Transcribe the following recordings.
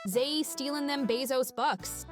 Zay stealing them Bezos bucks.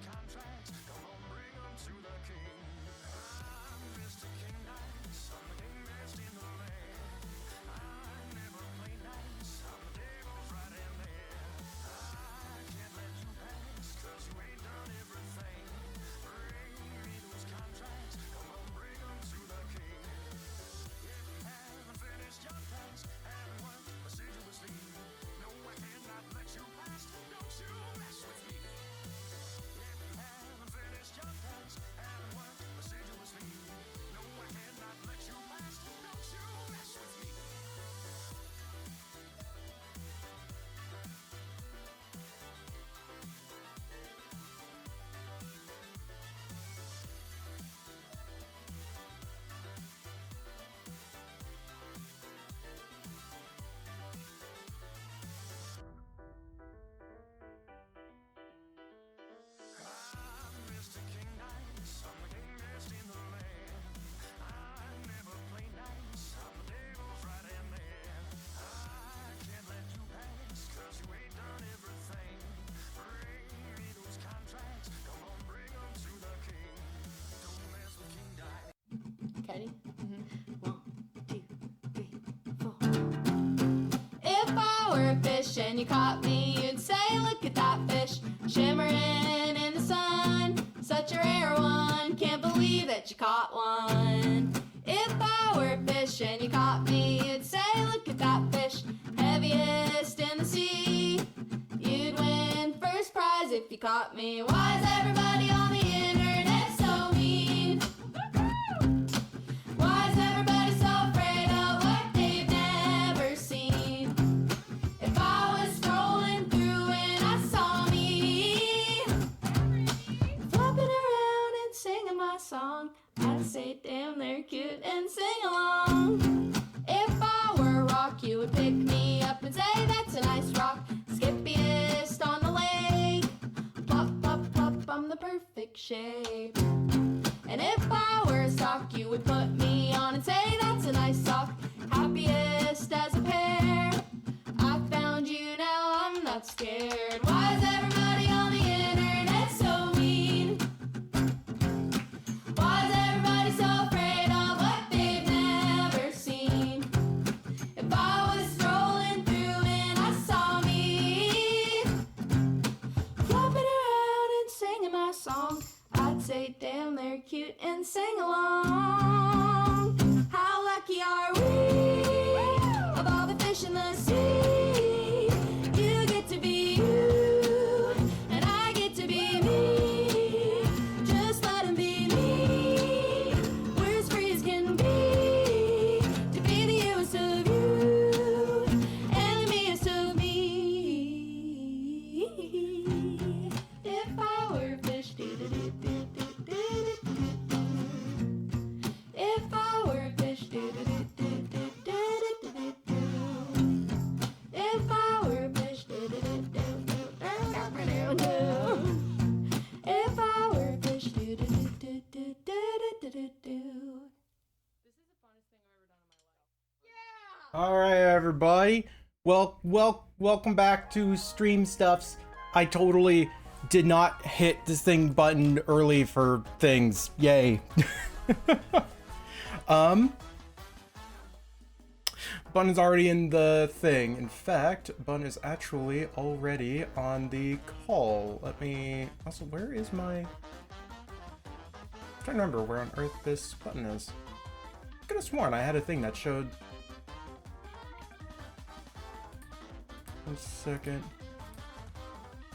Contracts, come on, bring them to the king. I'm Mr. King. fish and you caught me, you'd say, look at that fish, shimmering in the sun. Such a rare one, can't believe that you caught one. If I were a fish and you caught me, you'd say, look at that fish, heaviest in the sea. You'd win first prize if you caught me. Why is everybody on the internet so mean? Why is everybody so afraid of what they've never seen? If I was scrolling through and I saw me flopping around and singing my song, I'd say, damn, they're cute and sing along. If I were a rock, you would pick me up and say, that's a nice rock, skippiest on the lake. Plop, plop, plop, I'm the perfect shape. And if I were a sock, you would put me on and say, that's a nice sock, happiest as a pair. I found you, now I'm not scared. Why is everybody on the internet so mean? Why is everybody so afraid of what they've never seen? If I was strolling through and I saw me flopping around and singing my song, I'd say, damn, they're cute and sing along. How lucky are we? Of all the fish in the sea, you get to be you, and I get to be me. Just let 'em be me. We're as free as can be, to be the youest of you, and the meest of me. If I were a fish, do-do-do-do-do-do-do-do-do. If I were a fish, do-do-do-do-do-do-do-do-do. If I were a fish, do-do-do-do-do-do-do-do. If I were a fish, do-do-do-do-do-do-do-do. All right, everybody. Welcome back to Stream Stuffs. I totally did not hit this thing button early for things. Yay. Bun is already in the thing. In fact, Bun is actually already on the call. Let me... Also, where is my... I'm trying to remember where on earth this button is. I could have sworn I had a thing that showed... 1 second.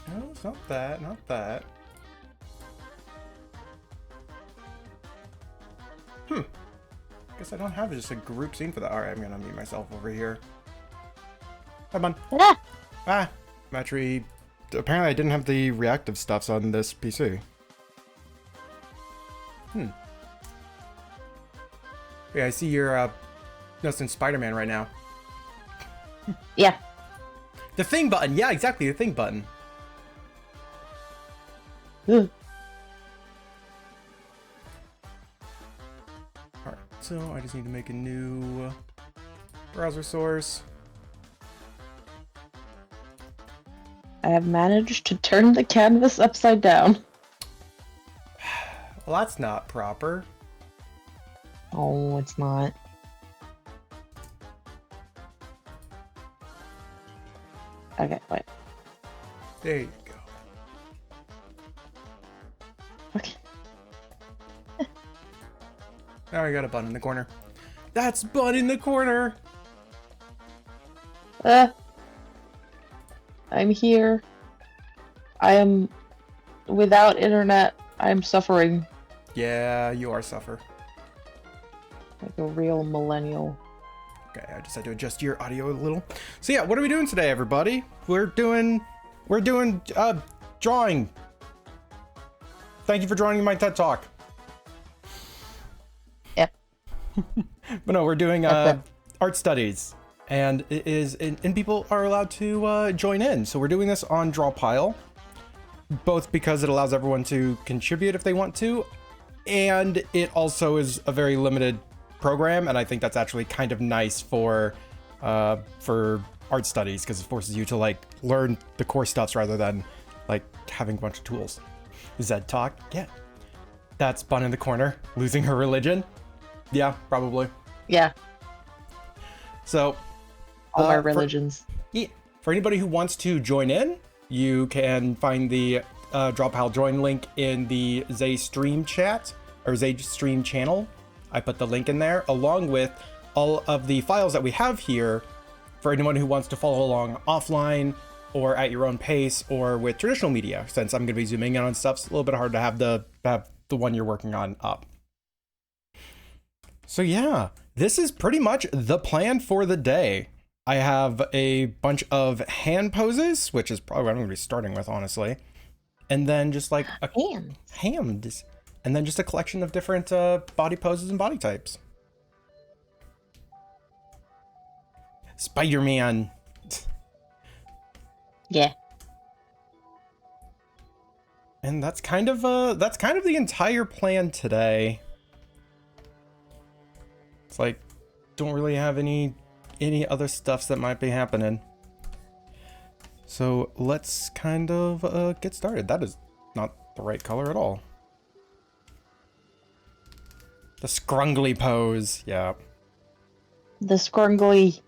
No, it's not that, not that. Guess I don't have just a group scene for that. Alright, I'm gonna mute myself over here. Hi, Bun. I'm actually... Apparently I didn't have the reactive stuffs on this PC. Yeah, I see you're, noticing Spider-Man right now. Yeah. The thing button! Yeah, exactly, the thing button. Ugh. Alright, so I just need to make a new browser source. I have managed to turn the canvas upside down. Well, that's not proper. Oh, it's not. Okay, wait. There you go. Okay. Now I got a button in the corner. That's Bun in the corner! I'm here. I am without internet. I'm suffering Yeah, you are suffer. like a real millennial. Okay, I just had to adjust your audio a little. So yeah, what are we doing today, everybody? We're doing drawing. Thank you for joining my TED Talk. Yep. But no, we're doing Okay. art studies, and it is and people are allowed to join in. So we're doing this on Drawpile, both because it allows everyone to contribute if they want to, and it also is a very limited program, and I think that's actually kind of nice for art studies, because it forces you to like learn the core stuffs rather than like having a bunch of tools. Zed talk, yeah. That's Bun in the corner, losing her religion. Yeah, probably. Yeah, So all my for- religions. Yeah, For anybody who wants to join in, you can find the Draw Pile join link in the Zay stream chat or Zay stream channel. I put the link in there along with all of the files that we have here for anyone who wants to follow along offline or at your own pace or with traditional media. Since I'm going to be zooming in on stuff, it's a little bit hard to have the one you're working on up. So yeah, this is pretty much the plan for the day. I have a bunch of hand poses, which is probably what I'm going to be starting with, honestly. And then just like a hands. And then just a collection of different body poses and body types. Spider-Man. Yeah. And that's kind of the entire plan today. It's like, don't really have any other stuffs that might be happening. So let's kind of get started. That is not the right color at all. The scrungly pose, yeah. The scrungly.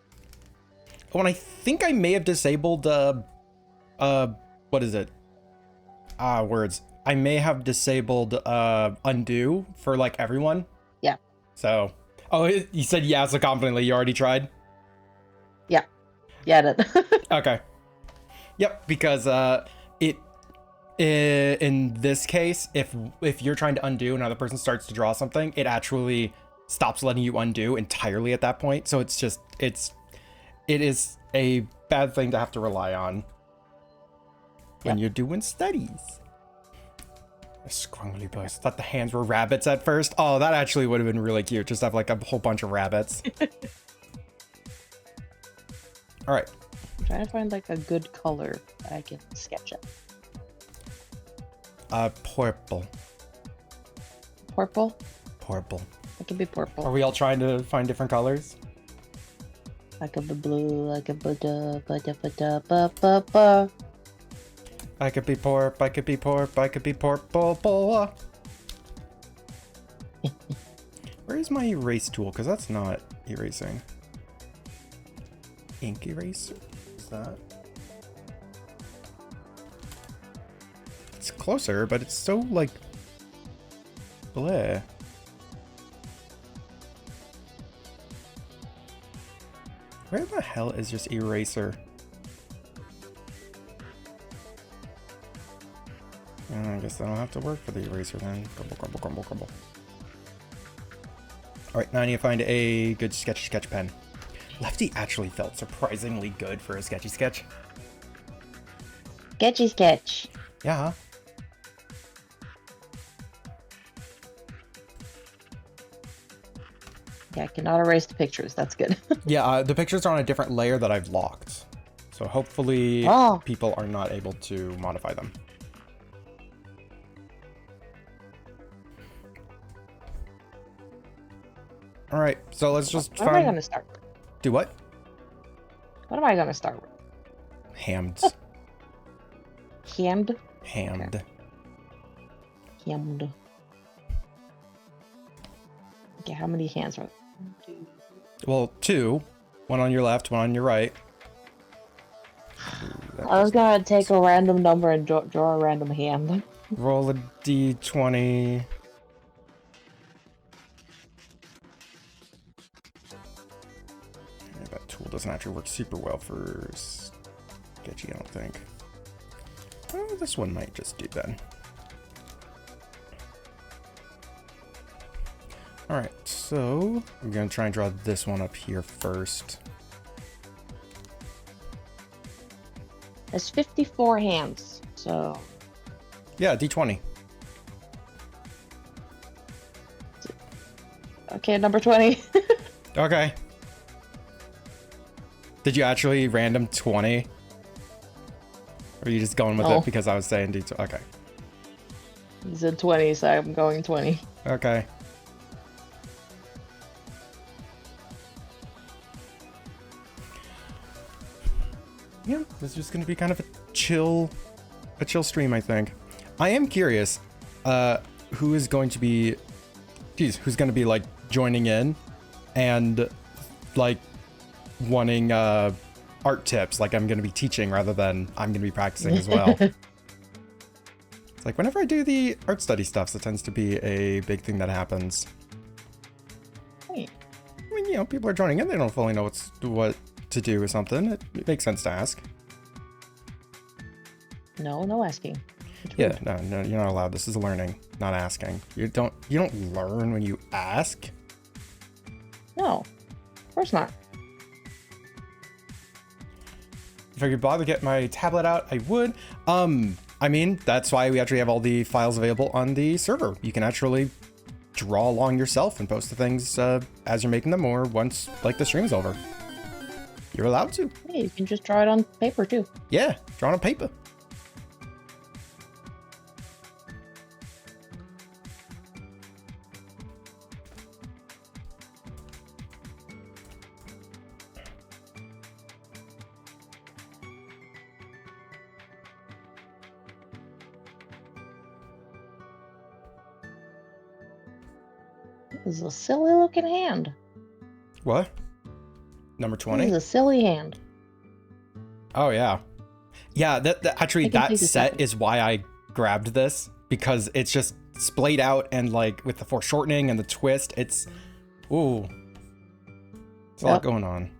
Oh, and I think I may have disabled what is it? Words. I may have disabled undo for like everyone. Yeah. So, oh, you said yeah so confidently. You already tried? Yeah. Yeah, I did. Okay. Yep, because in this case, if you're trying to undo and another person starts to draw something, it actually stops letting you undo entirely at that point. So it's just it is a bad thing to have to rely on when you're doing studies. A scrungly pose. Thought the hands were rabbits at first. Oh, that actually would have been really cute. Just have like a whole bunch of rabbits. All right. I'm trying to find like a good color that I can sketch it. Purple. Purple? Purple. It could be purple. Are we all trying to find different colors? I could be blue, I could be I could be porp, I could be porp, I could be purple. Where is my erase tool? Because that's not erasing. Ink eraser? Is that? It's closer, but it's so like bleh. Where the hell is just eraser? I guess I don't have to work for the eraser then. Crumble, crumble, crumble, crumble. Alright, now I need to find a good sketch pen. Lefty actually felt surprisingly good for a sketchy sketch. Sketchy sketch. Yeah. Yeah, I cannot erase the pictures. That's good. Yeah, the pictures are on a different layer that I've locked. So hopefully people are not able to modify them. All right, so let's just What am I going to start with? Do what? What am I going to start with? Hammed. Hammed? Hammed. Okay. Hammed. Okay, how many hands are there? Well, two. One on your left, one on your right. I was going to take a random number and draw a random hand. Roll a d20. That tool doesn't actually work super well for sketchy, I don't think. Oh, this one might just do then. Alright, so I'm going to try and draw this one up here first. There's 54 hands, so... Yeah, d20. Okay, number 20. Okay. Did you actually random 20? Or are you just going with it because I was saying d20? Okay. He said 20, so I'm going 20. Okay. Yeah, this is just gonna be kind of a chill stream, I think. I am curious, who is going to be, who's gonna be like joining in and like wanting art tips, like I'm going to be teaching rather than I'm going to be practicing as well. It's like whenever I do the art study stuff, that tends to be a big thing that happens. Wait. I mean, you know, people are joining in, they don't fully know what to do with something. It makes sense to ask. No asking. It's Yeah, rude. no, you're not allowed. This is learning, not asking. You don't learn when you ask. No, of course not. If I could bother to get my tablet out, I would. I mean, that's why we actually have all the files available on the server. You can actually draw along yourself and post the things as you're making them, or once like the stream's over. You're allowed to. Yeah, you can just draw it on paper too. Yeah, draw on paper. This is a silly looking hand. What? Number This 20? is a silly hand. Oh yeah. Yeah, that actually I can that see this set happening. is why I grabbed this, because it's just splayed out and like with the foreshortening and the twist, it's ooh. It's a lot Yep. going on.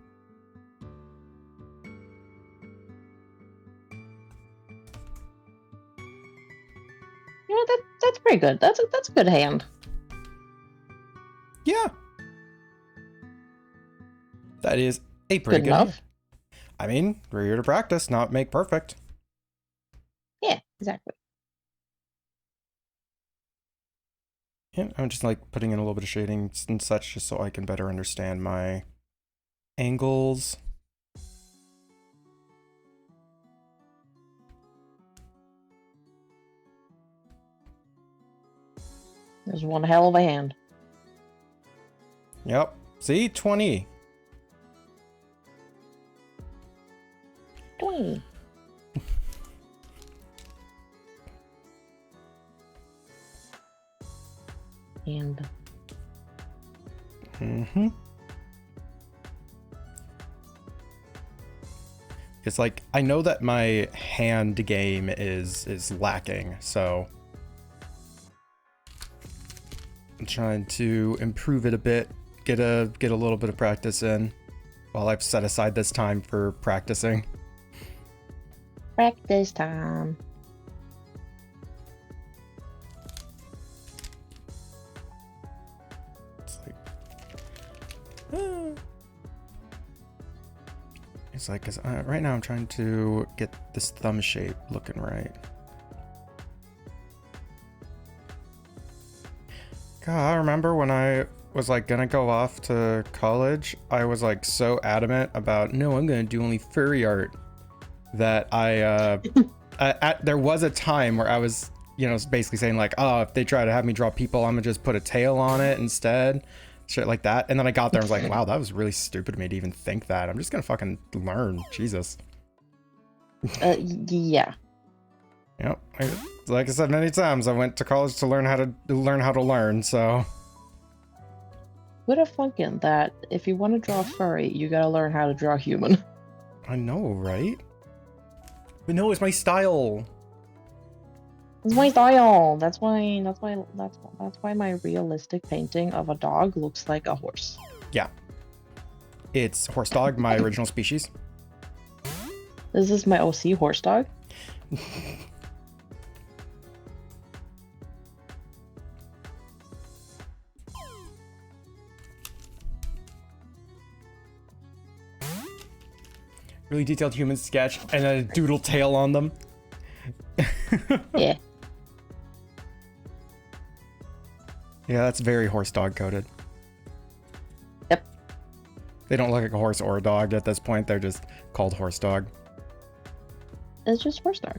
You know that's pretty good. That's a good hand. Yeah. That is a pretty Good good. enough. I mean, we're here to practice, not make perfect. Yeah, exactly. Yeah, I'm just like putting in a little bit of shading and such just so I can better understand my angles. There's one hell of a hand. Yep. See? 20. 20. And Mm-hmm. It's like, I know that my hand game is lacking, so I'm trying to improve it a bit, get a little bit of practice in while I've set aside this time for practicing. practice time. It's like, it's like, 'cause right now I'm trying to get this thumb shape looking right. God, I remember when I was like gonna go off to college, I was like so adamant about, no, I'm gonna do only furry art, that there was a time where I was, you know, basically saying like, oh, if they try to have me draw people, I'm gonna just put a tail on it instead, shit like that. And then I got there and was like, wow, that was really stupid of me to even think that. I'm just gonna fucking learn. Jesus. Yeah. Yep. Like I said many times, I went to college to learn how to learn. So Would have funkin' that if you want to draw furry, you gotta learn how to draw human. I know, right? But no, it's my style. It's my style. That's why my realistic painting of a dog looks like a horse. Yeah. It's horse dog, my original species. This is my OC horse dog. Really detailed human sketch and a doodle tail on them. Yeah. Yeah, that's very horse dog coded. Yep. They don't look like a horse or a dog at this point. They're just called horse dog. It's just horse dog.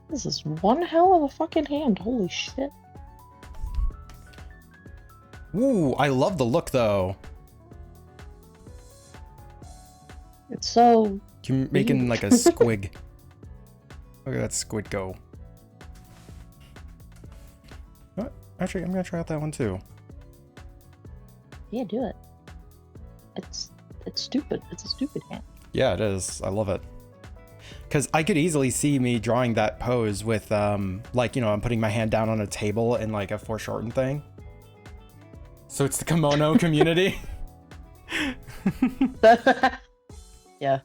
This is one hell of a fucking hand. Holy shit. Ooh, I love the look though. It's so You're making like a squig. Look at that squid go. What? Actually, I'm gonna try out that one too. Yeah, do it. It's stupid. It's a stupid hand. Yeah, it is. I love it. Because I could easily see me drawing that pose with, like, you know, I'm putting my hand down on a table in like a foreshortened thing. So it's the kimono community. Yeah.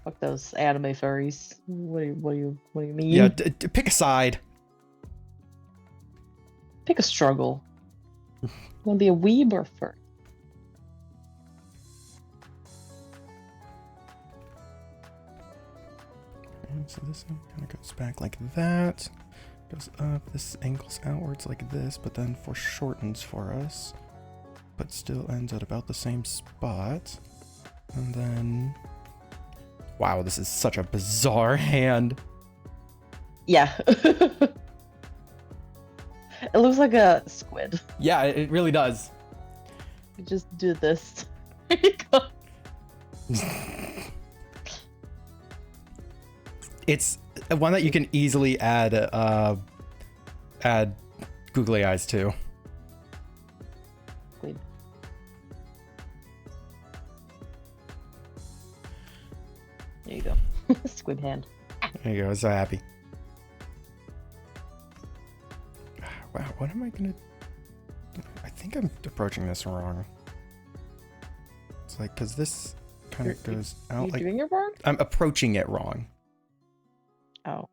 Fuck those anime furries. What do you mean? Yeah, pick a side. Pick a struggle. Want to be a weeb or fur? So this kind of goes back like that. Goes up. This angles outwards like this, but then foreshortens for us. But still ends at about the same spot. And then... Wow, this is such a bizarre hand. Yeah. It looks like a squid. Yeah, it really does. You just do this. There you go. It's one that you can easily add googly eyes to. Squid. There you go. Squid hand. There you go. I'm so happy. Wow, what am I gonna... I think I'm approaching this wrong. It's like, because this kind of goes out You like... doing it wrong? I'm approaching it wrong. Oh.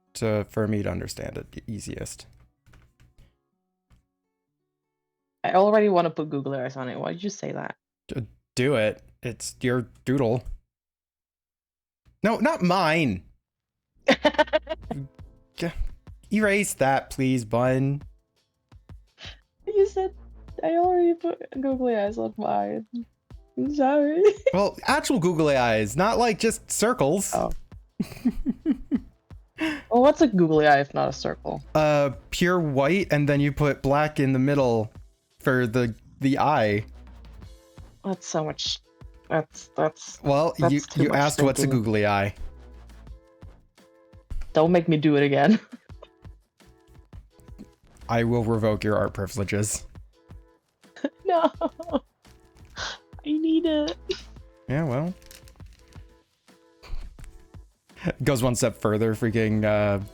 For me to understand it easiest. I already want to put googly eyes on it. Why did you say that? Do it. It's your doodle. No, not mine. Erase that, please, bun. You said I already put googly eyes on mine. I'm sorry. Well, actual googly eyes, not like just circles. Oh. Well, what's a googly eye if not a circle? Pure white, and then you put black in the middle for the eye. That's so much. Well, That's too you much asked what's a thinking. googly eye. Don't make me do it again. I will revoke your art privileges. No. I need it. Yeah, well. Goes one step further, freaking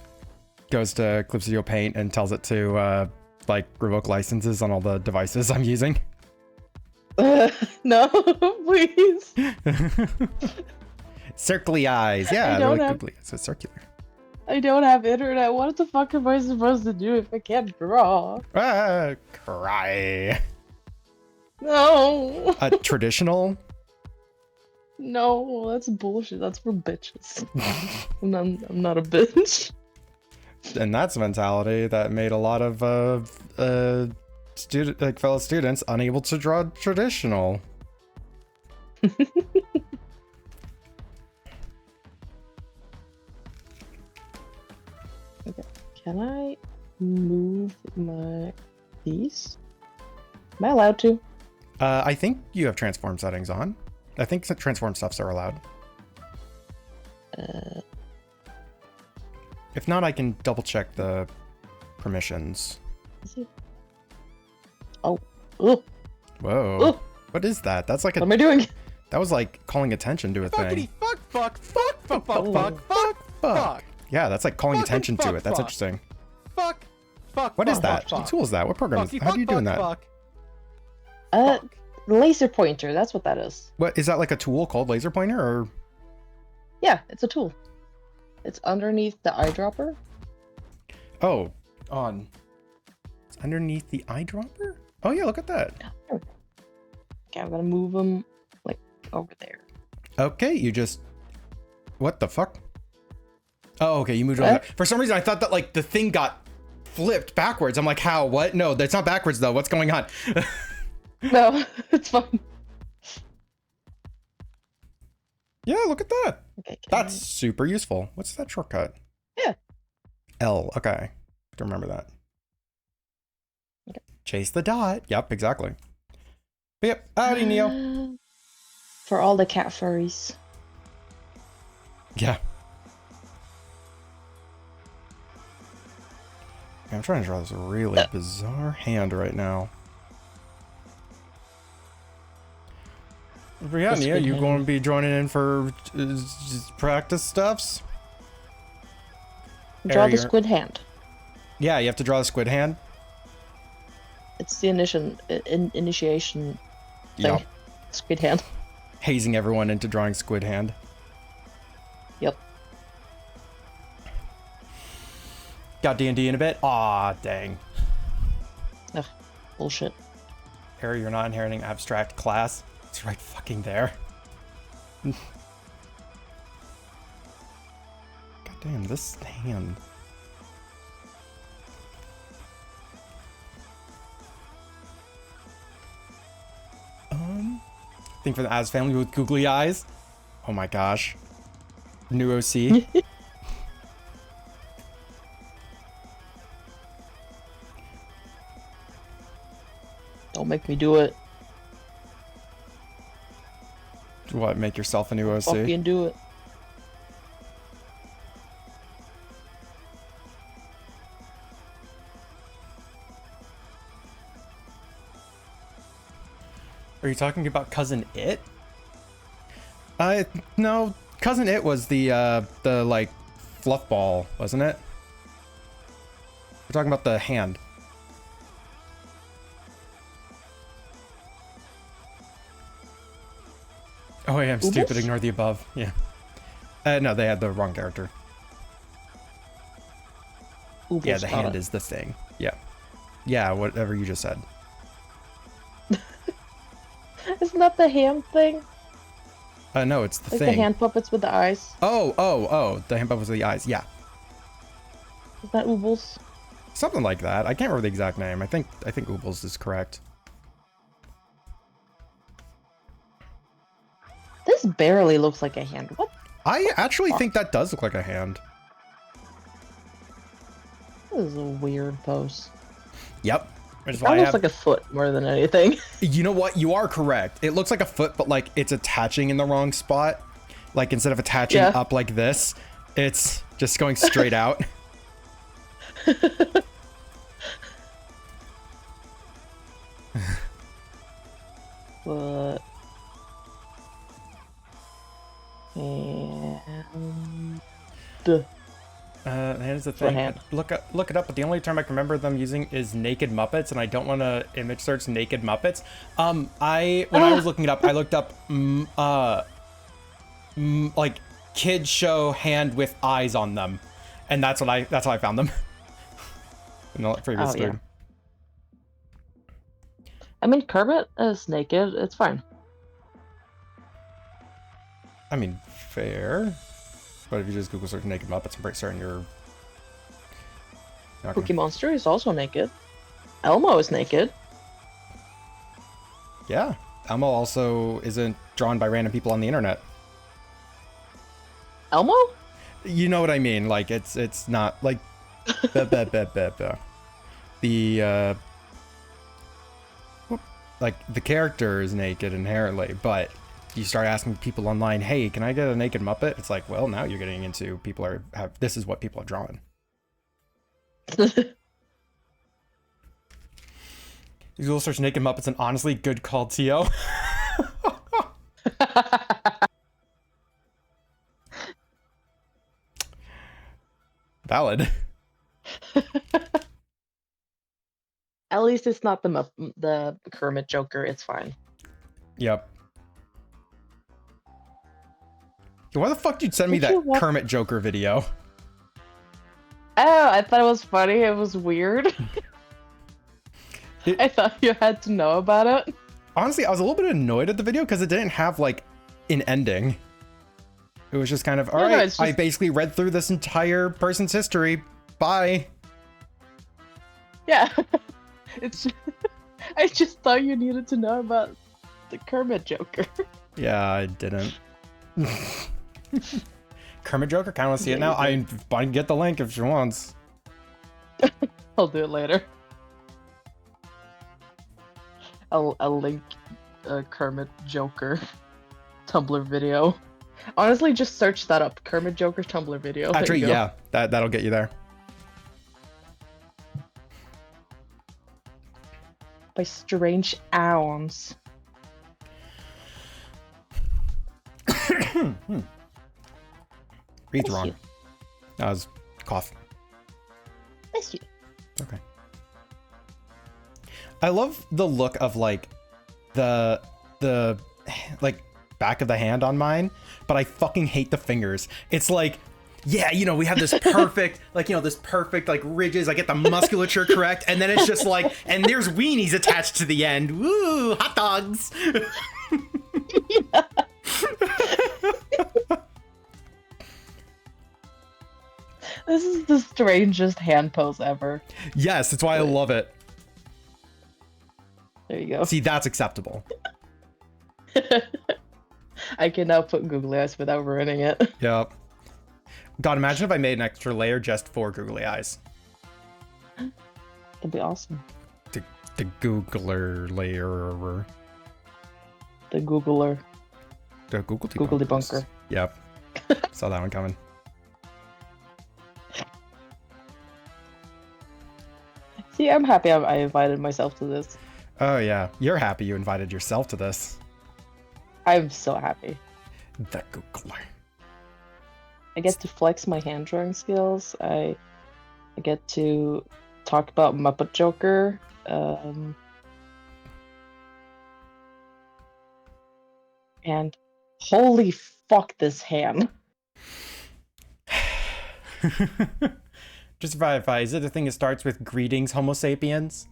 goes to Clip Studio Paint and tells it to like revoke licenses on all the devices I'm using. No, please. Circly eyes. Yeah, I they're don't like have- googly. So it's circular. I don't have internet. What the fuck am I supposed to do if I can't draw? Ah, cry. No. Traditional. No, that's bullshit. That's for bitches. I'm not a bitch. And that's a mentality that made a lot of fellow students unable to draw traditional. Okay. Can I move my piece? Am I allowed to? I think you have transform settings on. I think transform stuffs are allowed. If not, I can double check the permissions. Is it? Oh. Ugh. Whoa. Ugh. What is that? That's like What am I doing? that was like calling attention to a thing. Fuck. Fuck. Yeah, that's like calling Fucking attention to fuck, it. That's fuck. interesting. Fuck. What is that? Fuck. What tool is that? What program? Fucky, How are you doing that? Fuck. Fuck. Laser pointer. That's what that is. What is that, like a tool called laser pointer, or? Yeah, it's a tool. It's underneath the eyedropper. Oh, on. It's underneath the eyedropper? Oh yeah, look at that. Okay, I'm gonna move them like over there. Okay, you just... What the fuck? Oh, okay, you moved over What? there. For some reason, I thought that like the thing got flipped backwards. I'm like, how? What? No, that's not backwards though. What's going on? No, it's fine. Yeah, look at that. Okay, can That's super useful. What's that shortcut? Yeah. L. Okay. To remember that. Okay. Chase the dot. Yep, exactly. But yep. Howdy, Neo. For all the cat furries. Yeah. I'm trying to draw this really bizarre hand right now. But yeah, Nia, you going to be joining in for practice stuffs? Draw the you're- squid hand. Yeah, you have to draw the squid hand. It's the initiation thing. Yup. Squid hand. Hazing everyone into drawing squid hand. Yep. Got D&D in a bit? Aw, dang. Ugh, bullshit. Harry, you're not inheriting abstract class. It's right fucking there. God damn, this hand. Thing for the As family with googly eyes. Oh my gosh. New OC. Don't make me do it. What, make yourself a new OC? Fucking do it. Are you talking about Cousin It? No, Cousin It was the like fluff ball, wasn't it? We're talking about the hand. Oh, I am stupid. Ignore the above. Yeah. No, they had the wrong character. Yeah, the hand is the thing. Yeah. Yeah, whatever you just said. Isn't that the hand thing? No, it's the Like thing. the hand puppets with the eyes? Oh, the hand puppets with the eyes. Yeah. Is that Oobles? Something like that. I can't remember the exact name. I think Oobles is correct. This barely looks like a hand. What? I actually think that does look like a hand. This is a weird pose. Yep. Which is That why I looks have... like a foot more than anything. You know what? You are correct. It looks like a foot, but like it's attaching in the wrong spot. Like instead of attaching up like this, it's just going straight out. But... And... Here's the thing. hand. Look it up, but the only term I can remember them using is naked Muppets, and I don't want to image search naked Muppets. When I was looking it up, I looked up like kids show hand with eyes on them, and that's how I found them. In the previous yeah. thing. I mean, Kermit is naked. It's fine. I mean, fair. But if you just Google search naked Muppets, I'm pretty certain you're not gonna... Cookie Monster is also naked. Elmo is naked. Yeah. Elmo also isn't drawn by random people on the internet. Elmo? You know what I mean? Like it's not like the like the character is naked inherently, but you start asking people online, hey, can I get a naked Muppet? It's like, well, now you're getting into this is what people have drawn. You will search naked Muppets, and honestly, good call, Tio. Valid. At least it's not the Kermit Joker. It's fine. Yep. Why the fuck did you send me that Kermit Joker video? Oh, I thought it was funny. It was weird. I thought you had to know about it. Honestly, I was a little bit annoyed at the video because it didn't have like an ending. It was just kind of, all right, I basically read through this entire person's history. Bye. Yeah. It's I just thought you needed to know about the Kermit Joker. Yeah, I didn't. Kermit Joker, kind of want to see it now. I can get the link if she wants. I'll do it later. I'll link a Kermit Joker Tumblr video. Honestly, just search that up. Kermit Joker Tumblr video. Actually, yeah, that'll get you there. by strange arms. Read's Bless wrong. you. That was cough. Bless you. Okay. I love the look of like the like back of the hand on mine, but I fucking hate the fingers. It's like, yeah, you know, we have this perfect, like, you know, this perfect like ridges. I get the musculature correct, and then it's just like, and there's weenies attached to the end. Woo, hot dogs. This is the strangest hand pose ever. Yes, that's why I love it. There you go. See, that's acceptable. I can now put googly eyes without ruining it. Yep. God, imagine if I made an extra layer just for googly eyes. That'd be awesome. The googler layer. The Googler. The Google Googly bunker. Yep. Saw that one coming. See, I'm happy I invited myself to this. Oh yeah, you're happy you invited yourself to this. I'm so happy. The Googler. I get to flex my hand drawing skills. I get to talk about Muppet Joker. And holy fuck, this hand. Just verify, is it a thing that starts with greetings, Homo sapiens?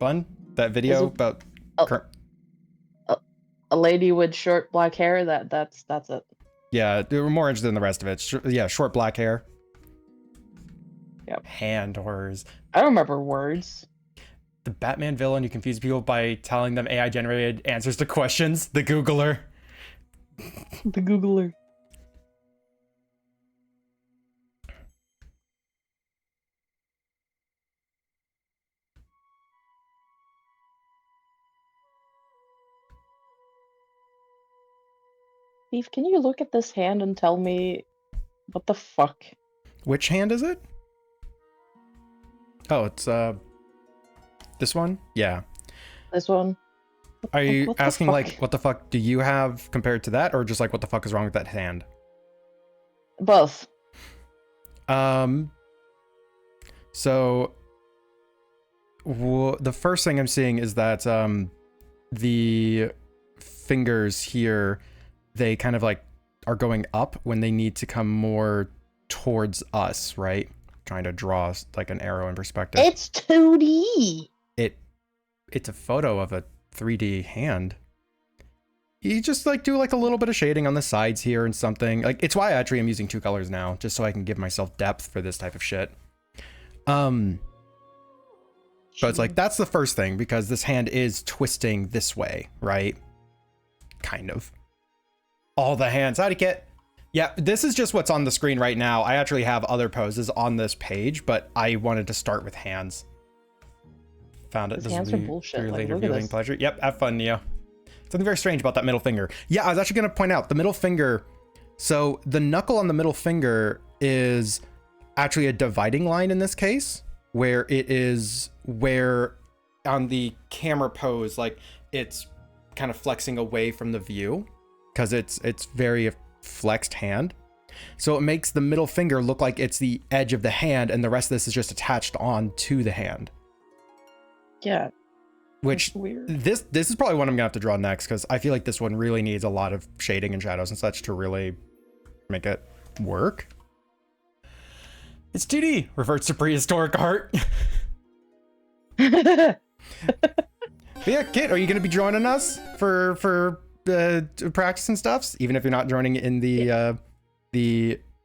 Fun? That video about A lady with short black hair. That's it. yeah, we're more interested in the rest of it. Yeah, short black hair. Yep. Hand horrors. I don't remember words. The Batman villain who confused people by telling them AI generated answers to questions. The Googler. The Googler. Steve, can you look at this hand and tell me what the fuck? Which hand is it? Oh, it's this one? Yeah. This one? Are you What the asking fuck? like what the fuck do you have compared to that, or just like what the fuck is wrong with that hand? Both. So the first thing I'm seeing is that the fingers here, they kind of like are going up when they need to come more towards us, right? Trying to draw like an arrow in perspective. It's 2D. It's a photo of a 3D hand. You just like do like a little bit of shading on the sides here and something. Like it's why I actually am using 2 colors now, just so I can give myself depth for this type of shit. But it's like that's the first thing, because this hand is twisting this way, right? Kind of. All the hands. Howdy, Kit. Yeah, this is just what's on the screen right now. I actually have other poses on this page, but I wanted to start with hands. Found it. These hands are bullshit. Your Like, later look at viewing this. pleasure. Yep, have fun, Neo. Something very strange about that middle finger. Yeah, I was actually going to point out the middle finger. So the knuckle on the middle finger is actually a dividing line in this case, where it is where on the camera pose, like it's kind of flexing away from the view because it's very flexed hand. So it makes the middle finger look like it's the edge of the hand, and the rest of this is just attached on to the hand. Yeah. Which That's weird. this is probably one I'm gonna have to draw next, because I feel like this one really needs a lot of shading and shadows and such to really make it work. It's 2D. Reverts to prehistoric art. But yeah, Kit, are you gonna be joining us for practice and stuffs, even if you're not joining in the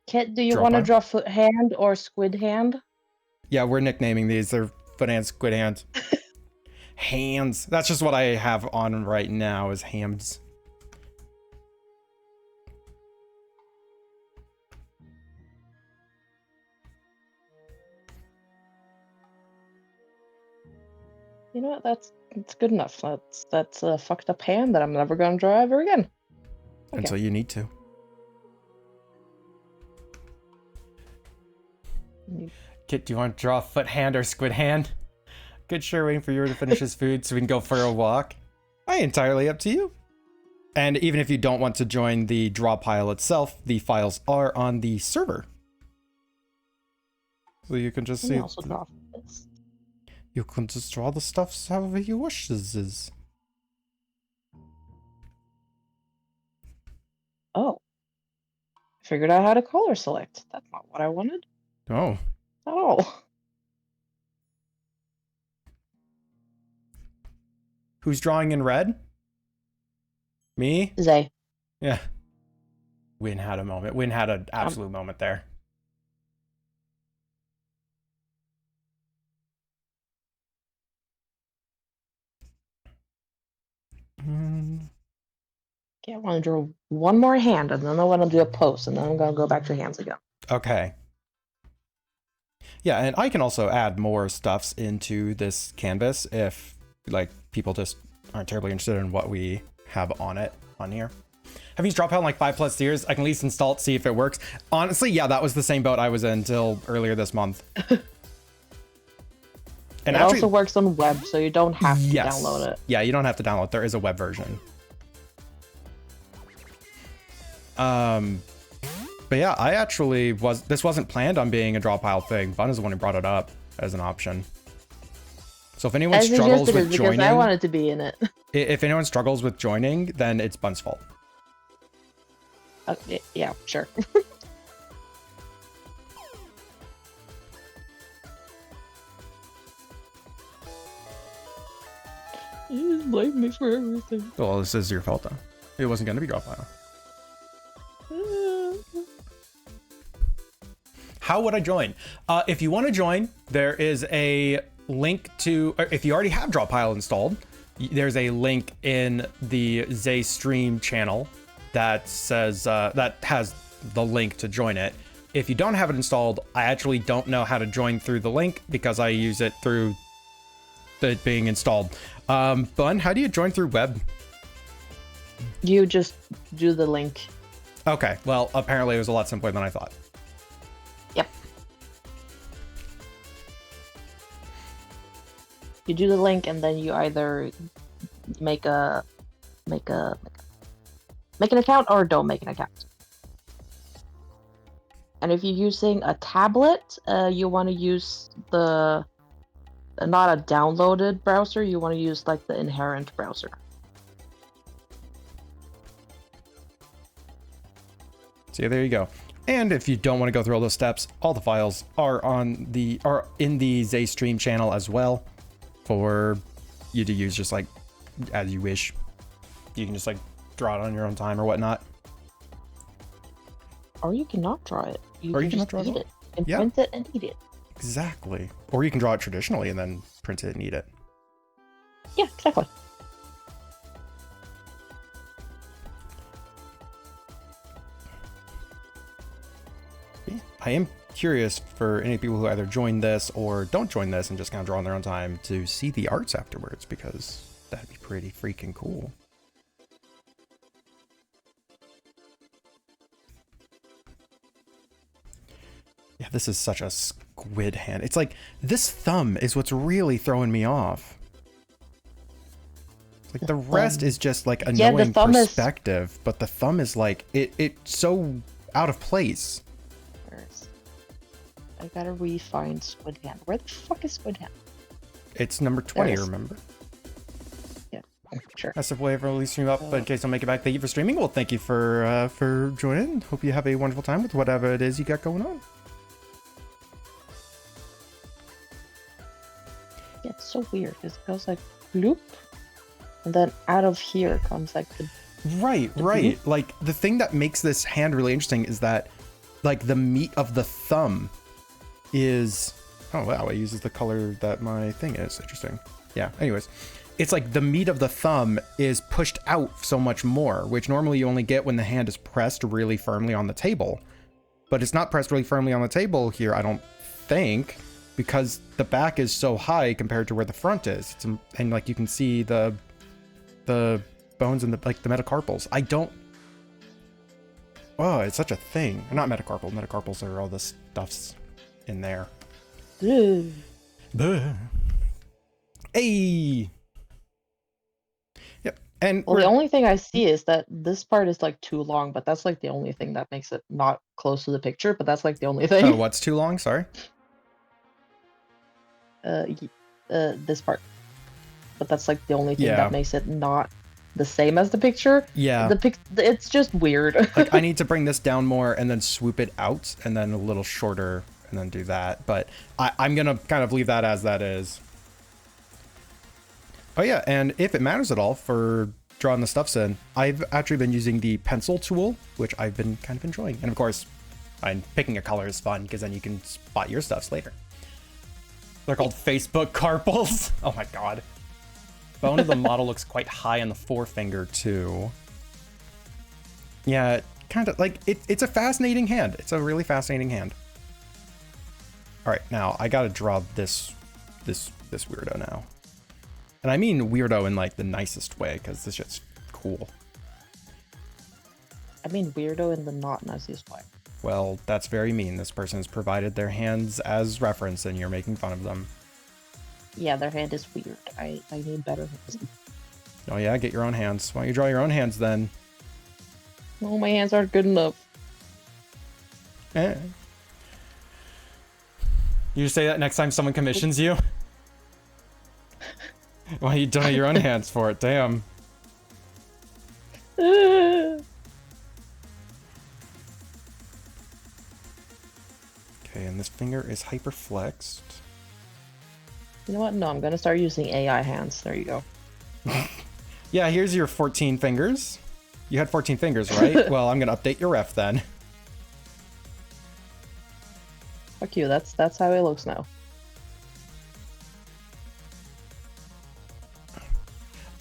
Kit, do you Draw want to bar. draw foot hand or squid hand? Yeah, we're nicknaming these. They're foot hands, squid hands. Hands. That's just what I have on right now, is hams. You know what? That's good enough. That's a fucked up hand that I'm never gonna draw ever again. Okay. Until you need to. You- Kit, do you want to draw foot hand or squid hand? Good sure waiting for you to finish his food so we can go for a walk. Entirely up to you. And even if you don't want to join the draw pile itself, the files are on the server. So you can just Let me see. also draw this. You can just draw the stuff however you wish. Oh. Figured out how to color select. That's not what I wanted Oh. at all. Who's drawing in red? Me? Zay. Yeah. Win had a moment. Win had an absolute moment there. Okay, I want to draw one more hand, and then I want to do a pose, and then I'm going to go back to hands again. Okay. Yeah, and I can also add more stuffs into this canvas if, like, people just aren't terribly interested in what we have on it, on here. I've used Drop Pile in like 5+ years. I can at least install it, see if it works. Honestly, yeah, that was the same boat I was in until earlier this month. And it also works on web, so you don't have to yes. download it. Yeah, you don't have to download it. There is a web version. But yeah, I actually this wasn't planned on being a draw pile thing. Bun is the one who brought it up as an option. So if anyone struggles with joining, because I wanted to be in it. If anyone struggles with joining, then it's Bun's fault. Yeah, sure. You just blame me for everything. Well, this is your fault though. It wasn't going to be draw pile. How would I join? If you want to join, there is a link to, if you already have draw pile installed, there's a link in the Zay stream channel that says, that has the link to join it. If you don't have it installed, I actually don't know how to join through the link because I use it through it being installed. Bun, how do you join through web? You just do the link. Okay, well, apparently it was a lot simpler than I thought. Yep. You do the link and then you either make an account or don't make an account. And if you're using a tablet, you want to use the not a downloaded browser, you want to use like the inherent browser. So yeah, there you go. And if you don't want to go through all those steps, all the files are in the Zay stream channel as well for you to use just like as you wish. You can just like draw it on your own time or whatnot. Or you cannot draw it. You Or can you just cannot draw eat it. it and Yeah. print it and eat it. Exactly. Or you can draw it traditionally and then print it and eat it. Yeah, exactly. I am curious for any people who either join this or don't join this and just kind of draw on their own time to see the arts afterwards, because that'd be pretty freaking cool. Yeah, this is such a squid hand. It's like this thumb is what's really throwing me off. Like the rest is just like annoying perspective, but the thumb is like it's so out of place. I gotta re-find Squid Hand. Where the fuck is Squid Hand? It's number 20, There it is. remember? Yeah, sure. That's the way I've released stream up, but in case I don't make it back, thank you for streaming. Well, thank you for joining. Hope you have a wonderful time with whatever it is you got going on. Yeah, it's so weird. It goes like bloop, and then out of here comes like the. Right. Like the thing that makes this hand really interesting is that, like, the meat of the thumb is. Oh wow, it uses the color that my thing is. Interesting. Yeah. Anyways, it's like the meat of the thumb is pushed out so much more, which normally you only get when the hand is pressed really firmly on the table. But it's not pressed really firmly on the table here, I don't think, because the back is so high compared to where the front is. And like you can see the bones and the metacarpals. I don't. Oh, it's such a thing. Not metacarpal. Metacarpals are all the stuffs in there. Ugh. Buh. Hey. Yep. And Well, the only thing I see is that this part is like too long, but that's like the only thing that makes it not close to the picture. But that's like the only thing. oh, what's too long? Sorry. This part. But that's like the only thing Yeah. that makes it not the same as the picture. Yeah. It's just weird. Like I need to bring this down more and then swoop it out and then a little shorter and then do that. But I'm gonna kind of leave that as that is. Oh yeah, and if it matters at all for drawing the stuffs in, I've actually been using the pencil tool, which I've been kind of enjoying. And of course, picking a color is fun because then you can spot your stuffs later. They're called Facebook carpals. Oh my god. Bone of the model looks quite high on the forefinger too. Yeah, kind of like it's a fascinating hand. It's a really fascinating hand. All right, now I gotta draw this weirdo now. And I mean weirdo in like the nicest way because this shit's cool. I mean weirdo in the not nicest way. Well, that's very mean. This person has provided their hands as reference and you're making fun of them. Yeah, their hand is weird. I need better hands. Oh yeah, get your own hands. Why don't you draw your own hands then? No, my hands aren't good enough. Eh. You just say that next time someone commissions you? Why you don't have your own hands for it? Damn. Okay, and this finger is hyperflexed. You know what? No, I'm gonna start using AI hands. There you go. Yeah, here's your 14 fingers. You had 14 fingers, right? Well, I'm gonna update your ref then. Fuck you. That's how it looks now.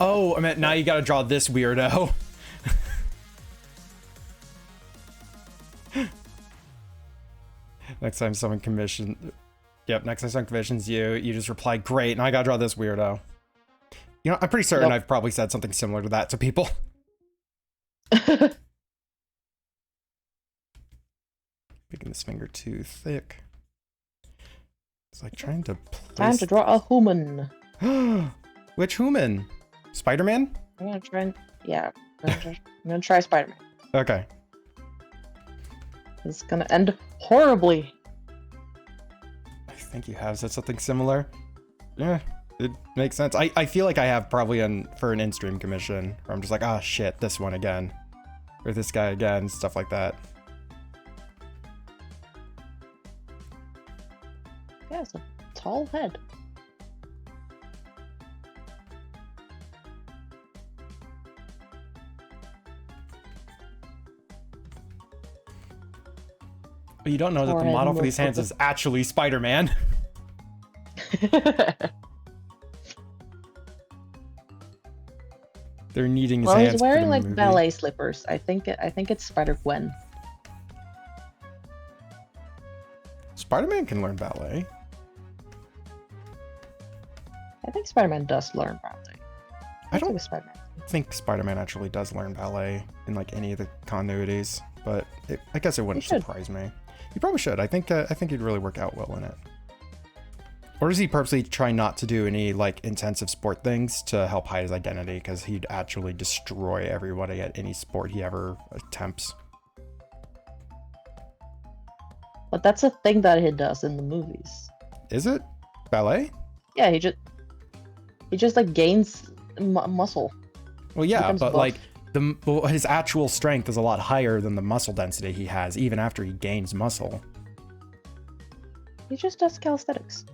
Oh, I meant now you gotta draw this weirdo. Next time someone next time someone commissions you, you just reply, great, and I gotta draw this weirdo. You know, I'm pretty certain I've probably said something similar to that to people. Making this finger too thick. It's like trying to place... Time to draw a human. Which human? Spider-Man? I'm gonna try and... Yeah. I'm gonna try Spider-Man. Okay. It's gonna end horribly. I think you have said something similar. Yeah, it makes sense. I feel like I have probably for an in-stream commission where I'm just like, ah, shit, this one again. Or this guy again, stuff like that. Yeah, it's a tall head. But you don't know that the Forehead model for these most of hands is actually Spider-Man. They're kneading his Well, hands. he's for the wearing like movie. ballet slippers. I think it's Spider-Gwen. Spider-Man can learn ballet. I think Spider-Man does learn ballet. I don't think Spider-Man. think Spider-Man actually does learn ballet in like any of the continuities, but I guess it wouldn't He should. surprise me. He probably should. I think he'd really work out well in it. Or does he purposely try not to do any like intensive sport things to help hide his identity? Because he'd actually destroy everybody at any sport he ever attempts. But that's a thing that he does in the movies. Is it ballet? Yeah, he just like gains muscle. Well, yeah, becomes but buff. like his actual strength is a lot higher than the muscle density he has, even after he gains muscle. He just does calisthenics.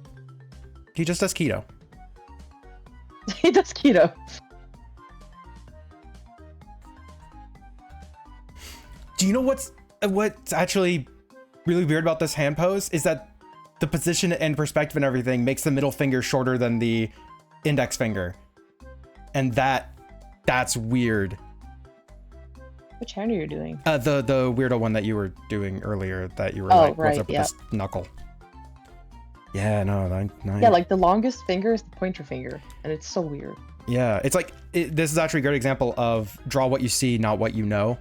He just does keto. He does keto. Do you know what's actually really weird about this hand pose is that the position and perspective and everything makes the middle finger shorter than the index finger, and that's weird. Which hand are you doing? The weirdo one that you were doing earlier, that you were Oh, like, right, what's up with yeah. this knuckle? Yeah, no, Yeah, like the longest finger is the pointer finger, and it's so weird. yeah, it's like this is actually a great example of draw what you see, not what you know.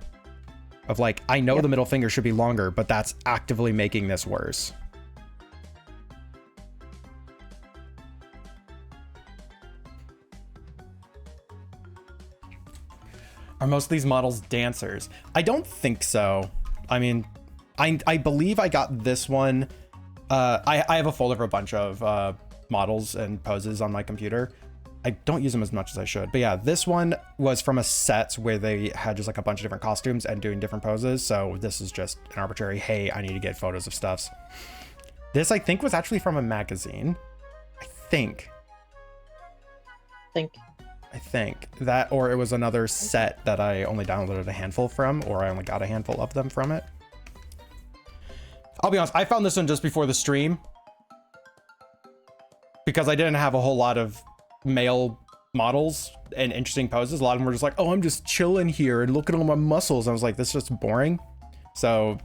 Of like, I know the middle finger should be longer, but that's actively making this worse. Are most of these models dancers? I don't think so. I mean, I believe I got this one. I have a folder for a bunch of models and poses on my computer. I don't use them as much as I should. But yeah, this one was from a set where they had just like a bunch of different costumes and doing different poses. So this is just an arbitrary, hey, I need to get photos of stuffs. This, I think, was actually from a magazine. I think that, or it was another set that I only downloaded a handful from, or I only got a handful of them from it. I'll be honest, I found this one just before the stream because I didn't have a whole lot of male models and interesting poses. A lot of them were just like, oh, I'm just chilling here and look at all my muscles. I was like, this is just boring. So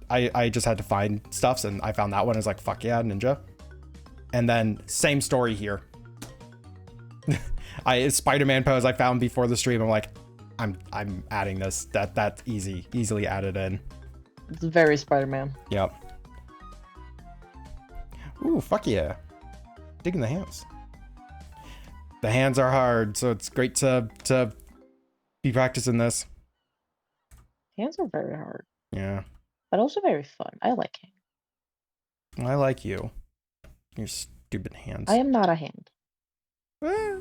I just had to find stuffs, and I found that one. I was like, fuck yeah, ninja. And then same story here. Spider-Man pose I found before the stream. I'm like, I'm adding this. That's easily added in. It's very Spider-Man. Yep. Ooh, fuck yeah. Digging the hands. The hands are hard, so it's great to be practicing this. Hands are very hard, Yeah. but also very fun. I like hands. I like you. Your stupid hands. I am not a hand. Eh.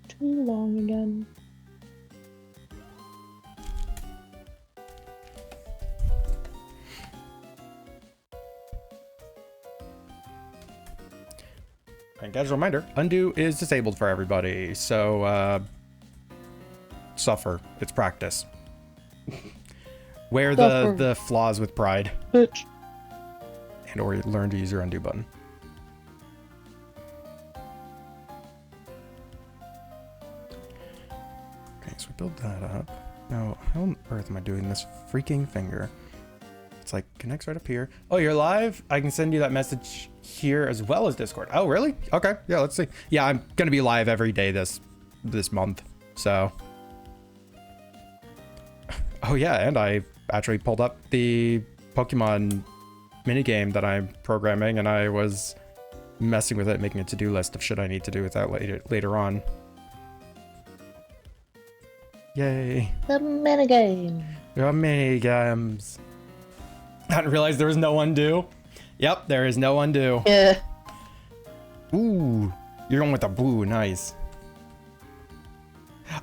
Too long again. And as a reminder, undo is disabled for everybody, so suffer. It's practice. Wear the flaws with pride. Bitch. And or learn to use your undo button. Okay, so we build that up. Now, how on earth am I doing this freaking finger? It's like, connects right up here. Oh, you're live? I can send you that message here as well as Discord. Oh, really? Okay, yeah, let's see. Yeah, I'm gonna be live every day this month, so. Oh yeah, and I actually pulled up the Pokemon minigame that I'm programming, and I was messing with it, making a to-do list of shit I need to do with that later on. Yay. The minigame. Your minigames. I didn't realize there was no undo. Yep, there is no undo. Yeah. Ooh, you're going with the blue. Nice.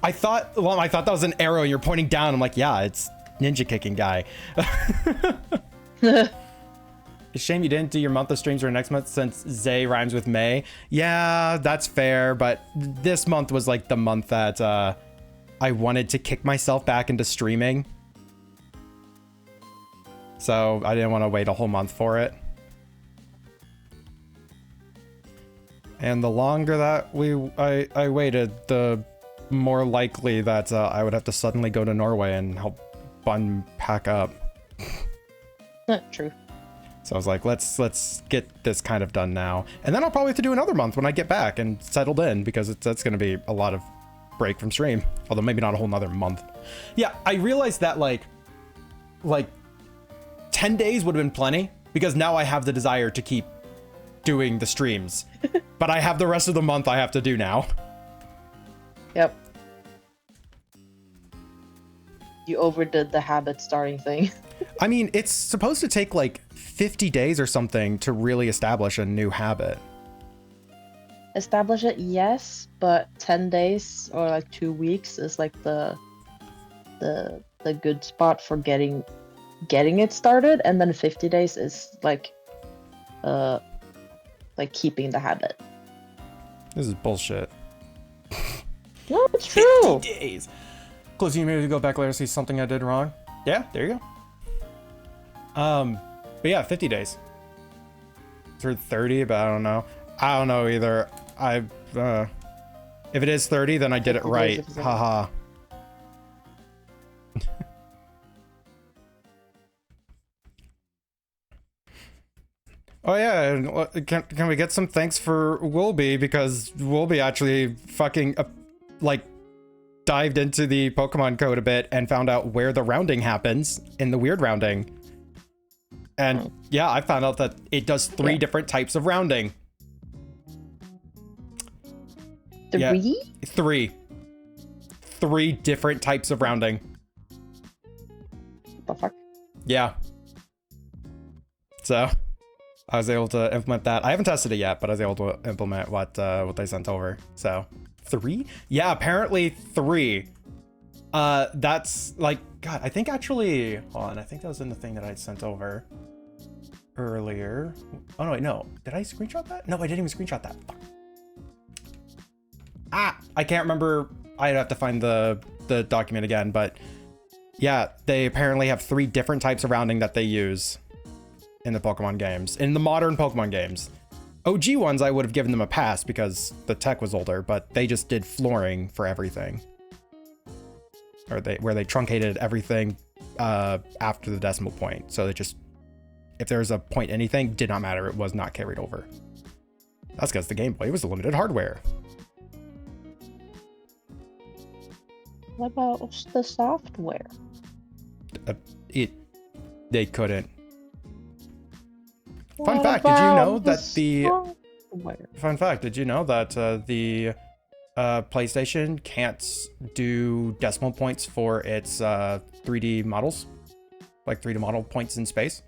I thought that was an arrow. You're pointing down. I'm like, yeah, it's ninja kicking guy. It's a shame you didn't do your month of streams for next month since Zay rhymes with May. Yeah, that's fair. But this month was like the month that I wanted to kick myself back into streaming. So I didn't want to wait a whole month for it. And the longer that I waited, the more likely that I would have to suddenly go to Norway and help pack up. Not true. So I was like, let's get this kind of done now. And then I'll probably have to do another month when I get back and settled in, because that's going to be a lot of break from stream. Although maybe not a whole nother month. Yeah, I realized that like 10 days would have been plenty, because now I have the desire to keep doing the streams. But I have the rest of the month I have to do now. Yep. You overdid the habit starting thing. I mean, it's supposed to take like 50 days or something to really establish a new habit. Establish it, yes, but 10 days or like 2 weeks is like the good spot for getting it started, and then 50 days is like keeping the habit. This is bullshit. No, it's true. 50 days. Close, you maybe go back later, see something I did wrong. Yeah, there you go. But yeah, 50 days. It's 30, but I don't know. I don't know either. If it is 30, then I did it right. Haha. Oh yeah, can we get some thanks for Wilby, because Wilby actually fucking dived into the Pokemon code a bit and found out where the rounding happens in the weird rounding. And yeah, I found out that it does 3 different types of rounding. 3? Yeah, 3 different types of rounding. The fuck? Yeah. So I was able to implement that. I haven't tested it yet, but I was able to implement what they sent over. So 3? Yeah, apparently 3. That's like, God, I think actually, hold on, I think that was in the thing that I sent over earlier. Oh no, wait, no. Did I screenshot that? No, I didn't even screenshot that. Fuck. I can't remember. I'd have to find the document again, but yeah, they apparently have 3 different types of rounding that they use in the Pokemon games, in the modern Pokemon games. OG ones, I would have given them a pass because the tech was older, but they just did flooring for everything. Or where they truncated everything after the decimal point. So they just, if there was a point anything, did not matter. It was not carried over. That's because the Game Boy was limited hardware. What about the software? They couldn't. What Fun fact, did you know about that the software? Fun fact, did you know that the PlayStation can't do decimal points for its 3D models? Like 3D model points in space?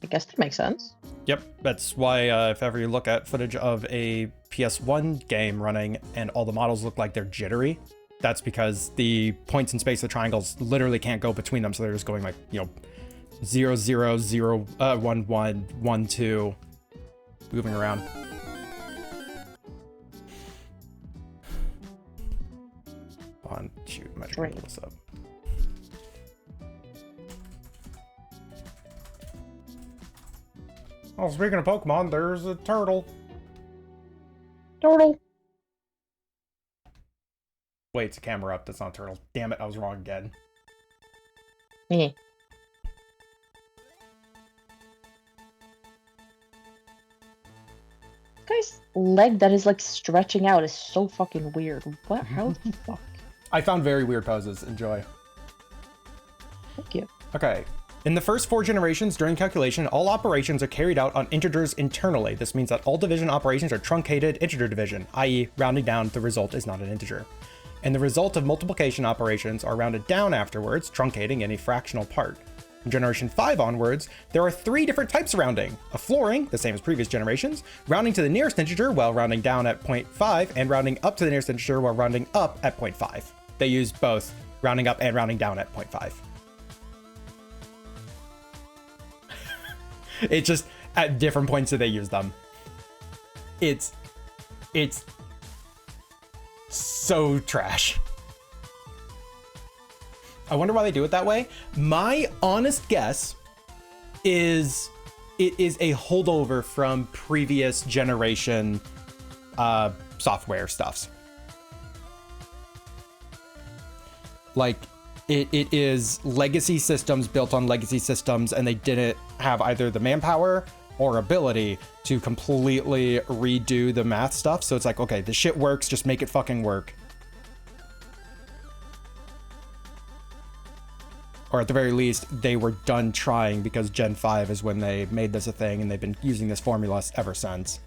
I guess that makes sense. Yep, that's why if ever you look at footage of a PS1 game running and all the models look like they're jittery, that's because the points in space, the triangles, literally can't go between them, so they're just going like, 0, 0, 0, 1, 1, 1, 2, moving around. Shoot, I'm trying to pull this up. Oh, speaking of Pokemon, there's a turtle. Turtle. Wait, it's a camera up. That's not a turtle. Damn it, I was wrong again. Yeah. Guy's leg that is like stretching out is so fucking weird. What? How the fuck? I found very weird poses. Enjoy. Thank you. Okay. In the first 4 generations, during calculation, all operations are carried out on integers internally. This means that all division operations are truncated integer division, i.e. rounding down, the result is not an integer. And the result of multiplication operations are rounded down afterwards, truncating any fractional part. From generation 5 onwards, there are 3 different types of rounding. A flooring, the same as previous generations, rounding to the nearest integer while rounding down at 0.5, and rounding up to the nearest integer while rounding up at 0.5. They use both rounding up and rounding down at 0.5. It's just at different points that they use them. It's so trash. I wonder why they do it that way. My honest guess is it is a holdover from previous generation software stuffs. Like it is legacy systems built on legacy systems, and they didn't have either the manpower or ability to completely redo the math stuff. So it's like, okay, the shit works, just make it fucking work. Or at the very least, they were done trying, because Gen 5 is when they made this a thing, and they've been using this formula ever since.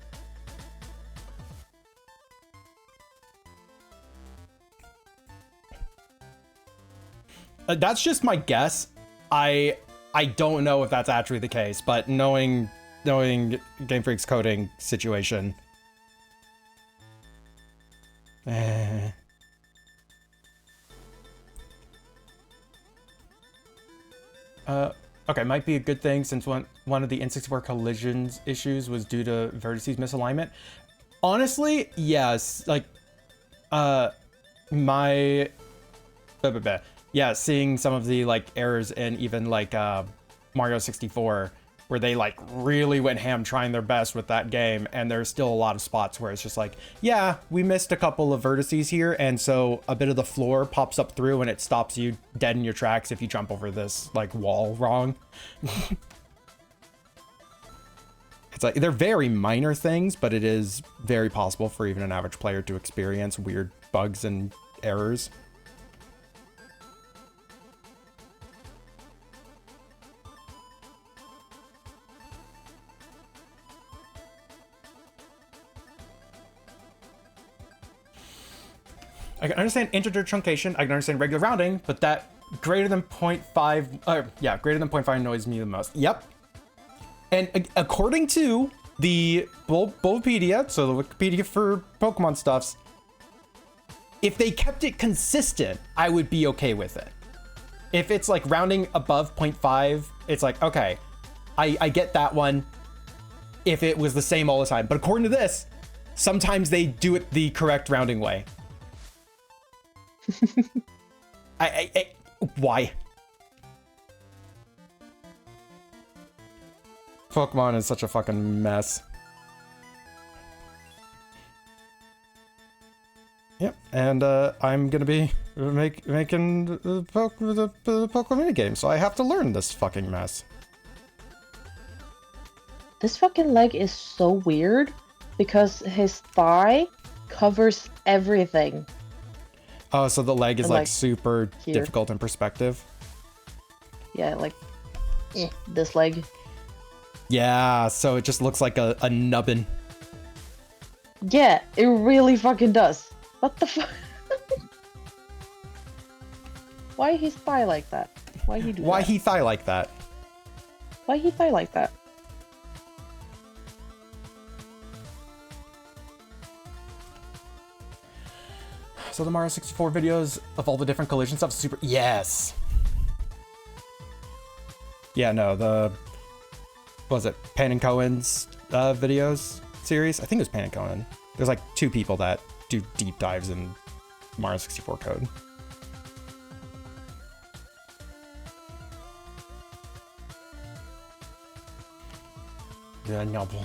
That's just my guess. I don't know if that's actually the case, but knowing Game Freak's coding situation. Okay, might be a good thing since one of the N64 collisions issues was due to vertices misalignment. Honestly, yes. Like, yeah, seeing some of the like errors in even like Mario 64, where they like really went ham trying their best with that game, and there's still a lot of spots where it's just like, yeah, we missed a couple of vertices here, and so a bit of the floor pops up through and it stops you dead in your tracks if you jump over this like wall wrong. It's like, they're very minor things, but it is very possible for even an average player to experience weird bugs and errors. I can understand integer truncation, I can understand regular rounding, but that greater than 0.5, yeah, greater than 0.5 annoys me the most. Yep. And according to the Bulbapedia, so the Wikipedia for Pokemon stuffs, if they kept it consistent, I would be okay with it. If it's like rounding above 0.5, it's like, okay, I get that one if it was the same all the time. But according to this, sometimes they do it the correct rounding way. Why? Pokemon is such a fucking mess. Yep, and I'm gonna be making the Pokemon minigame, so I have to learn this fucking mess. This fucking leg is so weird because his thigh covers everything. Oh, so the leg is And, like like, super here. difficult in perspective. Yeah, like this leg. Yeah, so it just looks like a nubbin. Yeah, it really fucking does. What the fuck? Why his thigh like that? Why he do Why that? he thigh like that? Why he thigh like that? So the Mario 64 videos of all the different collision stuff, super, yes. Yeah, no, what was it, Pan and Cohen's videos series? I think it was Pan and Cohen. There's like 2 people that do deep dives in Mario 64 code. Yeah, noble.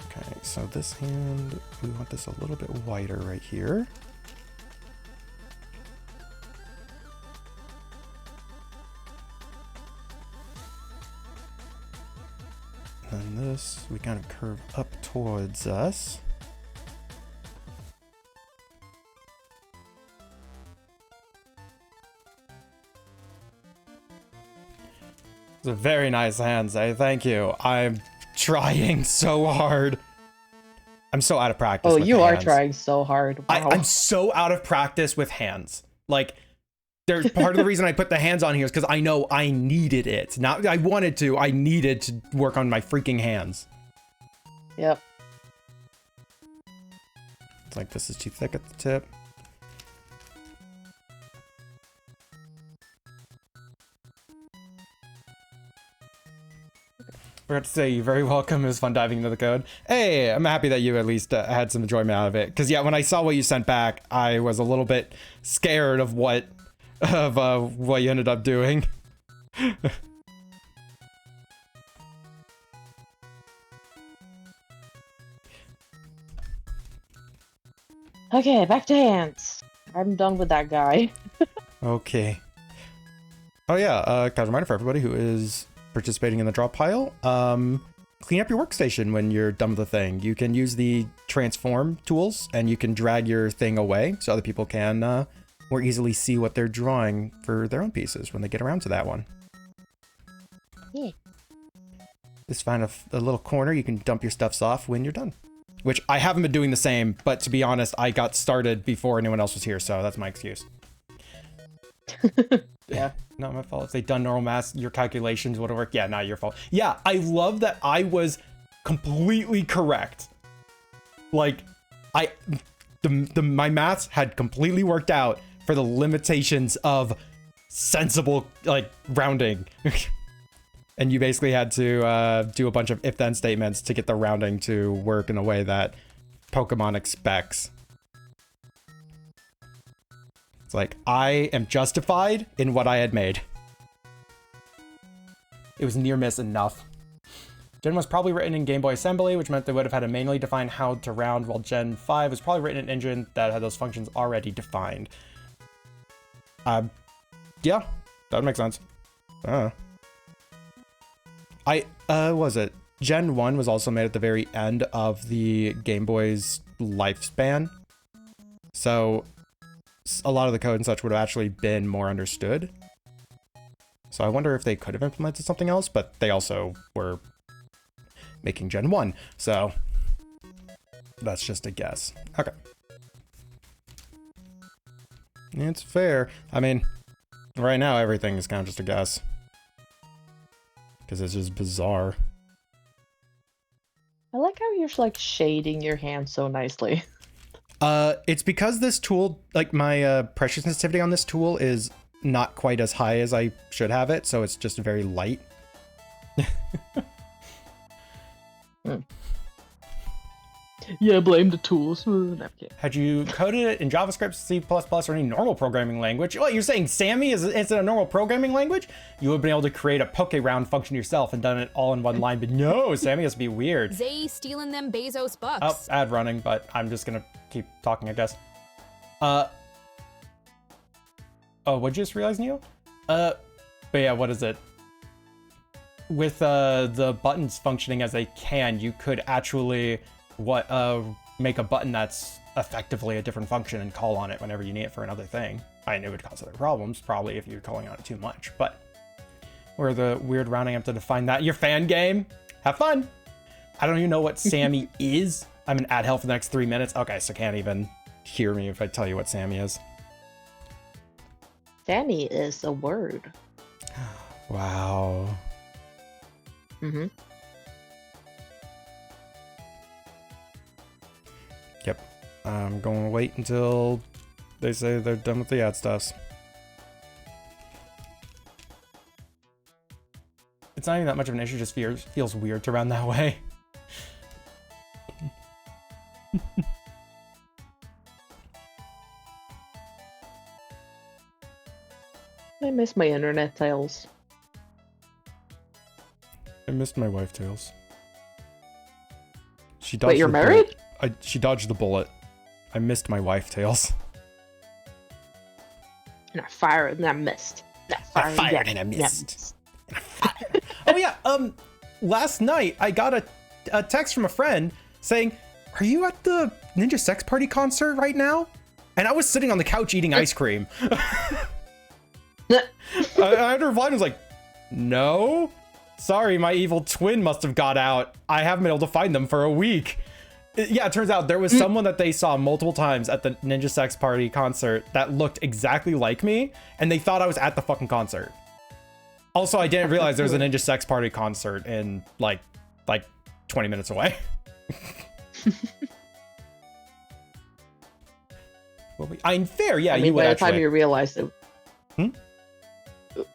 Okay, so this hand, we want this a little bit wider right here. And this, we kind of curve up towards us. Those are very nice hands, thank you. I'm trying so hard. I'm so out of practice. Oh, with you are hands. trying so hard. Wow. I'm so out of practice with hands. Like, there's part of the reason I put the hands on here is because I know I needed it. Not I wanted to, I needed to work on my freaking hands. Yep. It's like this is too thick at the tip. Forgot to say, you're very welcome. It was fun diving into the code. Hey, I'm happy that you at least had some enjoyment out of it. Because yeah, when I saw what you sent back, I was a little bit scared of what you ended up doing. Okay, back to hands. I'm done with that guy. Okay. Oh yeah, kind of reminder for everybody who is participating in the drop pile, clean up your workstation when you're done with the thing. You can use the transform tools and you can drag your thing away so other people can more easily see what they're drawing for their own pieces when they get around to that one. Yeah. Just find a little corner you can dump your stuffs off when you're done. Which I haven't been doing the same, but to be honest, I got started before anyone else was here, so that's my excuse. Yeah. Not my fault. If they done normal math, your calculations would have worked. Yeah, not your fault. Yeah, I love that I was completely correct. Like, my maths had completely worked out for the limitations of sensible, like, rounding. And you basically had to do a bunch of if-then statements to get the rounding to work in a way that Pokemon expects. It's like, I am justified in what I had made. It was near miss enough. Gen was probably written in Game Boy Assembly, which meant they would have had to manually define how to round, while Gen 5 was probably written in an engine that had those functions already defined. Yeah, that would make sense. Was it? Gen 1 was also made at the very end of the Game Boy's lifespan. So a lot of the code and such would have actually been more understood. So I wonder if they could have implemented something else, but they also were making Gen 1. So That's just a guess. Okay. It's fair. I mean, right now everything is kind of just a guess. Because it's just bizarre. I like how you're like shading your hand so nicely. It's because this tool, like my pressure sensitivity on this tool is not quite as high as I should have it, so it's just very light. Yeah, blame the tools. Had you coded it in JavaScript, C++, or any normal programming language? What, you're saying Sammy is a normal programming language? You would have been able to create a poke round function yourself and done it all in one line, but no, Sammy has to be weird. Zay stealing them Bezos bucks. Oh, ad running, but I'm just gonna keep talking, I guess. Oh, what'd you just realize, Neil? But yeah, what is it? With the buttons functioning as they can, you could actually make a button that's effectively a different function and call on it whenever you need it for another thing. I knew it would cause other problems, probably if you're calling on it too much, but where the weird rounding up to define that. Your fan game? Have fun! I don't even know what Sammy is. I'm in ad hell for the next 3 minutes. Okay, so can't even hear me if I tell you what Sammy is. Sammy is a word. Wow. Mm-hmm. Yep. I'm going to wait until they say they're done with the ad stuffs. It's not even that much of an issue, just feels weird to run that way. I miss my internet tales. I missed my wife tails. She Wait, you're the married? bullet. She dodged the bullet. I missed my wife tails. And I fired and I missed. I fired and I missed. Oh yeah, last night I got a text from a friend saying, "Are you at the Ninja Sex Party concert right now?" And I was sitting on the couch eating ice cream. I had to reply and was like, "No, sorry, my evil twin must have got out. I haven't been able to find them for a week." Yeah, it turns out there was someone that they saw multiple times at the Ninja Sex Party concert that looked exactly like me, and they thought I was at the fucking concert. Also, I didn't realize there was a Ninja Sex Party concert in like 20 minutes away. I'm fair, yeah. I mean, you would by the actually. time you realized it.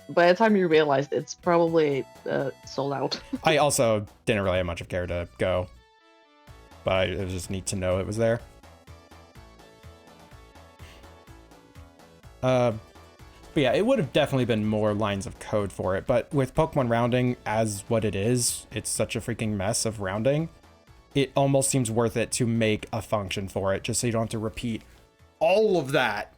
By the time you realized it's probably sold out. I also didn't really have much of care to go, but it was just neat to know it was there. But yeah, it would have definitely been more lines of code for it, but with Pokemon rounding as what it is, it's such a freaking mess of rounding. It almost seems worth it to make a function for it, just so you don't have to repeat all of that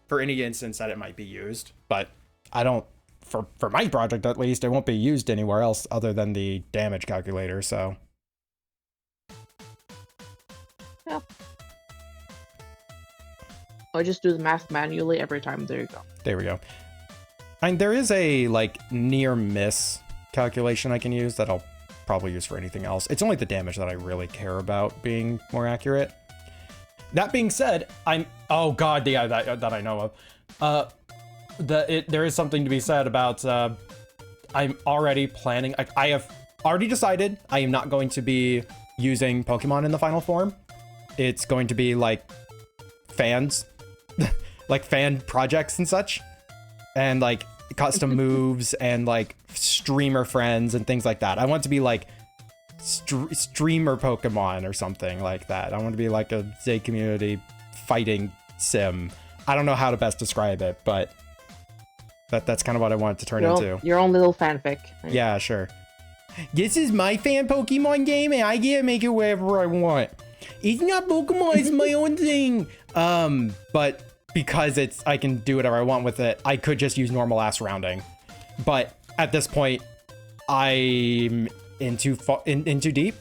for any instance that it might be used. But I don't, for my project at least, it won't be used anywhere else other than the damage calculator, so. Yeah. I just do the math manually every time. There you go. There we go. And there is a near miss calculation I can use that I'll probably use for anything else. It's only the damage that I really care about being more accurate. That being said, oh god, yeah, that I know of. There is something to be said about I'm already planning. I have already decided I am not going to be using Pokemon in the final form. It's going to be like fans. Like fan projects and such, and like custom moves and like streamer friends and things like that. I want to be like streamer Pokemon or something like that. I want to be like a Z community fighting sim. I don't know how to best describe it, but that's kind of what I want it to turn into. Your own little fanfic. Yeah, sure. This is my fan Pokemon game and I get to make it wherever I want. It's not Pokemon, it's my own thing. But because I can do whatever I want with it, I could just use normal ass rounding. But at this point, I'm in too deep.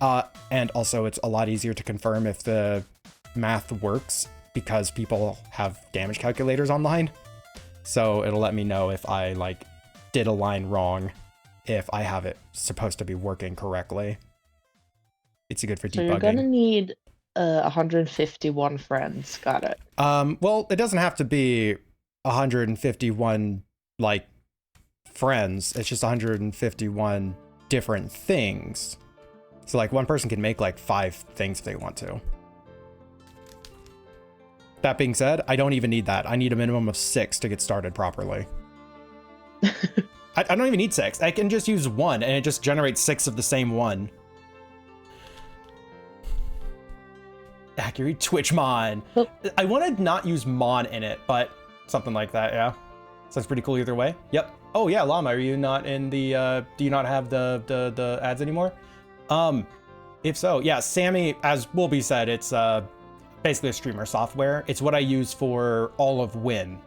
And also it's a lot easier to confirm if the math works because people have damage calculators online. So it'll let me know if I did a line wrong, if I have it supposed to be working correctly. it's good for So you're gonna debugging. need 151 friends. Got it. Well, it doesn't have to be 151 like friends. It's just 151 different things. So like one person can make like 5 things if they want to. That being said, I don't even need that. I need a minimum of 6 to get started properly. I don't even need 6. I can just use 1 and it just generates 6 of the same one. Accurate Twitchmon. Oh. I want to not use Mon in it, but something like that, yeah. Sounds pretty cool either way. Yep. Oh yeah, Llama, are you not in the, do you not have the ads anymore? If so, yeah, Sammy, as will be said, it's basically a streamer software. It's what I use for all of Win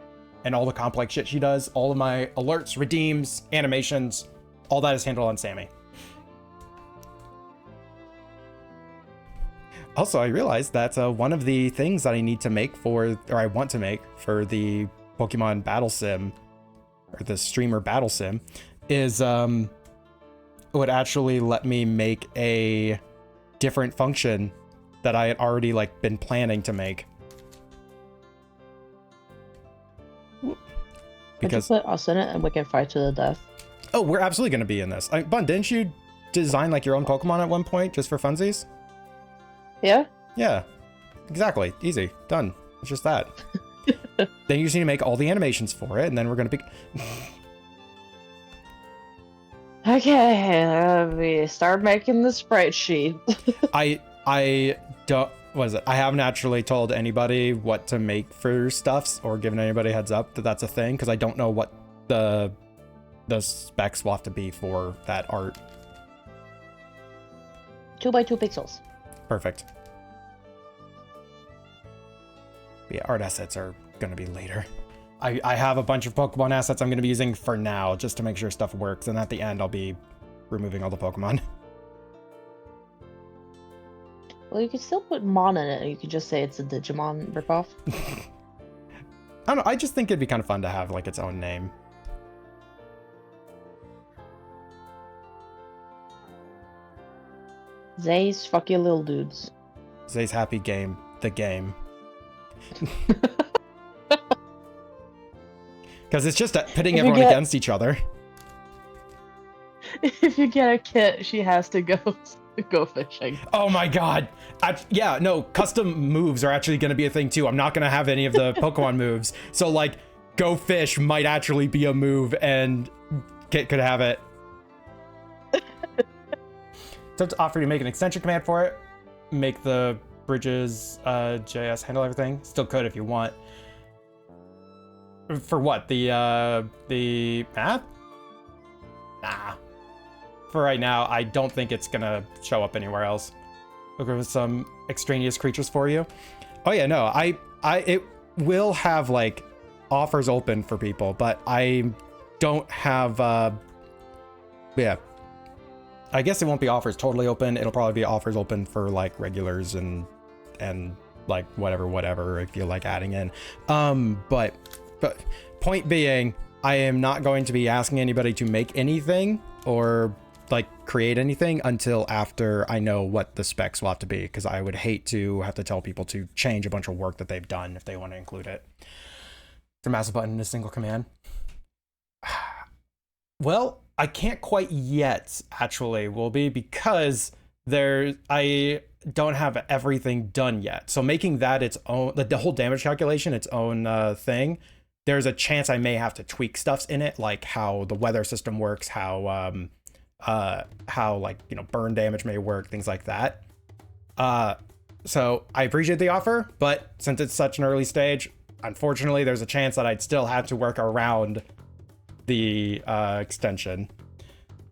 and all the complex shit she does. All of my alerts, redeems, animations, all that is handled on Sammy. Also, I realized that one of the things that I need to make for, or I want to make for the Pokemon Battle Sim, or the streamer Battle Sim, is would actually let me make a different function that I had already like been planning to make. Because Could you put us in it and we can fight to the death? oh, we're absolutely going to be in this. Bun, didn't you design like your own Pokemon at one point just for funsies? Yeah. Yeah, exactly. Easy. Done. It's just that. Then you just need to make all the animations for it, and then we're going to be... Okay, we start making the sprite sheet. I don't... What is it? I haven't actually told anybody what to make for stuffs or given anybody a heads up that that's a thing, because I don't know what the specs will have to be for that art. 2x2 pixels. Perfect. Yeah, art assets are going to be later. I have a bunch of Pokemon assets I'm going to be using for now, just to make sure stuff works, and at the end I'll be removing all the Pokemon. Well, you could still put Mon in it, and you could just say it's a Digimon ripoff. I don't know, I just think it'd be kind of fun to have, like, its own name. Zay's fuck you little dudes. Zay's Happy Game, the game. Because it's just pitting If you everyone get- against each other. If you get a kit, she has to go fishing. Oh my god. Yeah, no, custom moves are actually going to be a thing too. I'm not going to have any of the Pokemon moves. So, like, Go Fish might actually be a move, and Kit could have it. So to offer you to make an extension command for it, make the bridges JS handle everything. Still could if you want. For what? The map? Nah. For right now, I don't think it's gonna show up anywhere else. Look for some extraneous creatures for you. Oh yeah, no, it will have like offers open for people, but I don't have yeah. I guess it won't be offers totally open. It'll probably be offers open for like regulars and like whatever if you like adding in. But point being, I am not going to be asking anybody to make anything or like create anything until after I know what the specs will have to be, because I would hate to have to tell people to change a bunch of work that they've done if they want to include it. It's a massive button in a single command. Well, I can't quite yet, actually, will be, because I don't have everything done yet. So making that its own, the whole damage calculation, its own thing, there's a chance I may have to tweak stuffs in it, like how the weather system works, how like, you know, burn damage may work, things like that. So I appreciate the offer, but since it's such an early stage, unfortunately, there's a chance that I'd still have to work around the extension.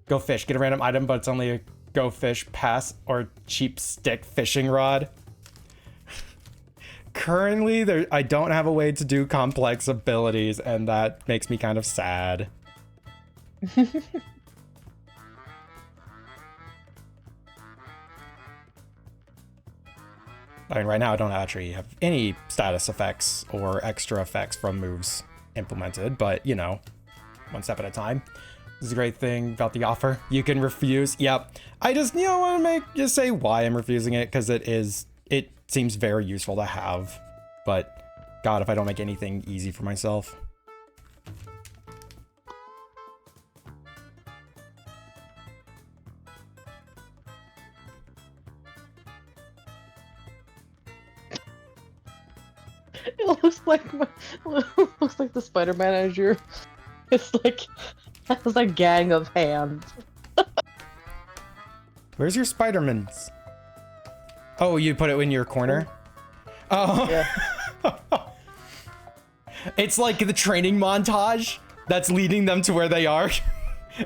Go fish, get a random item, but it's only a Go Fish pass or cheap stick fishing rod. Currently, I don't have a way to do complex abilities, and that makes me kind of sad. I mean, right now I don't actually have any status effects or extra effects from moves implemented, but, you know, one step at a time. This is a great thing about the offer. You can refuse. Yep. I just, want to just say why I'm refusing it, because it seems very useful to have. But God, if I don't make anything easy for myself. It looks like the Spider Manager. It's like has a gang of hands. Where's your Spider-Mans? Oh, you put it in your corner? Oh. Yeah. It's like the training montage that's leading them to where they are.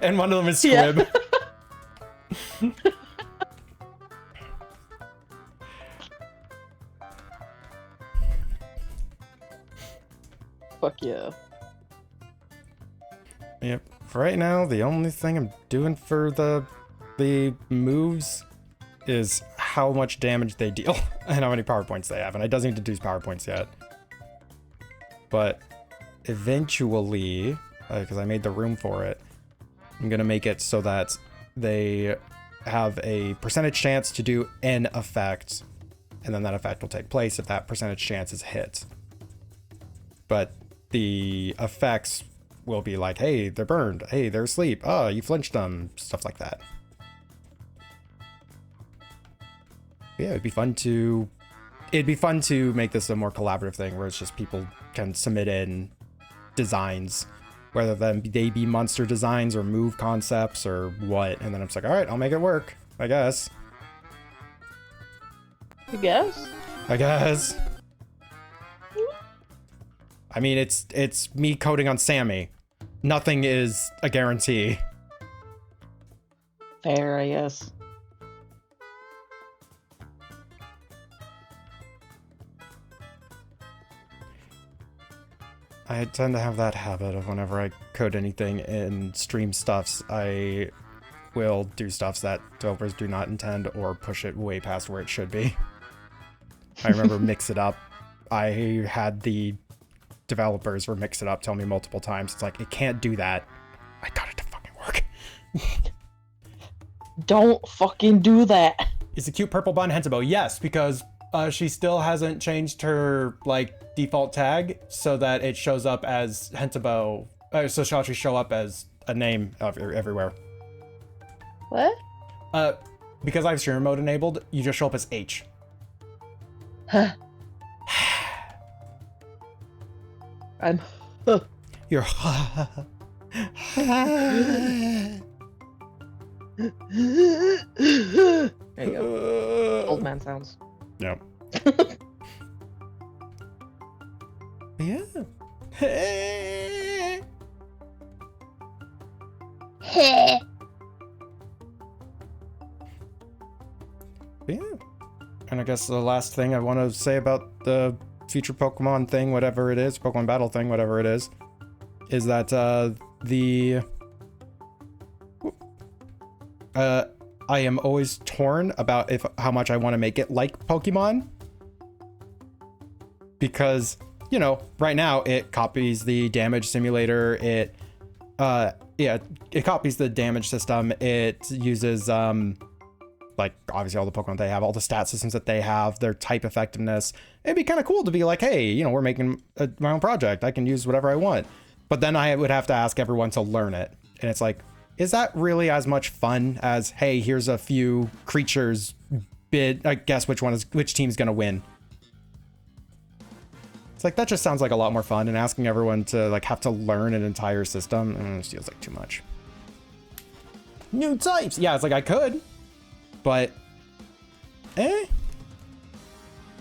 And one of them is Yeah. Squib. Fuck yeah. Yep. For right now, the only thing I'm doing for the moves is how much damage they deal and how many power points they have. And I doesn't even deduce power points yet. But eventually, because I made the room for it, I'm going to make it so that they have a percentage chance to do an effect. And then that effect will take place if that percentage chance is hit. But the effects will be like, hey, they're burned. Hey, they're asleep. Oh, you flinched them. Stuff like that. Yeah, it'd be fun to make this a more collaborative thing where it's just people can submit in designs, whether they be monster designs or move concepts or what. And then I'm just like, all right, I'll make it work, I guess. I guess. I mean, it's me coding on Sammy. Nothing is a guarantee. Fair, I guess. I tend to have that habit of whenever I code anything in stream stuffs, I will do stuffs that developers do not intend or push it way past where it should be. I remember Mix It Up. I had the developers for Mix It Up tell me multiple times, it's like, it can't do that. I got it to fucking work. Don't fucking do that. Is the cute purple bun Hentabo? Yes, because she still hasn't changed her default tag so that it shows up as Hentabo. So she'll actually show up as a name everywhere. What? Because I have streamer mode enabled, you just show up as H. Huh. I'm. You're. There you go. Old man sounds. Yep. Yeah. Hey. Yeah. And I guess the last thing I want to say about the future Pokemon thing, whatever it is, Pokemon Battle thing, whatever it is that I am always torn about how much I want to make it like Pokemon. Because, right now it copies the damage simulator, it copies the damage system, it uses obviously all the Pokemon they have, all the stat systems that they have, their type effectiveness. It'd be kind of cool to be like, hey, we're making my own project, I can use whatever I want. But then I would have to ask everyone to learn it. And it's like, is that really as much fun as, hey, here's a few creatures, guess which team's gonna win? It's like, that just sounds like a lot more fun, and asking everyone to have to learn an entire system, it just feels like too much. New types! Yeah, it's like I could, but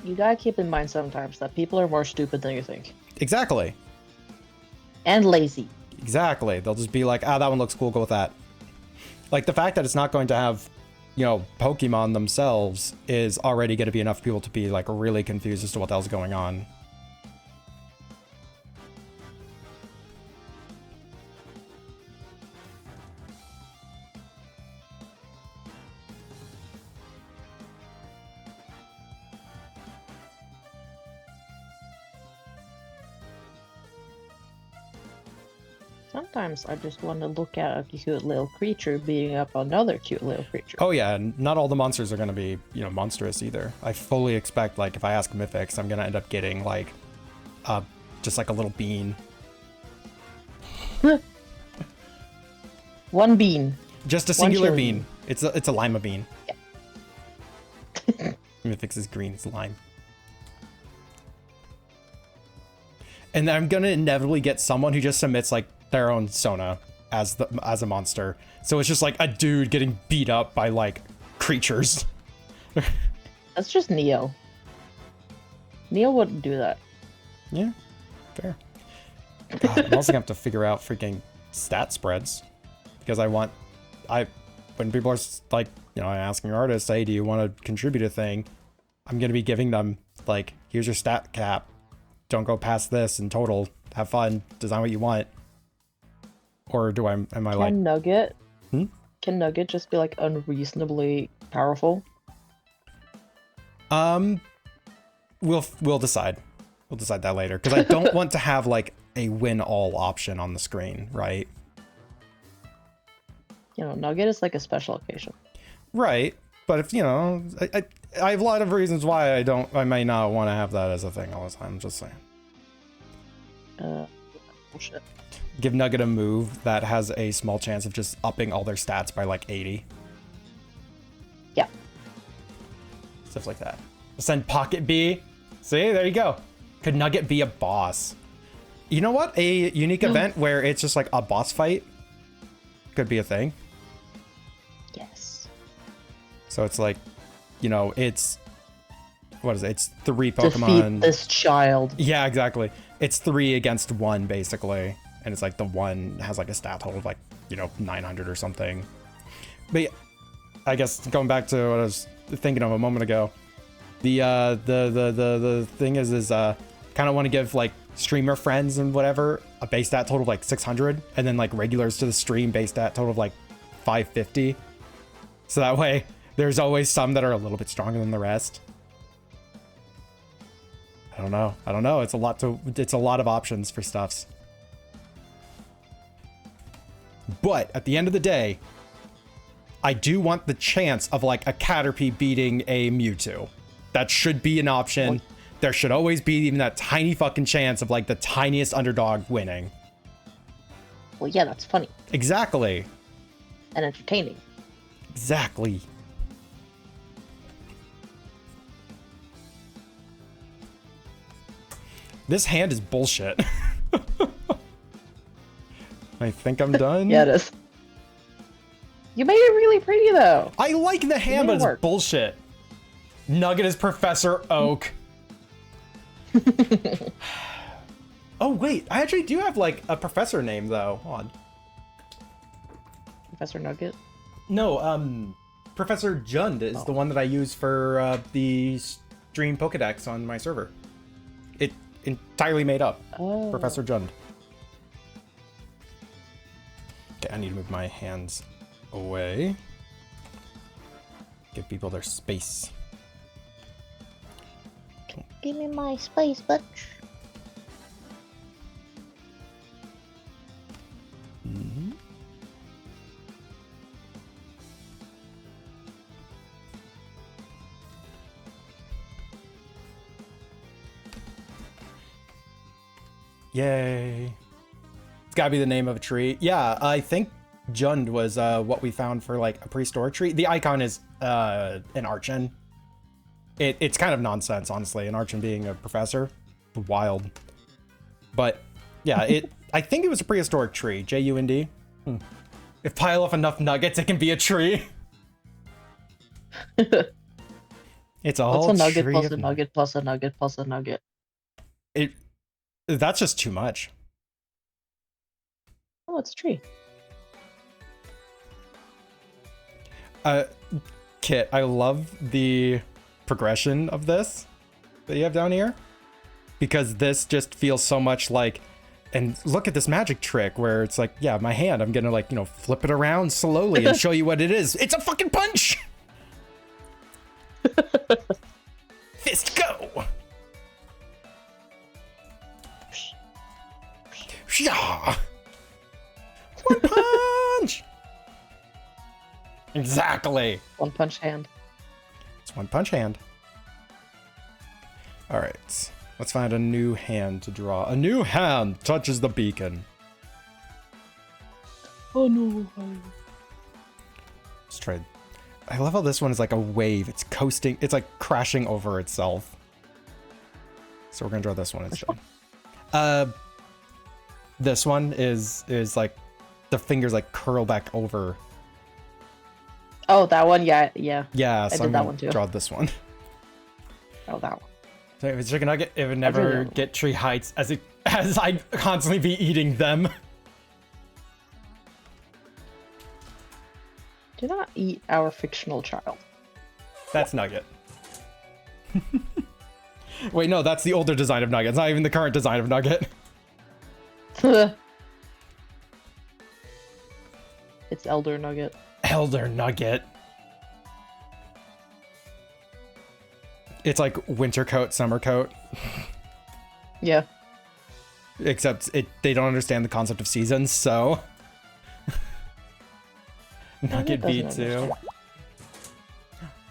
You gotta keep in mind sometimes that people are more stupid than you think. Exactly. And lazy. Exactly. They'll just be like, that one looks cool, go with that. Like, the fact that it's not going to have, Pokemon themselves is already going to be enough people to be, really confused as to what the hell's going on. Sometimes I just want to look at a cute little creature beating up another cute little creature. Oh yeah, and not all the monsters are gonna be, monstrous either. I fully expect, like, if I ask Mythics, I'm gonna end up getting, like, just like a little bean. One bean. Just a singular cherry bean. It's a lima bean. Yeah. Mythics is green, it's lime. And then I'm gonna inevitably get someone who just submits, like, their own Sona as a monster. So it's just like a dude getting beat up by, like, creatures. That's just Neo. Neo wouldn't do that. Yeah, fair. God, I'm also gonna have to figure out freaking stat spreads. Because when people are, like, asking artists, hey, do you want to contribute a thing? I'm gonna be giving them, like, here's your stat cap. Don't go past this in total. Have fun. Design what you want. Or am I like... Nugget? Hmm? Can Nugget just be, like, unreasonably powerful? We'll decide. We'll decide that later. Because I don't want to have, like, a win all option on the screen, right? Nugget is like a special occasion. Right. But if, I have a lot of reasons why I may not want to have that as a thing all the time. I'm just saying. Bullshit. Give Nugget a move that has a small chance of just upping all their stats by like 80. Yeah. Stuff like that. Send Pocket B. See, there you go. Could Nugget be a boss? You know what? A unique event where it's just like a boss fight could be a thing. Yes. So it's like, it's... What is it? It's 3 Pokemon. Defeat this child. Yeah, exactly. It's 3 against 1, basically. And it's like the one has like a stat total of like, 900 or something. But yeah, I guess going back to what I was thinking of a moment ago, the thing is kind of want to give like streamer friends and whatever a base stat total of like 600, and then like regulars to the stream base stat total of like 550. So that way there's always some that are a little bit stronger than the rest. I don't know. It's a lot of options for stuffs. But at the end of the day, I do want the chance of like a Caterpie beating a Mewtwo. That should be an option. There should always be even that tiny fucking chance of like the tiniest underdog winning. Well, yeah, that's funny. Exactly. And entertaining. Exactly. This hand is bullshit. I think I'm done. Yeah, it is. You made it really pretty, though. I like the hand, but it's bullshit. Nugget is Professor Oak. Oh, wait. I actually do have, like, a professor name, though. Hold on. Professor Nugget? No, Professor Jund is the one that I use for the stream Pokedex on my server. It entirely made up. Oh. Professor Jund. Okay, I need to move my hands away. Give people their space. Give me my space, bitch. Mm-hmm. Yay. It's gotta be the name of a tree. Yeah, I think Jund was what we found for like a prehistoric tree. The icon is an Archon. It's kind of nonsense, honestly, an Archon being a professor. Wild. But yeah, I think it was a prehistoric tree. Jund. If pile off enough nuggets, it can be a tree. It's a whole What's a nugget tree plus of a nugget plus a nugget plus a nugget? That's just too much. Oh, it's a tree. Kit, I love the progression of this that you have down here, because this just feels so much like, and look at this magic trick where it's like, yeah, my hand, I'm gonna like, flip it around slowly and show you what it is. It's a fucking punch. Fist go. Yeah. Exactly. One punch hand. It's one punch hand. All right. Let's find a new hand to draw. A new hand touches the beacon. Oh no. Let's try. I love how this one is like a wave. It's coasting. It's like crashing over itself. So we're gonna draw this one instead. This one is like the fingers like curl back over. Oh, that one. Yeah, yeah. Yeah, so did I'm that gonna one too. draw this one. Oh, that one. So if it's chicken nugget, it would never that. get tree heights as I'd constantly be eating them. Do not eat our fictional child. That's Nugget. Wait, no, that's the older design of Nugget. It's not even the current design of Nugget. It's Elder Nugget. Elder Nugget. It's like winter coat, summer coat. Yeah. Except they don't understand the concept of seasons, so Nugget doesn't B2. understand.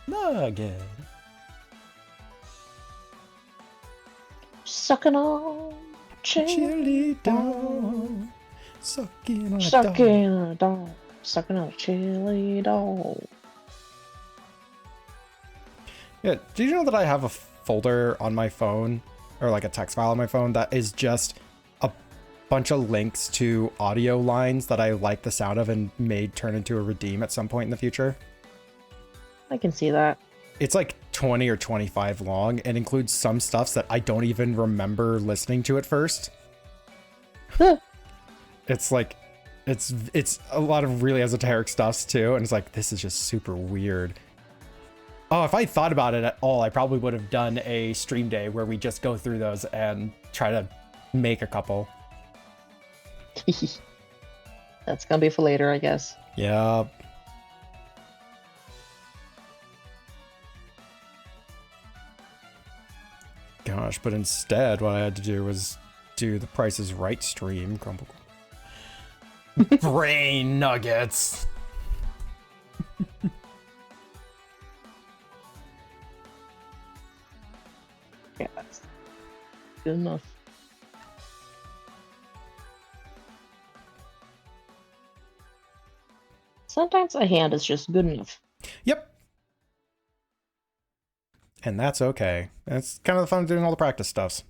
Nugget. Sucking on Chili dog. Sucking on a dog. Sucking on a dog. Sucking on a chili dog. Yeah, did you know that I have a folder on my phone, or like a text file on my phone, that is just a bunch of links to audio lines that I like the sound of and may turn into a redeem at some point in the future? I can see that. It's like 20 or 25 long and includes some stuffs that I don't even remember listening to at first. It's like, it's a lot of really esoteric stuffs too, and it's like, this is just super weird. Oh, if I thought about it at all, I probably would have done a stream day where we just go through those and try to make a couple. That's gonna be for later, I guess. Yeah. Gosh, but instead what I had to do was do the Price is Right stream. Grumble. Brain nuggets. Yeah, that's good enough. Sometimes a hand is just good enough. Yep. And that's okay. That's kind of the fun of doing all the practice stuffs.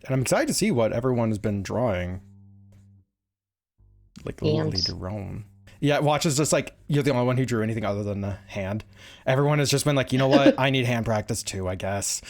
And I'm excited to see what everyone has been drawing. Like Lily Hands. Jerome. Yeah, Watch is just like, you're the only one who drew anything other than the hand. Everyone has just been like, you know what? I need hand practice too, I guess.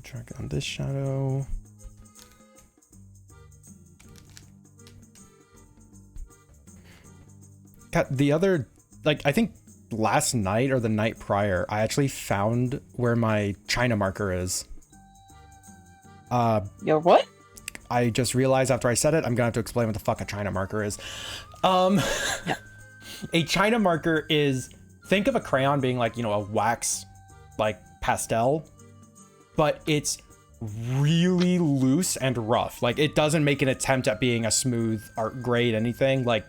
Track on this shadow. Got the other, like, I think last night or the night prior, I actually found where my China marker is. Your what? I just realized after I said it, I'm gonna have to explain what the fuck a China marker is. A China marker is, think of a crayon being like, you know, a wax, like, pastel, but it's really loose and rough. Like, it doesn't make an attempt at being a smooth art grade anything. Like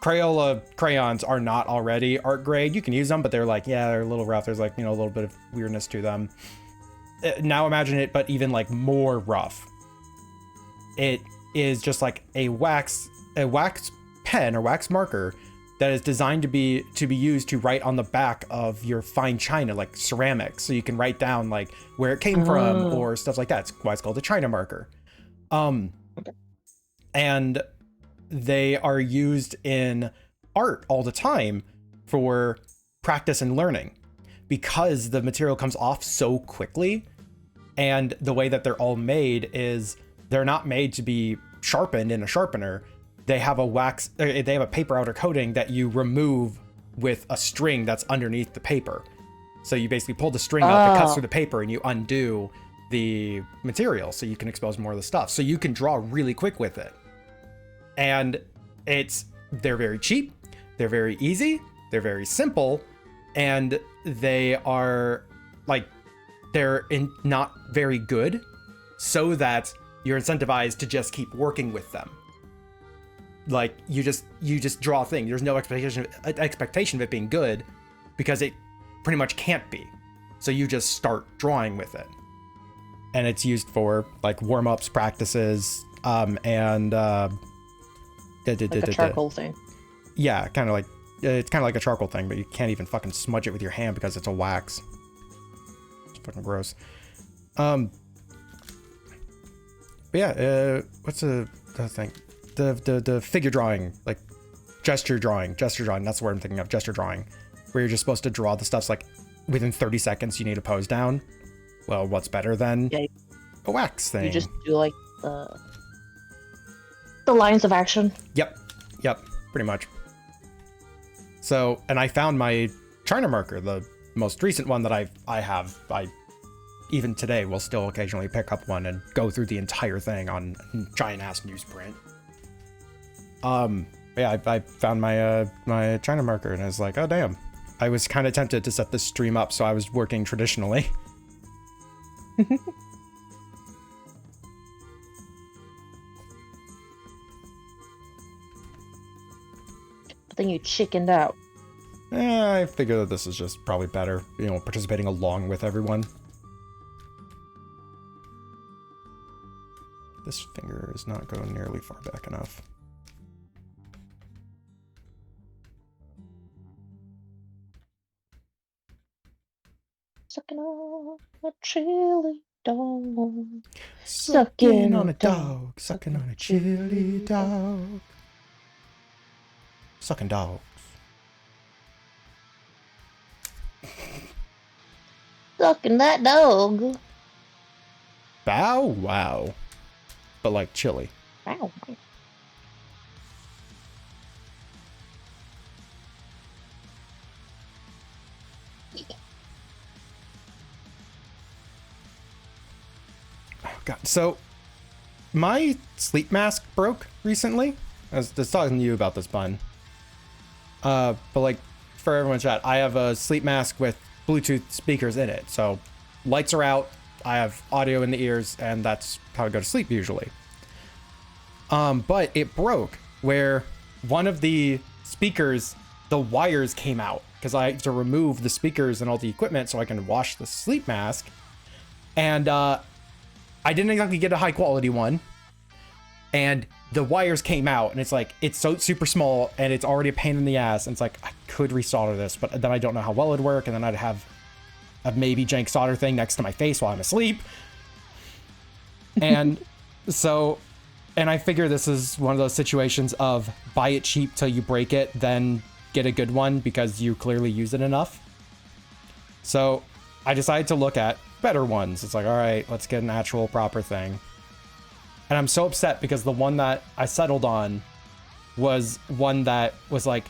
Crayola crayons are not already art grade. You can use them, but they're like, yeah, they're a little rough. There's like, you know, a little bit of weirdness to them. Now imagine it, but even like more rough. It is just like a wax pen or wax marker that is designed to be used to write on the back of your fine china, like ceramics, so you can write down like where it came from or stuff like that. It's why it's called a China marker. Okay. And they are used in art all the time for practice and learning, because the material comes off so quickly, and the way that they're all made is they're not made to be sharpened in a sharpener. They have a paper outer coating that you remove with a string that's underneath the paper. So you basically pull the string up, it cuts Oh. through the paper, and you undo the material so you can expose more of the stuff. So you can draw really quick with it. And they're very cheap, they're very easy, they're very simple, and they are they're not very good, so that you're incentivized to just keep working with them. Like you just draw a thing. There's no expectation of it being good, because it pretty much can't be. So you just start drawing with it. And it's used for like warm-ups, practices, and Like a charcoal thing. yeah, it's kind of like a charcoal thing, but you can't even fucking smudge it with your hand because it's a wax. It's fucking gross. But yeah, what's the thing? The figure drawing, like gesture drawing. That's the word I'm thinking of. Gesture drawing, where you're just supposed to draw the stuff's like within 30 seconds you need a pose down. Well, what's better than Yeah. a wax thing? You just do like the lines of action. Yep, pretty much. So, and I found my China marker, the most recent one that I have. I even today will still occasionally pick up one and go through the entire thing on giant ass newsprint. Yeah, I found my China marker, and I was like, oh damn. I was kind of tempted to set this stream up so I was working traditionally. But then you chickened out. I figure that this is just probably better, participating along with everyone. This finger is not going nearly far back enough. Sucking on a chili dog. Sucking on a dog, sucking on a chili dog. Sucking dogs. Sucking that dog. Bow wow. But like chili. Wow. Oh god. So my sleep mask broke recently. I was just talking to you about this, Bun. But like for everyone's chat, I have a sleep mask with Bluetooth speakers in it. So lights are out, I have audio in the ears, and that's how I go to sleep usually. But it broke where one of the speakers, the wires came out, because I had to remove the speakers and all the equipment so I can wash the sleep mask. And I didn't exactly get a high quality one. And the wires came out, and it's so super small, and it's already a pain in the ass. And it's like, I could resolder this, but then I don't know how well it'd work. And then I'd have a maybe jank solder thing next to my face while I'm asleep. And so, and I figure this is one of those situations of buy it cheap till you break it, then get a good one because you clearly use it enough. So I decided to look at better ones. It's like, all right, let's get an actual proper thing. And I'm so upset because the one that I settled on was one that was like,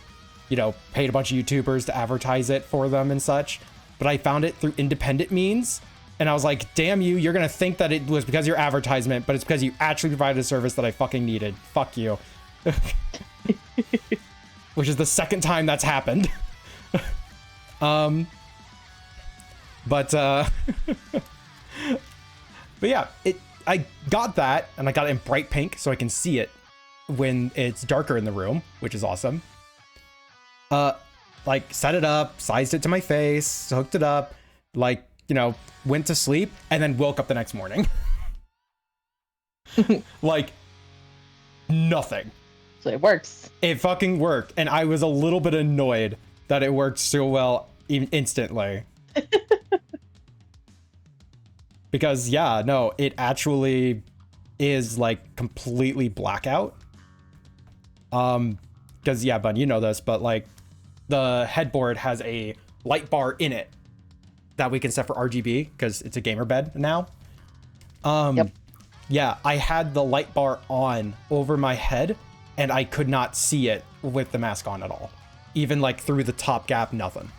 paid a bunch of YouTubers to advertise it for them and such. But I found it through independent means. And I was like, damn you, you're going to think that it was because of your advertisement, but it's because you actually provided a service that I fucking needed. Fuck you. Which is the second time that's happened. But yeah, I got that, and I got it in bright pink so I can see it when it's darker in the room, which is awesome. Set it up, sized it to my face, hooked it up, went to sleep, and then woke up the next morning. Like, nothing. So it works. It fucking worked, and I was a little bit annoyed that it worked so well instantly. Because, yeah, no, it actually is, completely blackout. Because, yeah, Bun, you know this, but, the headboard has a light bar in it that we can set for RGB, because it's a gamer bed now. Yep. Yeah, I had the light bar on over my head, and I could not see it with the mask on at all. Even, through the top gap, nothing.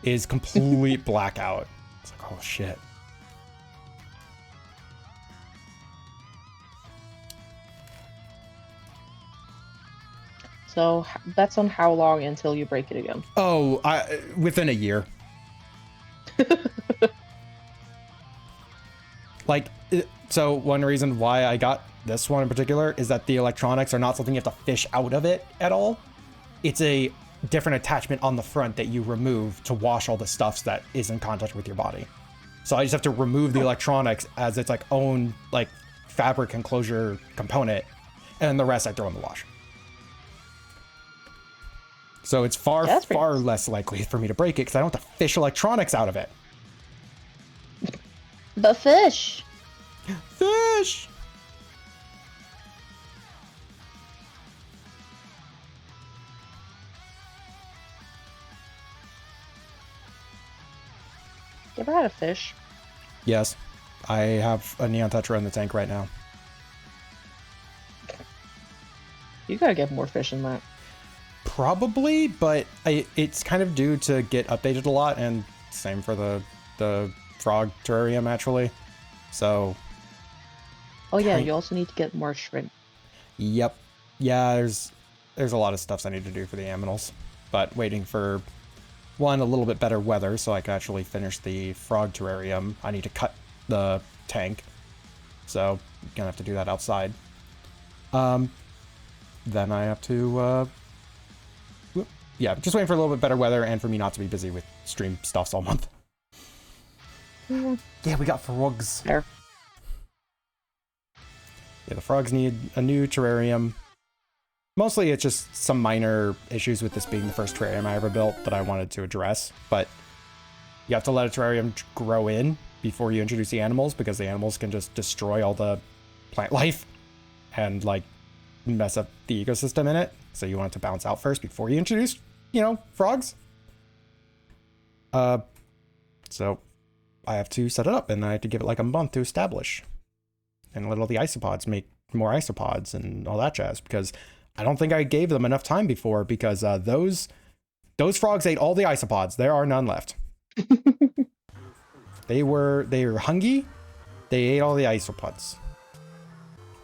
is complete blackout. It's like, oh shit. So that's on how long until you break it again? Oh, within a year. Like, so one reason why I got this one in particular is that the electronics are not something you have to fish out of it at all. It's a different attachment on the front that you remove to wash all the stuff that is in contact with your body. So I just have to remove the electronics as its like own like fabric enclosure component, and the rest I throw in the wash. So it's far less likely for me to break it because I don't have to fish electronics out of it. But fish! Fish! You ever had a fish? Yes. I have a Neon Tetra in the tank right now. You gotta get more fish in that. Probably, but it's kind of due to get updated a lot, and same for the frog terrarium actually. So. Oh yeah, you also need to get more shrimp. Yep. Yeah, there's a lot of stuff I need to do for the aminals, but waiting for one a little bit better weather so I can actually finish the frog terrarium. I need to cut the tank, so I'm gonna have to do that outside. Then I have to. Yeah, just waiting for a little bit better weather and for me not to be busy with stream stuffs all month. Yeah, we got frogs. There. Yeah, the frogs need a new terrarium. Mostly it's just some minor issues with this being the first terrarium I ever built that I wanted to address, but you have to let a terrarium grow in before you introduce the animals because the animals can just destroy all the plant life and like mess up the ecosystem in it. So you want it to bounce out first before you introduce, frogs. So I have to set it up and I have to give it like a month to establish and let all the isopods make more isopods and all that jazz because I don't think I gave them enough time before because those frogs ate all the isopods. There are none left. They were hungry. They ate all the isopods.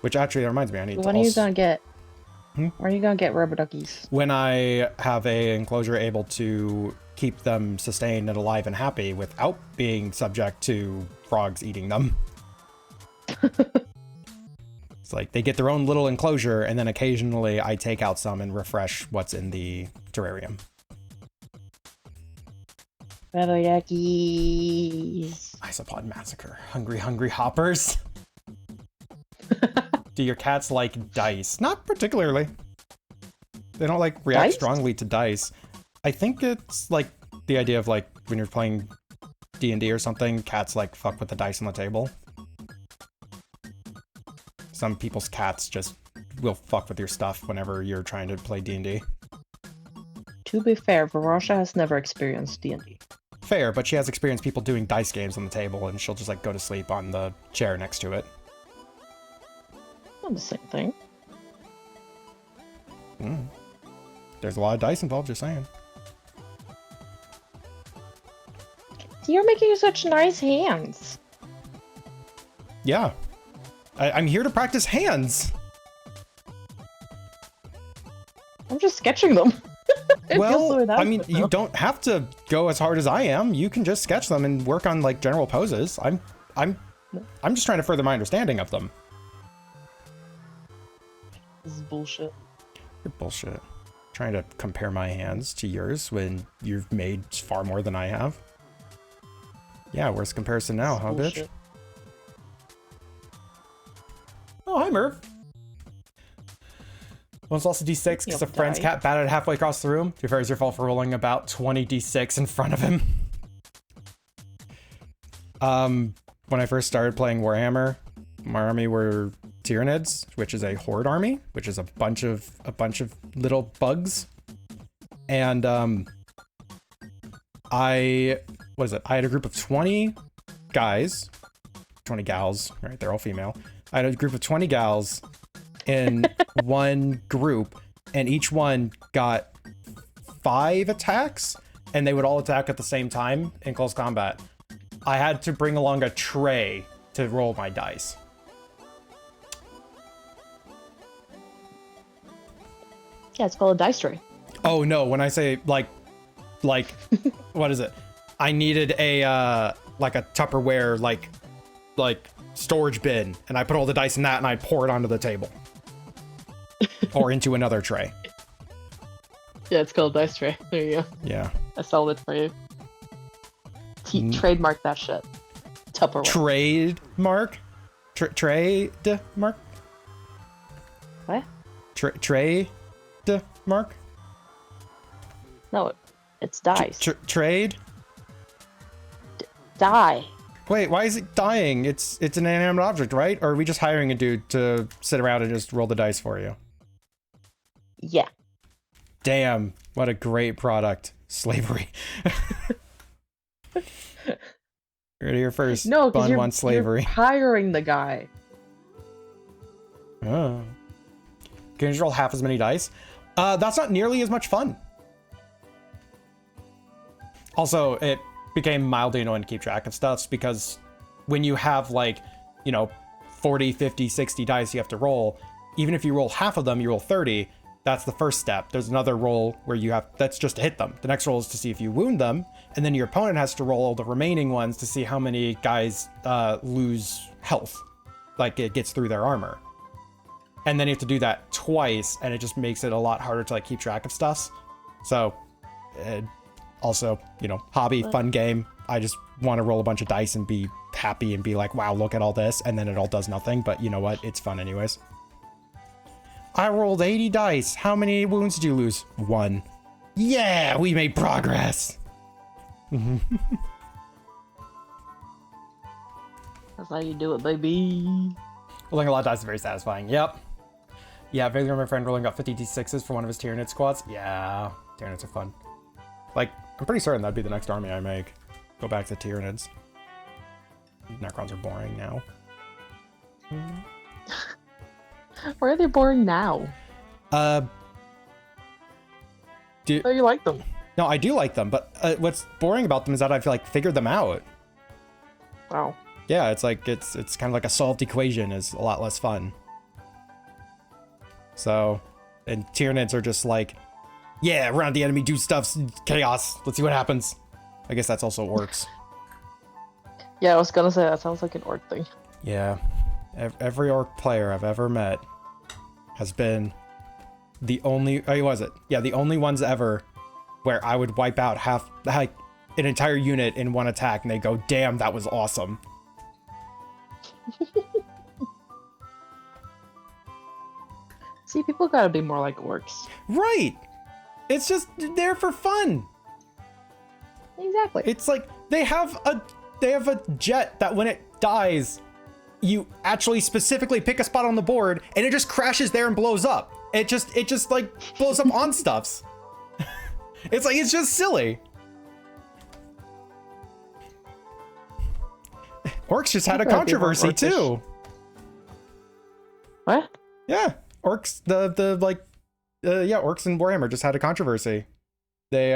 Which actually reminds me, I need to. When are you gonna get? When are you gonna get rubber duckies? When I have a enclosure able to keep them sustained and alive and happy without being subject to frogs eating them. It's like they get their own little enclosure, and then occasionally I take out some and refresh what's in the terrarium. Rubber duckies. Isopod massacre. Hungry, hungry hoppers. Do your cats like dice? Not particularly. They don't like react strongly to dice. I think it's like the idea of like when you're playing D&D or something, cats like fuck with the dice on the table. Some people's cats just will fuck with your stuff whenever you're trying to play D&D. To be fair, Varosha has never experienced D&D. Fair, but she has experienced people doing dice games on the table and she'll just like go to sleep on the chair next to it. Not the same thing. There's a lot of dice involved, just saying. You're making such nice hands. Yeah. I'm here to practice hands. I'm just sketching them. Well, I mean, you don't have to go as hard as I am. You can just sketch them and work on like general poses. I'm just trying to further my understanding of them. This is bullshit. You're bullshit. Trying to compare my hands to yours when you've made far more than I have. Yeah, where's the comparison now, huh, bitch? Oh, hi, Merv. Once lost a d6 because a friend's cat batted halfway across the room. To be fair, it's your fault for rolling about 20 d6 in front of him. When I first started playing Warhammer, my army were Tyranids, which is a horde army, which is a bunch of little bugs. And I had a group of 20 guys, 20 gals, right? They're all female. I had a group of 20 gals in one group, and each one got 5 attacks and they would all attack at the same time in close combat, I had to bring along a tray to roll my dice. Yeah, it's called a dice tray. Oh no, when I say like what is it? I needed a like a Tupperware like storage bin, and I put all the dice in that and I pour it onto the table. Or into another tray. Yeah, it's called a dice tray. There you go. Yeah. I sold it for you. Trademark that shit. Tupperware. Trademark? Trademark? What? Trademark? No, it's dice. Trade? Die. Wait, why is it dying? It's an inanimate object, right? Or are we just hiring a dude to sit around and just roll the dice for you? Yeah. Damn, what a great product. Slavery. Heard it here first. No, because Bun you're, wants slavery. you're hiring the guy. Oh. Can you just roll half as many dice? That's not nearly as much fun. Also, it became mildly annoying to keep track of stuff because when you have like, 40, 50, 60 dice you have to roll, even if you roll half of them, you roll 30. That's the first step. There's another roll where that's just to hit them. The next roll is to see if you wound them. And then your opponent has to roll the remaining ones to see how many guys lose health. Like it gets through their armor. And then you have to do that twice, and it just makes it a lot harder to like keep track of stuff. So, also, hobby, fun game. I just want to roll a bunch of dice and be happy and be like, wow, look at all this. And then it all does nothing. But you know what? It's fun anyways. I rolled 80 dice. How many wounds did you lose? 1. Yeah, we made progress. That's how you do it, baby. Rolling a lot of dice is very satisfying. Yep. Yeah, vaguely remember my friend rolling up 50 d6s for one of his Tyranid squads. Yeah, Tyranids are fun. Like, I'm pretty certain that'd be the next army I make. Go back to Tyranids. Necrons are boring now. Why are they boring now? Do Oh, you like them. No, I do like them, but what's boring about them is that I feel like figured them out. Wow. Yeah, it's like it's kind of like a solved equation is a lot less fun. So, and Tyranids are just like, yeah, around the enemy, do stuff, chaos. Let's see what happens. I guess that's also orcs. Yeah, I was gonna say that sounds like an orc thing. Yeah, every orc player I've ever met has been the only. Oh, was it? Yeah, the only ones ever where I would wipe out an entire unit in one attack, and they go, "Damn, that was awesome." See, people gotta be more like orcs. Right. It's just there for fun. Exactly. It's like they have a jet that when it dies, you actually specifically pick a spot on the board and it just crashes there and blows up. It just like blows up on stuffs. It's just silly. Orcs just had a controversy too. What? Yeah, orcs orcs in Warhammer just had a controversy. They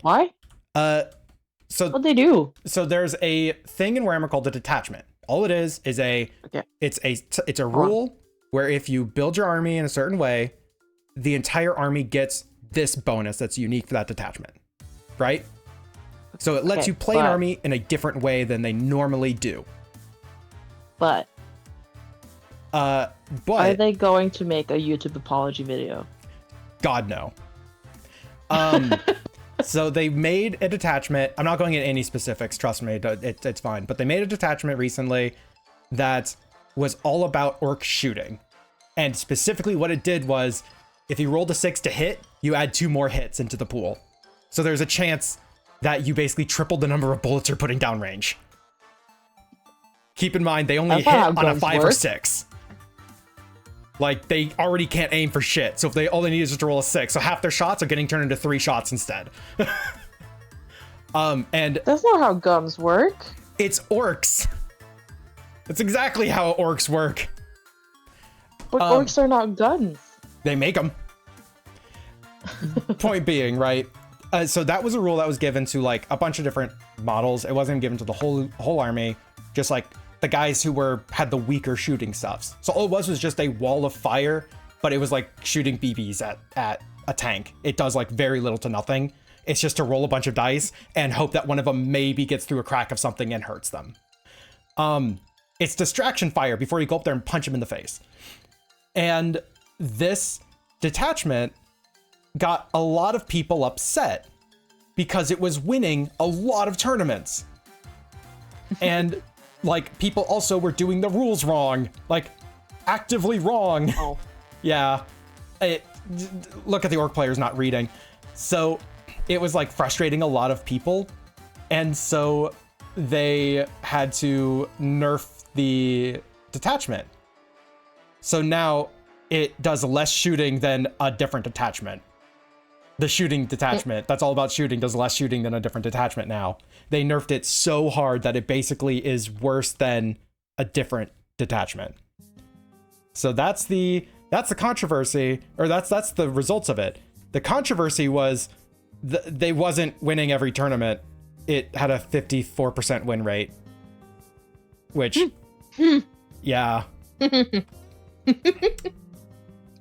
Why? So What'd they do? So there's a thing in Warhammer called a detachment. All it is it's a rule where if you build your army in a certain way, the entire army gets this bonus that's unique for that detachment, right? So it lets you play an army in a different way than they normally do. But are they going to make a YouTube apology video? God, no. So they made a detachment. I'm not going into any specifics, trust me, it's fine. But they made a detachment recently that was all about orc shooting. And specifically what it did was, if you rolled a 6 to hit, you add 2 more hits into the pool. So there's a chance that you basically tripled the number of bullets you're putting down range. Keep in mind, they only hit on a 5 or 6. Like, they already can't aim for shit. So if all they need is just to roll a 6. So half their shots are getting turned into 3 shots instead. And that's not how guns work. It's orcs. That's exactly how orcs work. But orcs are not guns. They make them. Point being, right? So that was a rule that was given to like a bunch of different models. It wasn't given to the whole army, just like the guys who had the weaker shooting stuffs. So all it was just a wall of fire, but it was like shooting BBs at a tank. It does like very little to nothing. It's just to roll a bunch of dice and hope that one of them maybe gets through a crack of something and hurts them. It's distraction fire before you go up there and punch them in the face. And this detachment got a lot of people upset because it was winning a lot of tournaments. And like people also were doing the rules wrong, like actively wrong. Oh. Yeah. Look at the orc players not reading. So it was like frustrating a lot of people. And so they had to nerf the detachment. So now it does less shooting than a different detachment. The shooting detachment, that's all about shooting, does less shooting than a different detachment now. They nerfed it so hard that it basically is worse than a different detachment. So that's the controversy, or that's the results of it. The controversy was they wasn't winning every tournament. It had a 54% win rate, which, yeah.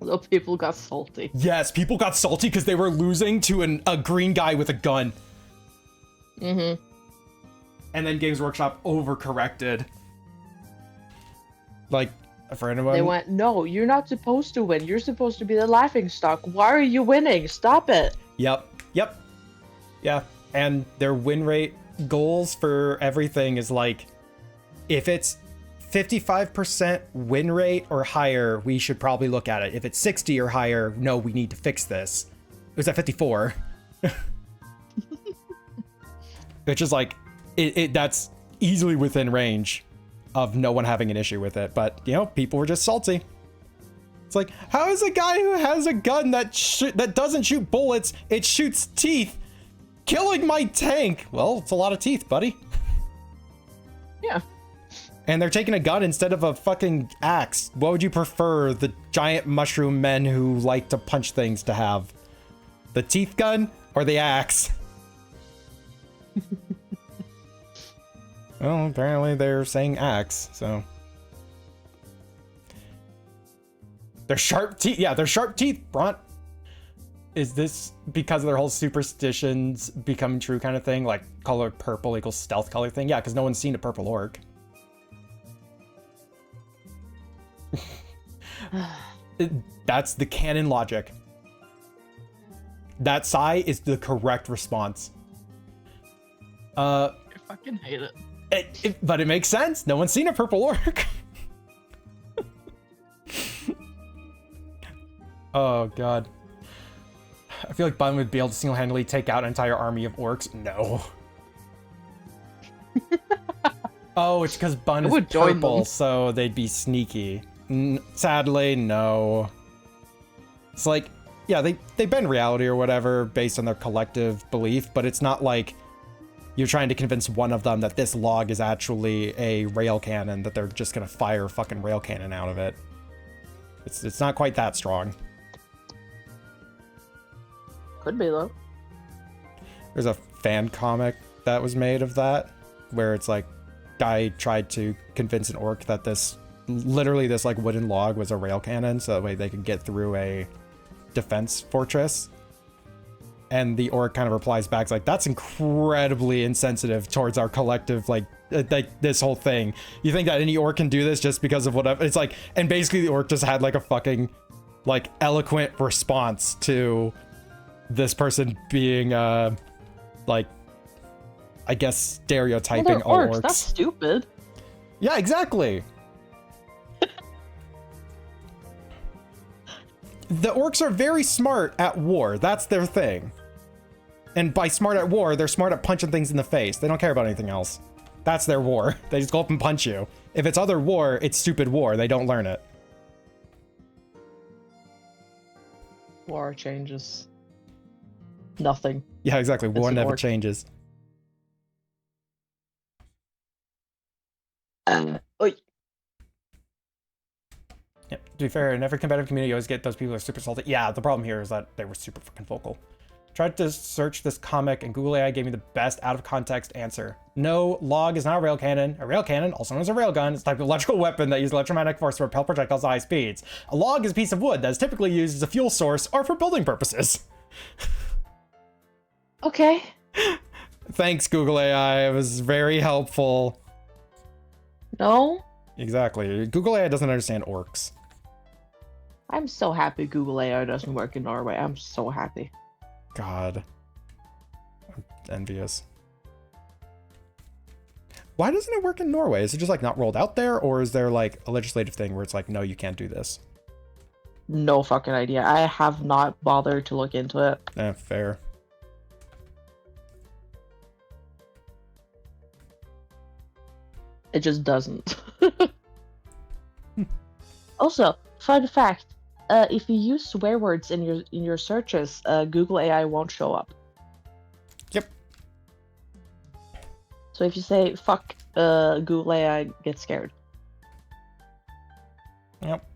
Little people got salty. Yes, people got salty because they were losing to a green guy with a gun. Mm-hmm. And then Games Workshop overcorrected. Like, for anyone... They went, no, you're not supposed to win. You're supposed to be the laughingstock. Why are you winning? Stop it. Yep. Yeah. And their win rate goals for everything is like, if it's 55% win rate or higher, we should probably look at it. If it's 60 or higher, no, we need to fix this. It was at 54. Which is like, that's easily within range of no one having an issue with it. But, you know, people were just salty. It's like, how is a guy who has a gun that doesn't shoot bullets, it shoots teeth, killing my tank? Well, it's a lot of teeth, buddy. Yeah. And they're taking a gun instead of a fucking axe. What would you prefer the giant mushroom men who like to punch things to have? The teeth gun or the axe? Well, apparently they're saying axe, so. They're sharp teeth. Yeah, they're sharp teeth, Bront. Is this because of their whole superstitions becoming true kind of thing? Like color purple equals stealth color thing? Yeah, because no one's seen a purple orc. That's the canon logic. That sigh is the correct response. I fucking hate it. But it makes sense. No one's seen a purple orc. Oh god. I feel like Bun would be able to single-handedly take out an entire army of orcs. No. Oh, it's because Bun is purple, so they'd be sneaky. Sadly, no. It's like, yeah, they bend reality or whatever based on their collective belief, but it's not like you're trying to convince one of them that this log is actually a rail cannon, that they're just gonna fire a fucking rail cannon out of it. It's not quite that strong. Could be, though. There's a fan comic that was made of that, where it's like, guy tried to convince an orc that this like wooden log was a rail cannon, so that way they could get through a defense fortress. And the orc kind of replies back like, that's incredibly insensitive towards our collective, like this whole thing. You think that any orc can do this just because of whatever? It's like, and basically the orc just had like a fucking like eloquent response to this person being like, I guess stereotyping all orcs. That's stupid. Yeah, exactly. The orcs are very smart at war. That's their thing. And by smart at war, they're smart at punching things in the face. They don't care about anything else. That's their war. They just go up and punch you. If it's other war, it's stupid war. They don't learn it. War changes nothing. Yeah, exactly. War It's never orc. changes. Oi. Yep. To be fair, in every competitive community, you always get those people who are super salty. Yeah, the problem here is that they were super fucking vocal. Tried to search this comic and Google AI gave me the best out of context answer. No, log is not a rail cannon. A rail cannon, also known as a railgun, is a type of electrical weapon that uses electromagnetic force to repel projectiles at high speeds. A log is a piece of wood that is typically used as a fuel source or for building purposes. Okay. Thanks, Google AI. It was very helpful. No? Exactly. Google AI doesn't understand orcs. I'm so happy Google AI doesn't work in Norway. I'm so happy. God. I'm envious. Why doesn't it work in Norway? Is it just like not rolled out there, or is there like a legislative thing where it's like, no, you can't do this? No fucking idea. I have not bothered to look into it. Fair. It just doesn't. Also, fun fact: if you use swear words in your searches, Google AI won't show up. Yep. So if you say "fuck," Google AI gets scared. Yep.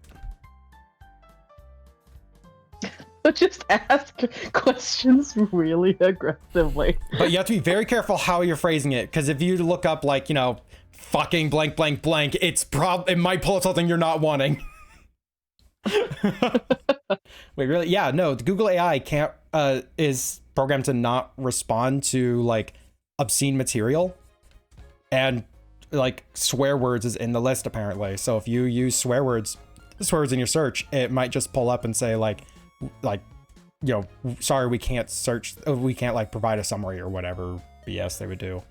Just ask questions really aggressively. But you have to be very careful how you're phrasing it, because if you look up like, you know, fucking blank blank blank, it might pull up something you're not wanting. Wait, really? Yeah, no, the Google AI can't is programmed to not respond to like obscene material, and like swear words is in the list apparently. So if you use swear words in your search, it might just pull up and say like, you know, sorry, we can't search, we can't like provide a summary or whatever BS they would do.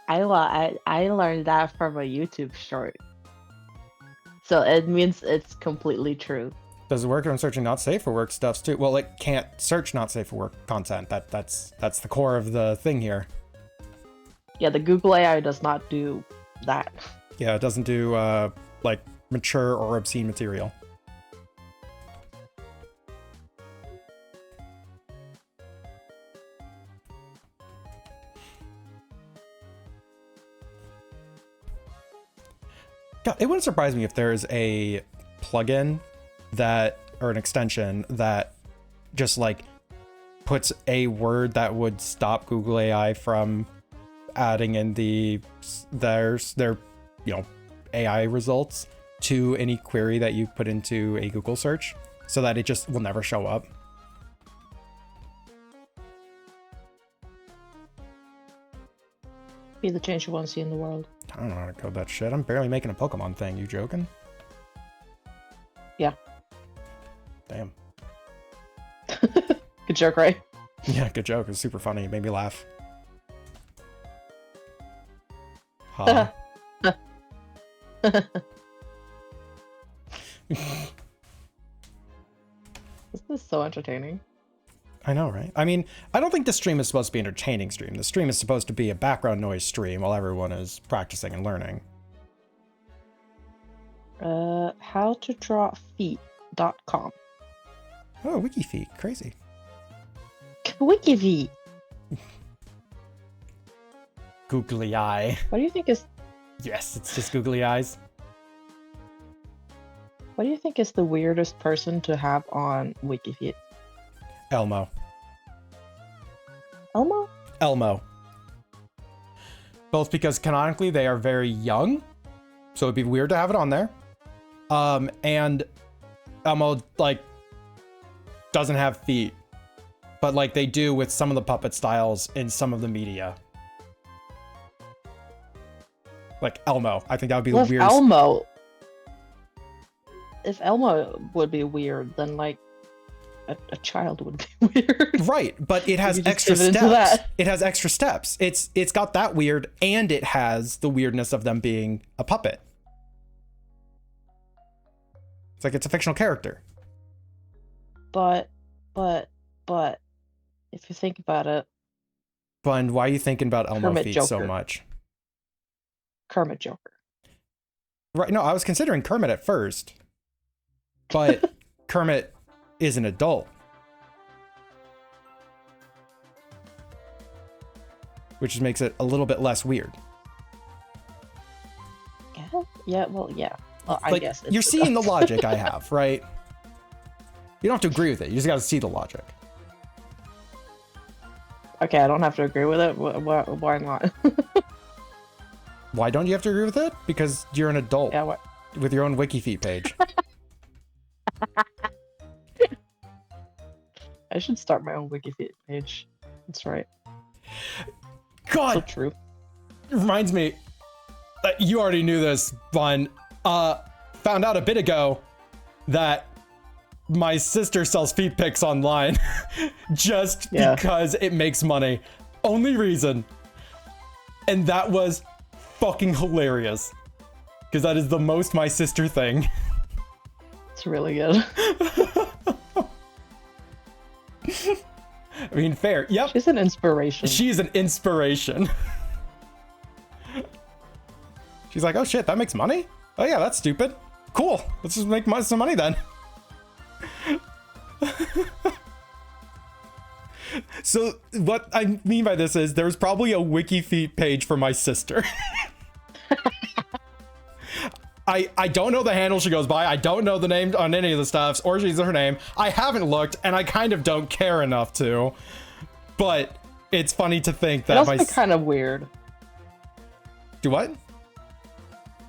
I learned that from a YouTube short. So it means it's completely true. Does it work on searching not safe for work stuffs too? Well, it can't search not safe for work content. That's the core of the thing here. Yeah, the Google AI does not do that. Yeah, it doesn't do like mature or obscene material. God, it wouldn't surprise me if there's a plugin that, or an extension that just like puts a word that would stop Google AI from adding in their you know, AI results to any query that you put into a Google search, so that it just will never show up. Be the change you want to see in the world. I don't know how to code that shit. I'm barely making a Pokemon thing. You joking? Yeah. Damn. Good joke, right? Yeah, good joke. It was super funny. It made me laugh. Ha. This is so entertaining. I know, right? I mean, I don't think the stream is supposed to be an entertaining stream. The stream is supposed to be a background noise stream while everyone is practicing and learning. Howtodrawfeet.com. Oh, WikiFeet. Crazy. WikiFeet. Googly eye. What do you think is Yes, it's just googly eyes. What do you think is the weirdest person to have on WikiFeet? Elmo. Elmo? Elmo. Both because canonically they are very young, so it'd be weird to have it on there. And Elmo, like, doesn't have feet, but like they do with some of the puppet styles in some of the media. Like Elmo, I think that would be the weirdest. If Elmo would be weird, then like a child would be weird. Right, but it has You just extra give it into steps. that. It has extra steps. It's got that weird, and it has the weirdness of them being a puppet. It's like it's a fictional character. But if you think about it, But why are you thinking about Elmo Kermit feet so Joker. much? Kermit Joker. Right, no, I was considering Kermit at first. But Kermit is an adult. Which just makes it a little bit less weird. Yeah? Yeah, well, yeah. I like, guess you're seeing the logic I have, right? You don't have to agree with it. You just got to see the logic. Okay, I don't have to agree with it. Why not? Why don't you have to agree with it? Because you're an adult Yeah, what? with your own WikiFeet page. I should start my own WikiFeet page. That's right. So God, true. reminds me, you already knew this, Vaughn. Found out a bit ago that my sister sells feet pics online just because it makes money. Only reason. And that was fucking hilarious. Because that is the most my sister thing. It's really good. I mean, fair. Yep. She's an inspiration. She is an inspiration. She's like, oh shit, that makes money? Oh yeah, that's stupid. Cool. Let's just make some money then. So what I mean by this is there's probably a WikiFeet page for my sister. I don't know the handle she goes by. I don't know the name on any of the stuffs, or she's her name. I haven't looked, and I kind of don't care enough to. But it's funny to think that It'd also be kind of weird. Do what?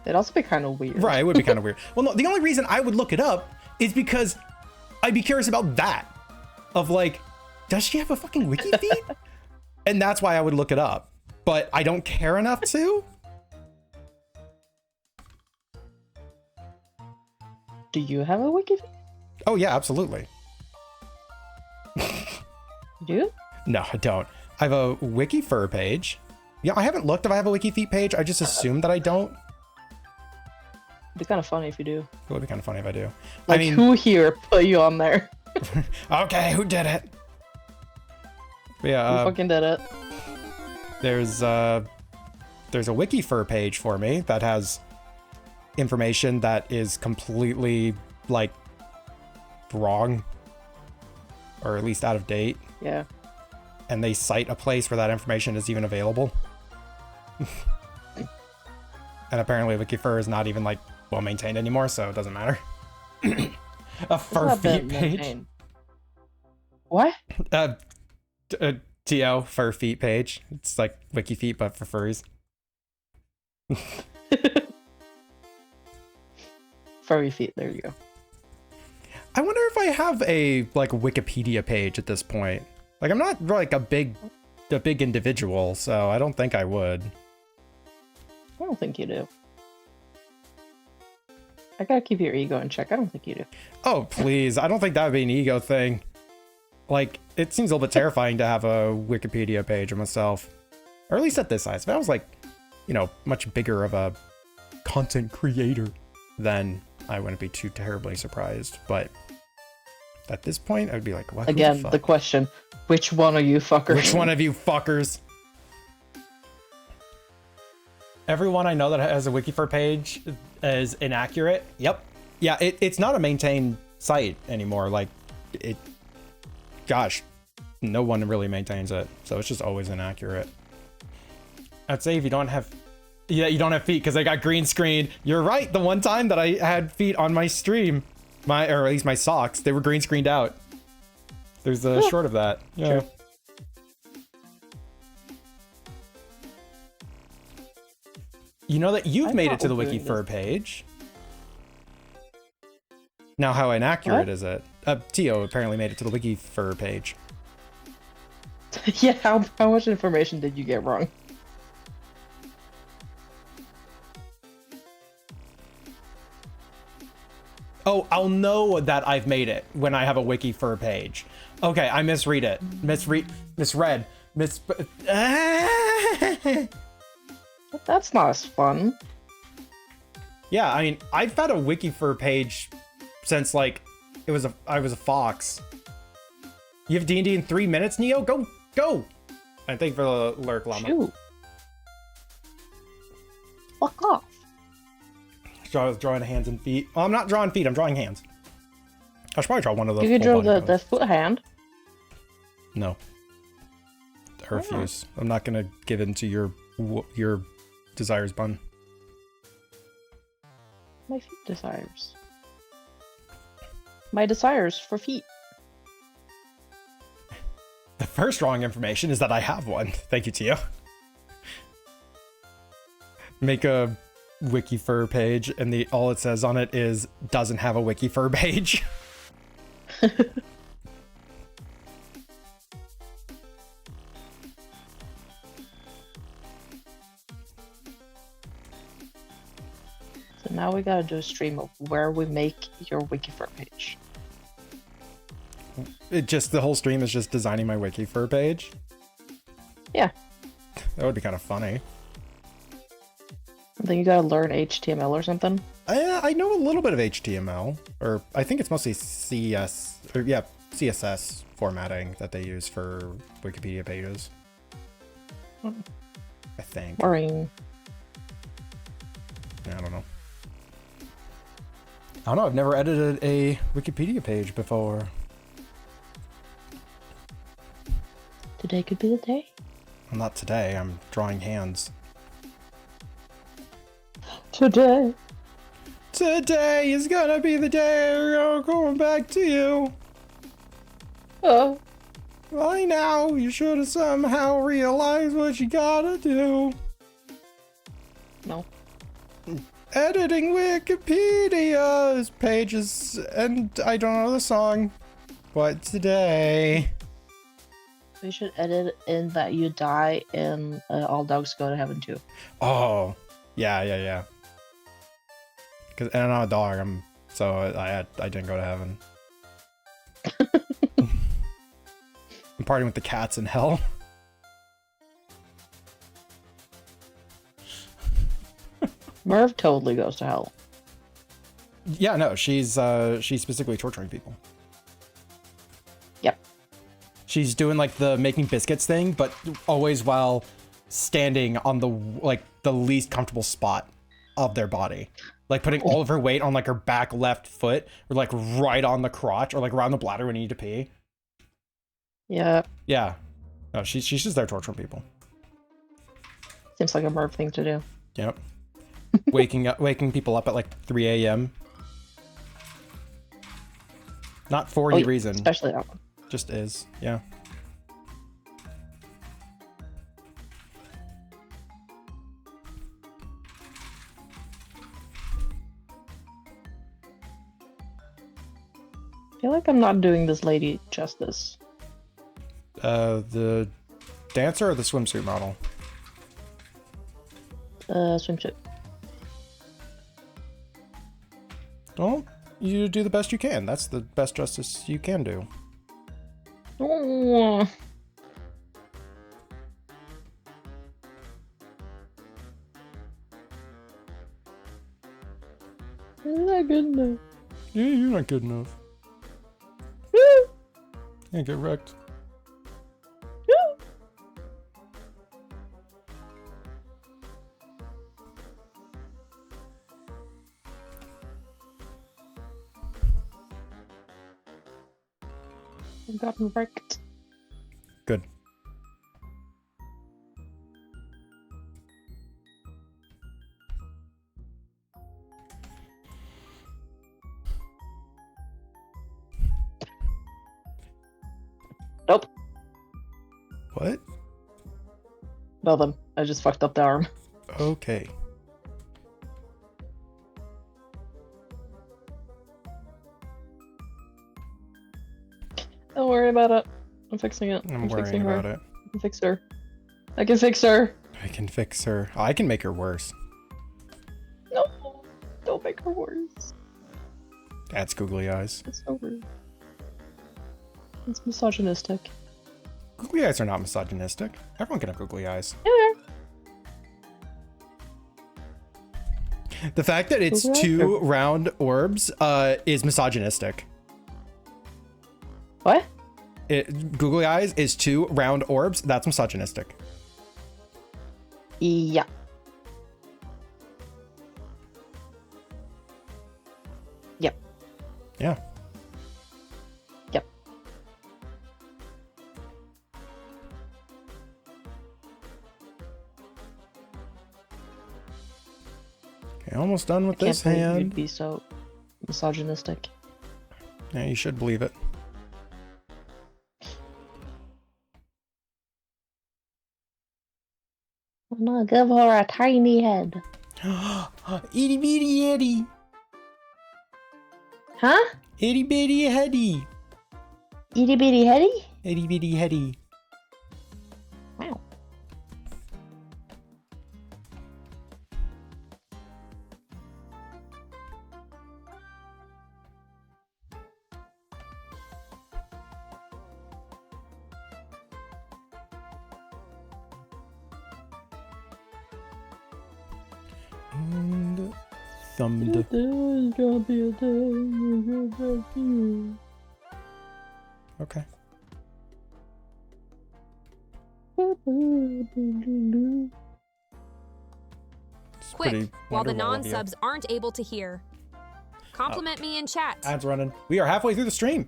It'd also be kind of weird. Right, it would be kind of weird. Well, no, the only reason I would look it up is because I'd be curious about that. Of like, does she have a fucking wiki feed? And that's why I would look it up. But I don't care enough to. Do you have a wiki feed? Oh yeah, absolutely. You do? No, I don't. I have a wiki fur page. Yeah, I haven't looked if I have a wiki feet page. I just assume that I don't. It'd be kind of funny if you do. It would be kind of funny if I do. Like, I mean, who here put you on there? okay, who did it? Who Yeah, fucking did it? there's a wiki fur page for me that has information that is completely like wrong, or at least out of date. Yeah. And they cite a place where that information is even available. And apparently WikiFur is not even like well maintained anymore, so it doesn't matter. A fur Not feet been page. maintained. What? TO fur feet page. It's like WikiFeet but for furries. Furry feet. There you go. I wonder if I have a like Wikipedia page at this point. Like I'm not like a big individual, so I don't think I would. I don't think you do. I gotta keep your ego in check. I don't think you do. Oh please, I don't think that would be an ego thing. Like it seems a little bit terrifying to have a Wikipedia page of myself, or at least at this size. If I was like, you know, much bigger of a content creator, then I wouldn't be too terribly surprised. But at this point, I'd be like, what? Again, the question: which one are you fuckers? Which one of you fuckers? Everyone I know that has a WikiFur page is inaccurate. Yep. Yeah, it's not a maintained site anymore. Like, gosh, no one really maintains it. So it's just always inaccurate. I'd say if you don't have, you don't have feet because I got green screened. You're right. The one time that I had feet on my stream, or at least my socks, they were green screened out. There's a short of that. Yeah. True. You know that you've I'm made it to the not doing WikiFur page. Now, how inaccurate What? is it? Tio apparently made it to the WikiFur page. Yeah, how much information did you get wrong? Oh, I'll know that I've made it when I have a WikiFur page. Okay, I misread it. Misread. That's not as fun. Yeah, I mean, I've had a WikiFur page since like I was a fox. You have D&D in 3 minutes, Neo? Go! And thank you for the lurk, Llama. Shoot. Fuck off. Drawing hands and feet. Well, I'm not drawing feet, I'm drawing hands. I should probably draw one of those. You could draw the foot hand. No. I refuse. I'm not gonna give in to your desires, bun. my feet desires? My desires for feet. The first wrong information is that I have one. Thank you, Tio. Make a Wikifur page, and all it says on it is doesn't have a Wikifur page. So now we gotta do a stream of where we make your Wikifur page. The whole stream is just designing my Wikifur page. Yeah. That would be kind of funny. I think you gotta learn HTML or something. I know a little bit of HTML, or I think it's mostly CSS formatting that they use for Wikipedia pages. I think. Boring. I don't know. I don't know. I've never edited a Wikipedia page before. Today could be the day. Well, not today. I'm drawing hands. Today. Today is gonna be the day we're going back to you. Oh. Right now, you should have somehow realized what you gotta do. No. Editing Wikipedia's pages, and I don't know the song. But today... We should edit in that you die in All Dogs Go to Heaven too. Oh, yeah. And I'm not a dog, so I didn't go to heaven. I'm partying with the cats in hell. Merv totally goes to hell. Yeah, no, she's specifically torturing people. Yep. She's doing like the making biscuits thing, but always while standing on the least comfortable spot of their body. Like putting all of her weight on like her back left foot, or like right on the crotch, or like around the bladder when you need to pee. Yeah. Yeah. No, she's just there torturing people. Seems like a Merv thing to do. Yep. waking people up at like 3 a.m. Not for any reason. Especially that one. Just is. Yeah. I feel like I'm not doing this lady justice. The dancer or the swimsuit model? Swimsuit. Well, you do the best you can. That's the best justice you can do. Oh. Not good enough. Yeah, you're not good enough. Yeah, get wrecked. I've gotten wrecked. Good. Nope. What? Nothing. I just fucked up the arm. Okay. Don't worry about it. I'm fixing it. I'm worrying fixing her. about it. I can fix her. I can fix her. I can fix her. I can make her worse. No, don't make her worse. That's googly eyes. It's over. It's misogynistic. Googly eyes are not misogynistic. Everyone can have googly eyes. Yeah. The fact that it's Googly eyes two round orbs is misogynistic. What? Googly eyes is two round orbs. That's misogynistic. Yeah. Yep. Yeah. Yep. Okay, almost done with Can't this believe hand. you'd be so misogynistic. Yeah, you should believe it. I'm gonna give her a tiny head. Itty bitty Eddie. Huh? Itty bitty heady. Itty bitty heady? Itty bitty heady. Wow. And thumbed. There's gonna be a day when you get back to you. Okay. It's Quick, pretty while the wonderful of you. non-subs aren't able to hear. Compliment me in chat. Ads running. We are halfway through the stream.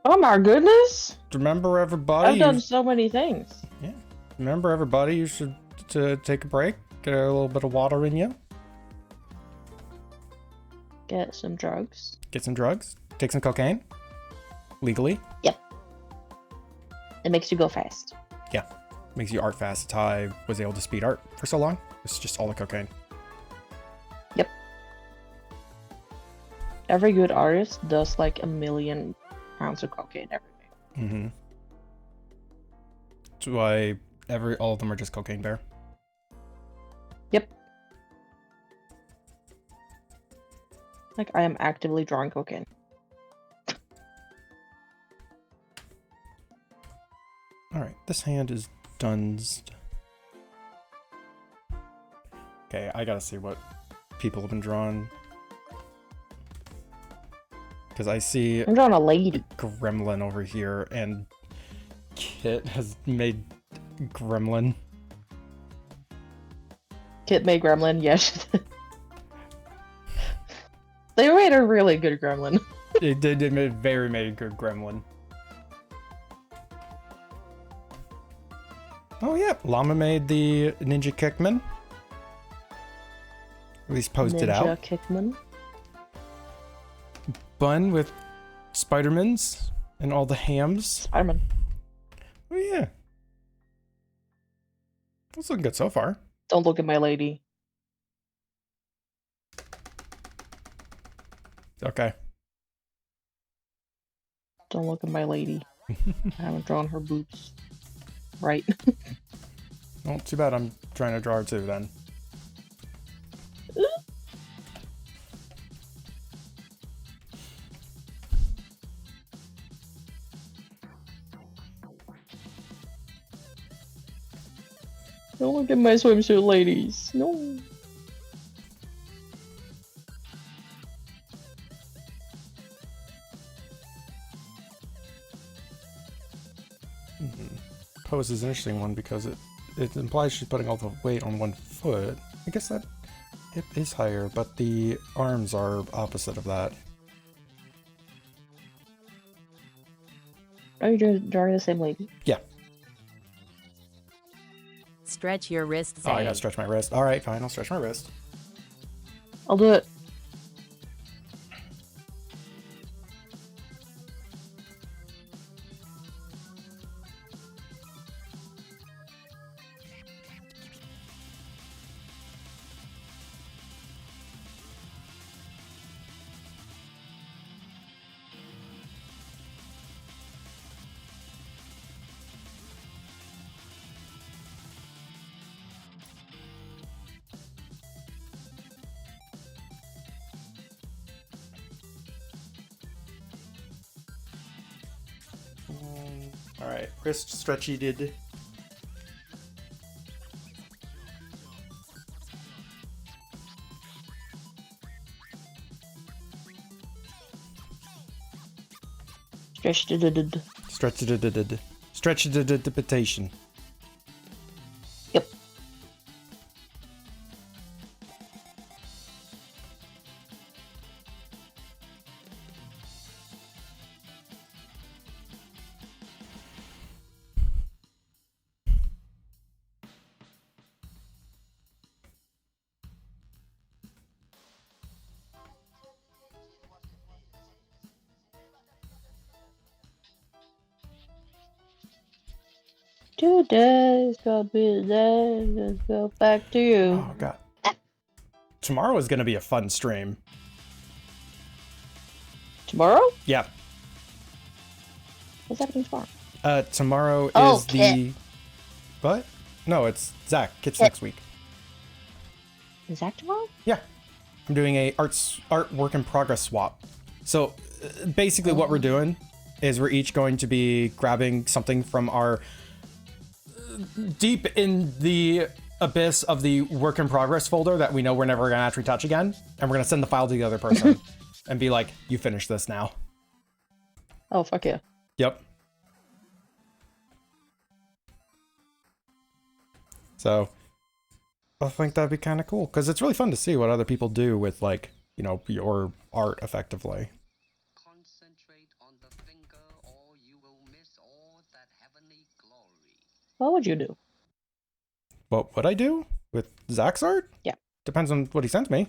Oh my goodness! Remember, everybody. I've done so many things. Yeah. Remember, everybody. You should take a break. Get a little bit of water in you. Get some drugs. Get some drugs. Take some cocaine. Legally. It makes you go fast. Yeah. Makes you art fast. It's how I was able to speed art for so long. It's just all the cocaine. Yep. Every good artist does like 1,000,000 pounds of cocaine every day. Mm-hmm. That's why all of them are just Cocaine Bear. Yep. Like I am actively drawing cocaine. Alright, this hand is dunsed. Okay, I gotta see what people have been drawing. Because I see I'm drawing a lady. Gremlin over here, and Kit has made Gremlin. Kit made gremlin, yes. They made a really good gremlin. They made a good Gremlin. Oh yeah, Llama made the Ninja Kickman. At least posted Ninja out. Kickman. Bun with Spider-Mans and all the hams. Spider-Man. Oh yeah. That's looking good so far. Don't look at my lady. Okay. Don't look at my lady. I haven't drawn her boobs. Right. Well, too bad I'm trying to draw her too then. Don't look at my swimsuit ladies. No. Pose is an interesting one because it implies she's putting all the weight on one foot. I guess that hip is higher, but the arms are opposite of that. Are you drawing the same lady? Yeah. Stretch your wrists. Oh, I gotta stretch my wrist. Alright, fine, I'll stretch my wrist. I'll do it. Alright, wrist stretchy did. Stretch did. Stretch did. Stretch did. Yep. Today's gonna be the day. Let's go back to you. Oh god. Tomorrow is gonna be a fun stream. Tomorrow? Yeah. What's happening tomorrow? Tomorrow is Oh, the Kit. what? No, it's Zach. Kit's Kit. next week. Is that tomorrow? Yeah. I'm doing a art work in progress swap. So basically what we're doing is we're each going to be grabbing something from our deep in the abyss of the work in progress folder that we know we're never gonna actually touch again, and we're gonna send the file to the other person and be like, you finish this now. Oh, fuck yeah. Yep. So I think that'd be kind of cool because it's really fun to see what other people do with, like, you know, your art effectively. Concentrate on the finger, or you will miss all that heavenly glory. What would you do? What would I do with Zach's art? Yeah. Depends on what he sends me.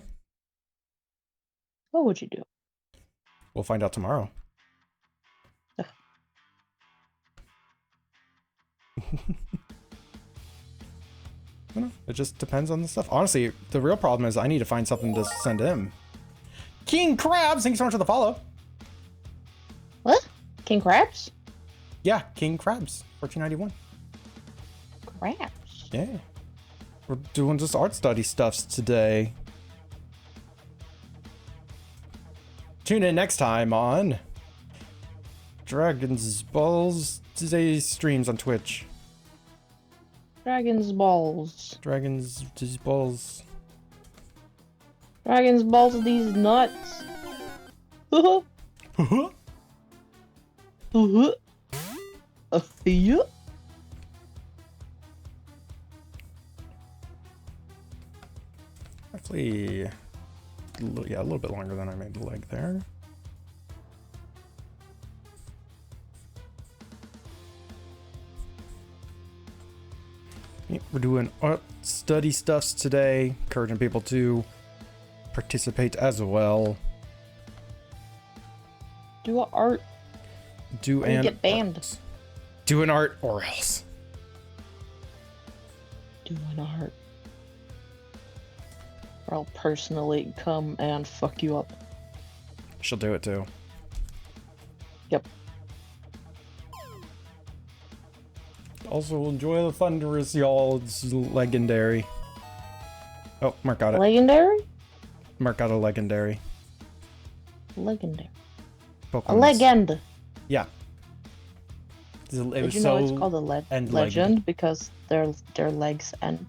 What would you do? We'll find out tomorrow. Ugh. I don't know. It just depends on the stuff. Honestly, the real problem is I need to find something to send him. King Krabs, thank you so much for the follow. What? King Crabs? Yeah, King Krabs, 1491. Crabs. Yeah. We're doing just art study stuffs today. Tune in next time on Dragon's Balls Today streams on Twitch. Dragon's Balls. Dragon's Balls. Dragon's Balls these nuts. Yeah. Actually, yeah, a little bit longer than I made the leg there. Yeah, we're doing art study stuffs today, encouraging people to participate as well. Do a art. Do Or you an get banned. art. Do an art or else. Do an art. Or I'll personally come and fuck you up. She'll do it too. Yep. Also, enjoy the Thunderous, y'all. It's legendary. Oh, Mark got it. Legendary? Mark got a legendary. Legendary. A Pokemon's- legend. Yeah. It Did was you so know it's called a end-legged. legend because their legs end?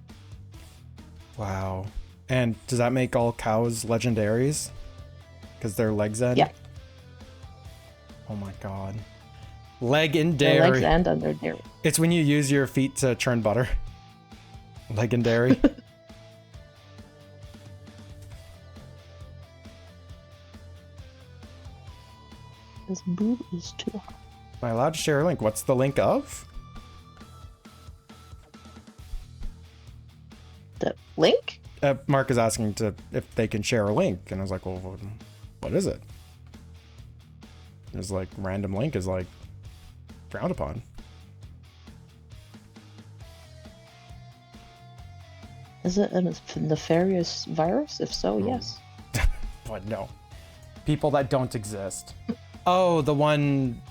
Wow. And does that make all cows legendaries? Because their legs end? Yeah. Oh my god. Their Legendary. legs end and they're dairy. It's when you use your feet to churn butter. Legendary. This boob is too hot. Am I allowed to share a link? What's the link of? The link? Mark is asking if they can share a link, and I was like, well, what is it? It's like random link is like frowned upon. Is it a nefarious virus? If so, yes. But no. People that don't exist. Oh, the one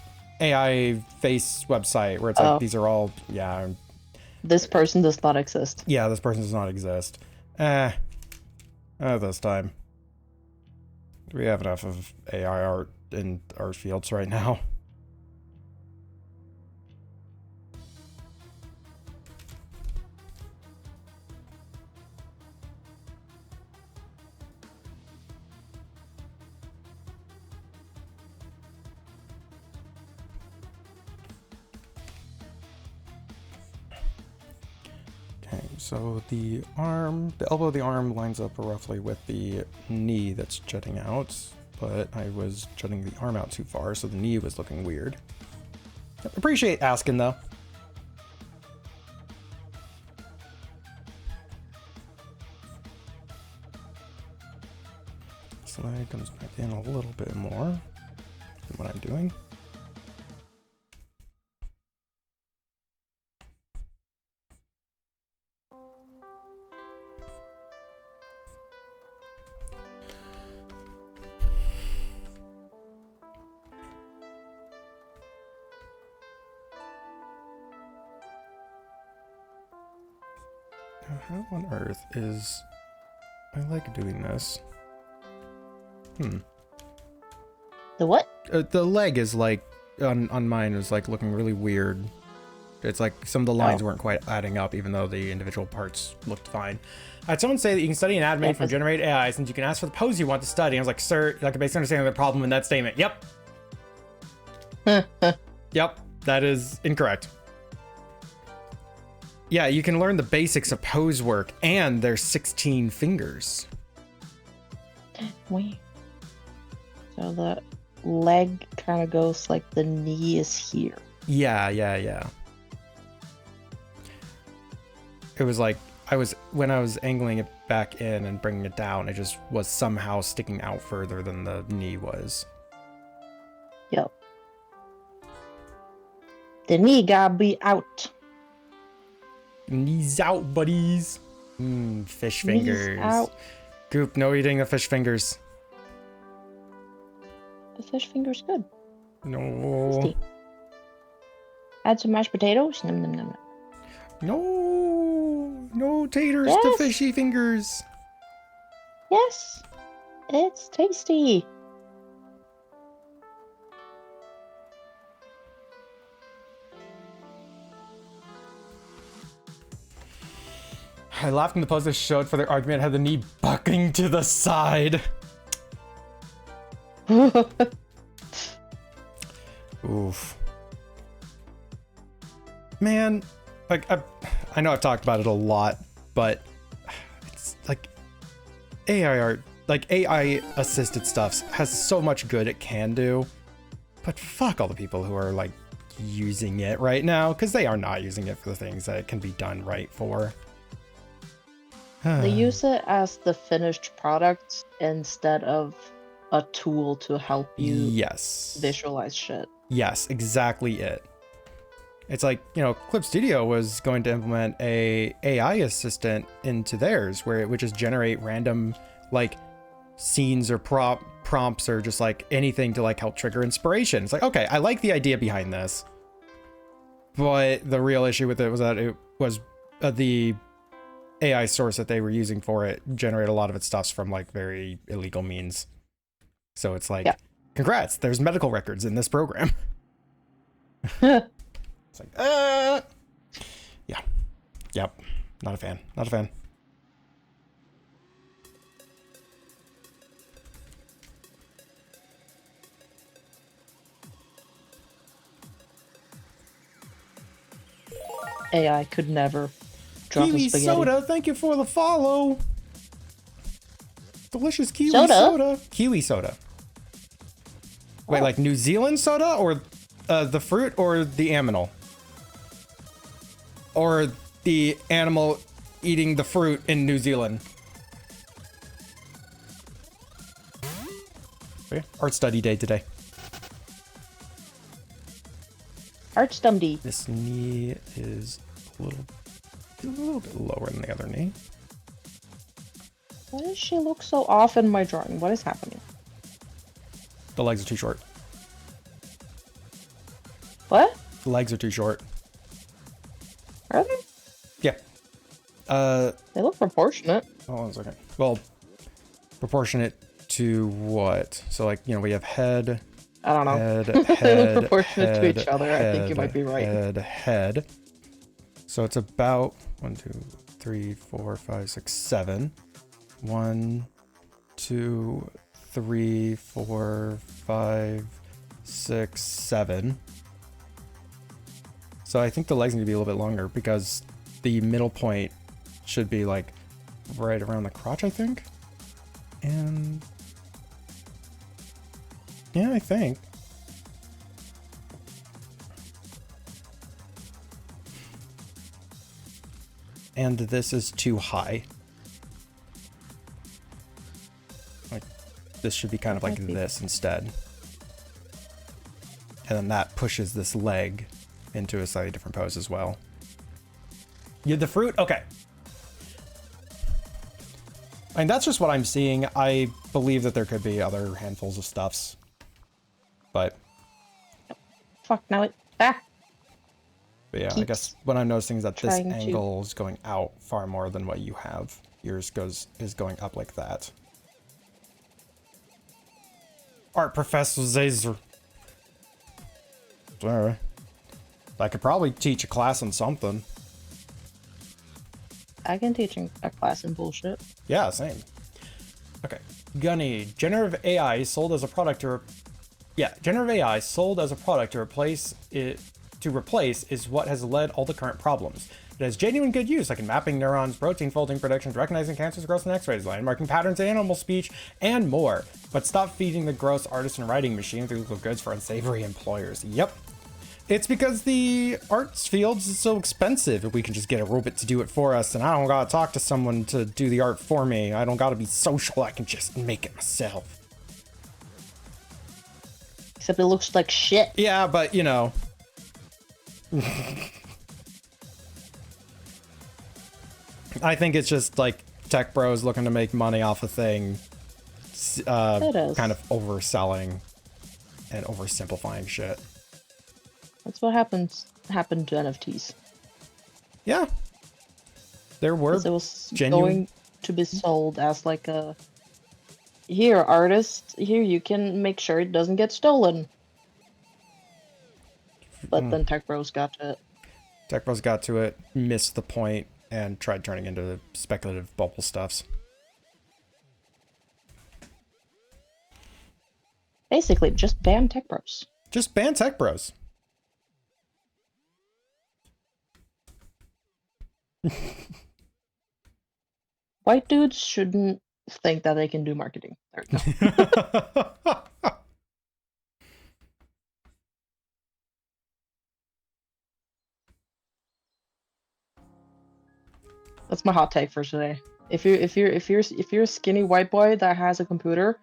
AI face website where it's like, Oh. these are all, yeah, This person does not exist. yeah, this person does not exist. This time. We have enough of AI art in art fields right now. Okay, so the elbow of the arm lines up roughly with the knee that's jutting out, but I was jutting the arm out too far, so the knee was looking weird. Appreciate asking though. Slide comes back in a little bit more than what I'm doing. Now, how on earth is my leg doing this? The what? The leg is like on mine is like looking really weird. It's like some of the lines weren't quite adding up, even though the individual parts looked fine. I had someone say that you can study and animate from generated AI since you can ask for the pose you want to study. I was like, sir, like a basic understanding of the problem in that statement. Yep. Yep, that is incorrect. Yeah, you can learn the basics of pose work, and there's 16 fingers. Wait. So the leg kind of goes like the knee is here. Yeah. It was like when I was angling it back in and bringing it down, it just was somehow sticking out further than the knee was. Yep. The knee gotta be out. Knees out, buddies. Fish fingers. Knees out. Goop, no eating the fish fingers. The fish finger's good. No. Tasty. Add some mashed potatoes. Nom, nom, nom, nom. No taters to Yes. fishy fingers. Yes, it's tasty. I laughed when the pose they showed for their argument had the knee bucking to the side. Oof. Man, like I know I've talked about it a lot, but it's like AI art, like AI assisted stuff has so much good it can do, but fuck all the people who are like using it right now, because they are not using it for the things that it can be done right for. They use it as the finished product instead of a tool to help you Yes. visualize shit. Yes, exactly it. It's like, you know, Clip Studio was going to implement a AI assistant into theirs where it would just generate random like scenes or prompts or just like anything to like help trigger inspiration. It's like, okay, I like the idea behind this. But the real issue with it was that it was the AI source that they were using for it generated a lot of its stuffs from like very illegal means. So it's like, Yeah. congrats, there's medical records in this program. It's like, yeah. Yep. Not a fan. Not a fan. AI could never drop a Kiwi spaghetti. soda, thank you for the follow. Delicious kiwi Soda? soda. Kiwi soda. Wait, like New Zealand soda or the fruit or the aminal? Or the animal eating the fruit in New Zealand? Okay, art study day today. Arch Dundee. This knee is a little bit lower than the other knee. Why does she look so off in my drawing? What is happening? The legs are too short. What? The legs are too short. Are they? Yeah. They look proportionate. Hold on a second. Well, proportionate to what? So like, you know, we have head, I don't know. head, Proportionate to head, each other. I think you might be right. Head. So it's about 1, 2, 3, 4, 5, 6, 7. 1, 2, 3, 4, 5, 6, 7. So I think the legs need to be a little bit longer because the middle point should be like right around the crotch, I think. And yeah, I think. And this is too high. Like, this should be kind of like this instead. And then that pushes this leg into a slightly different pose as well. Yeah, the fruit? Okay. I mean, that's just what I'm seeing. I believe that there could be other handfuls of stuffs. But Fuck, now it. Ah! But yeah, I keeps guess what I'm noticing is that this trying to- angle is going out far more than what you have. Yours is going up like that. Art Professor Zazer. Sorry. I could probably teach a class on something. I can teach a class in bullshit. Yeah, same. Okay. Gunny. Generative AI sold as a product to generative AI sold as a product to replace is what has led all the current problems. It has genuine good use, like in mapping neurons, protein folding predictions, recognizing cancers, growth and x-rays, landmarking patterns in animal speech, and more. But stop feeding the gross artisan writing machine through legal goods for unsavory employers. Yep. It's because the arts fields is so expensive. If we can just get a robot to do it for us, and I don't gotta talk to someone to do the art for me. I don't gotta be social. I can just make it myself. Except it looks like shit. Yeah, but you know. I think it's just like tech bros looking to make money off a thing, It is. kind of overselling and oversimplifying shit. That's what happened to NFTs. Yeah, there were 'Cause it was genuine. going to be sold as like a here, artist, here you can make sure it doesn't get stolen. But then Tech Bros got to it. Tech bros got to it, missed the point, and tried turning into speculative bubble stuffs. Basically, just ban Tech Bros. Just ban tech bros. White dudes shouldn't think that they can do marketing. There we go. That's my hot take for today. If you're a skinny white boy that has a computer,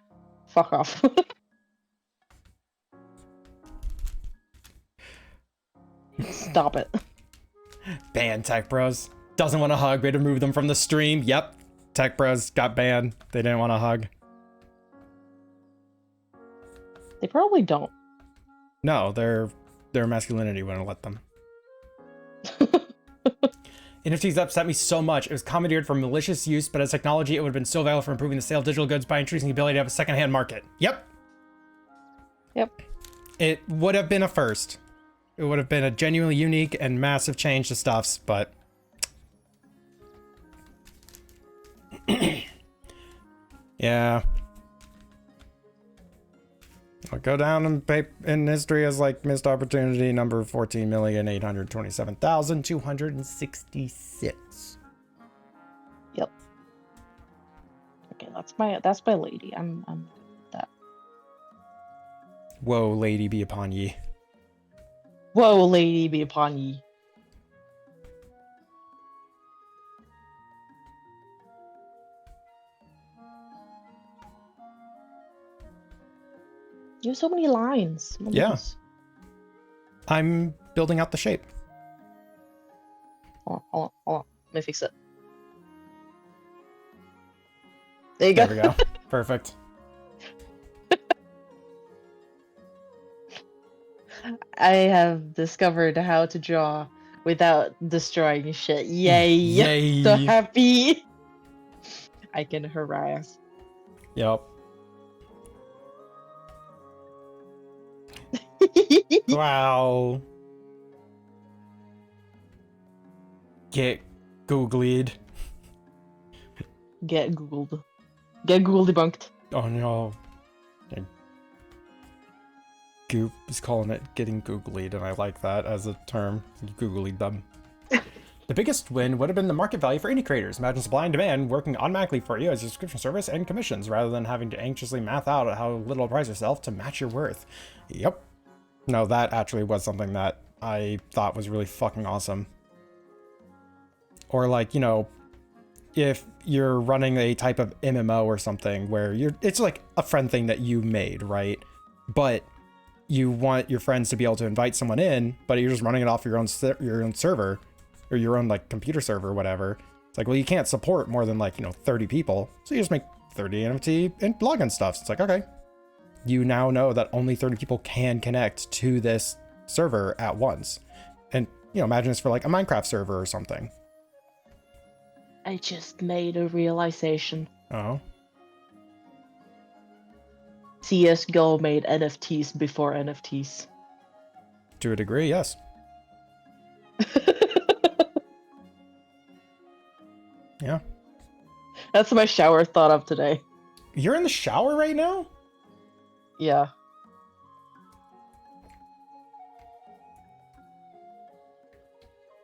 fuck off. Stop it. Ban tech bros. Doesn't want to hug. We had to move them from the stream. Yep. Tech bros got banned. They didn't want to hug. They probably don't. No, their masculinity wouldn't let them. NFTs upset me so much. It was commandeered for malicious use, but as technology, it would have been so valuable for improving the sale of digital goods by introducing the ability to have a secondhand market. Yep. Yep. It would have been a first. It would have been a genuinely unique and massive change to stuffs, but... yeah. I'll go down in history as like missed opportunity number 14,827,266. Yep. Okay, that's my lady. I'm that. Woe, lady be upon ye. Whoa, lady be upon ye. You have so many lines. Oh my Yeah. goodness. I'm building out the shape. Hold on. Let me fix it. There you go. There we go. Perfect. I have discovered how to draw without destroying shit. Yay! Yay. So happy. I can harass. Yep. Wow. Get googlied. Get Googled. Get Google debunked. Oh no. And Goop is calling it getting googlied, and I like that as a term. You googlied them. The biggest win would have been the market value for indie creators. Imagine supply and demand working automatically for you as a subscription service and commissions, rather than having to anxiously math out how little price yourself to match your worth. Yep. No, that actually was something that I thought was really fucking awesome. Or like, you know, if you're running a type of MMO or something where it's like a friend thing that you made, right? But you want your friends to be able to invite someone in, but you're just running it off your own server or your own like computer server or whatever. It's like, well, you can't support more than like, 30 people. So you just make 30 NFT and login stuff. So it's like, okay, you now know that only 30 people can connect to this server at once. And imagine it's for like a Minecraft server or something. I just made a realization. Oh. CSGO made NFTs before NFTs. To a degree, yes. Yeah. That's my shower thought of today. You're in the shower right now? Yeah.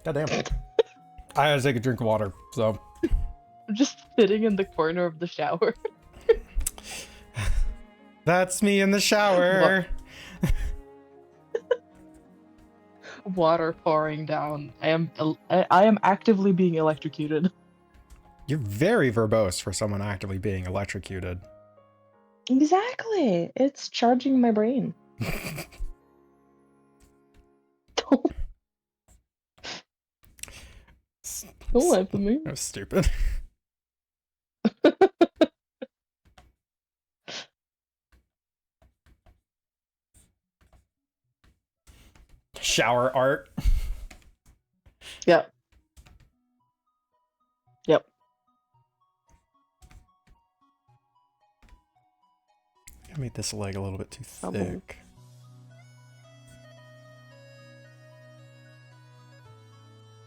Goddamn. I had to take a drink of water, so. I'm just sitting in the corner of the shower. That's me in the shower. Water pouring down. I am actively being electrocuted. You're very verbose for someone actively being electrocuted. Exactly. It's charging my brain. Don't laugh at me. That was stupid. Shower art. Yep. Yep. I made this leg a little bit too Double. thick.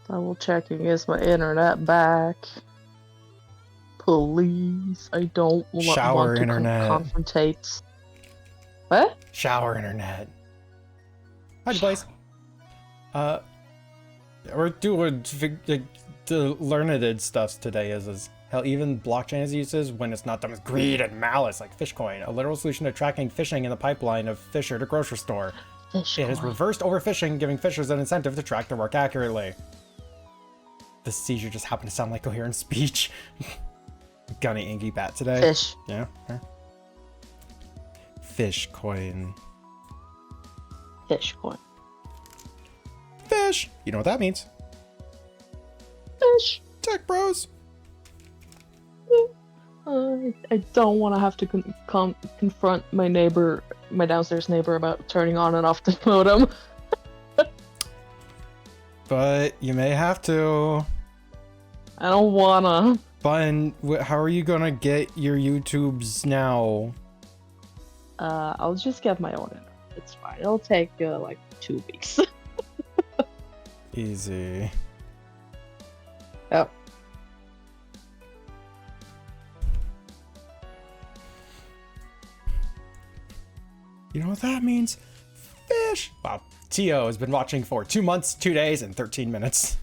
Double checking, is my internet back? Please, I don't Shower want to internet. confrontate. What? Shower internet. Hi, Blaze. We're doing the learned stuff today is how even blockchain is uses when it's not done with greed and malice, like Fishcoin, a literal solution to tracking fishing in the pipeline of fisher to grocery store. It has reversed overfishing, giving fishers an incentive to track their work accurately. The seizure just happened to sound like coherent speech. Gunny Ingy Bat today. Fish. Yeah. Fishcoin. Fish coin. Fish. You know what that means. Fish. Tech bros. I don't want to have to confront my neighbor, my downstairs neighbor, about turning on and off the modem. But you may have to. I don't wanna. Bun, how are you gonna get your YouTubes now? I'll just get my own internet. It's fine. It'll take like 2 weeks. Easy. Yep. You know what that means? Fish! Wow. Tio has been watching for 2 months, 2 days, and 13 minutes.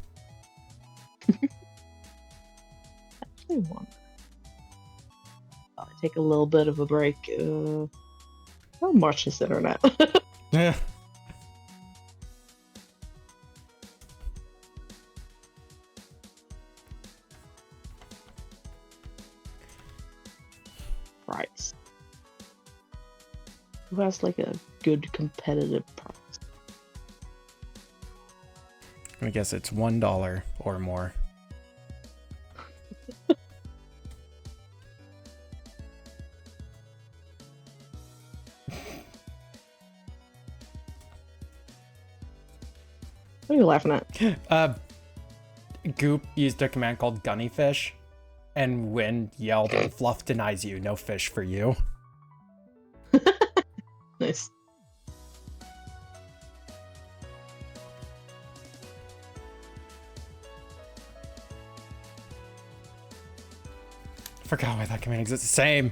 I wonder. I'll take a little bit of a break. How much is internet? Yeah. Price. Who has like a good competitive price? I guess it's $1 or more. What are you laughing at? Goop used a command called Gunnyfish, and Win yelled, "Fluff denies you, no fish for you." Nice. Forgot why that command exists. Same.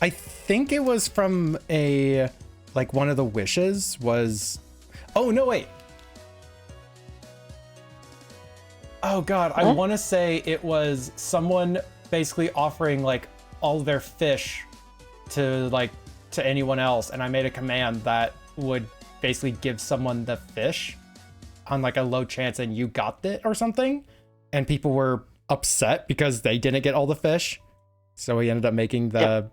I think it was from like one of the wishes was... Oh, no, wait. Oh, God. I What? want to say it was someone basically offering, like, all their fish to anyone else. And I made a command that would basically give someone the fish on, like, a low chance and you got it or something. And people were upset because they didn't get all the fish. So we ended up making the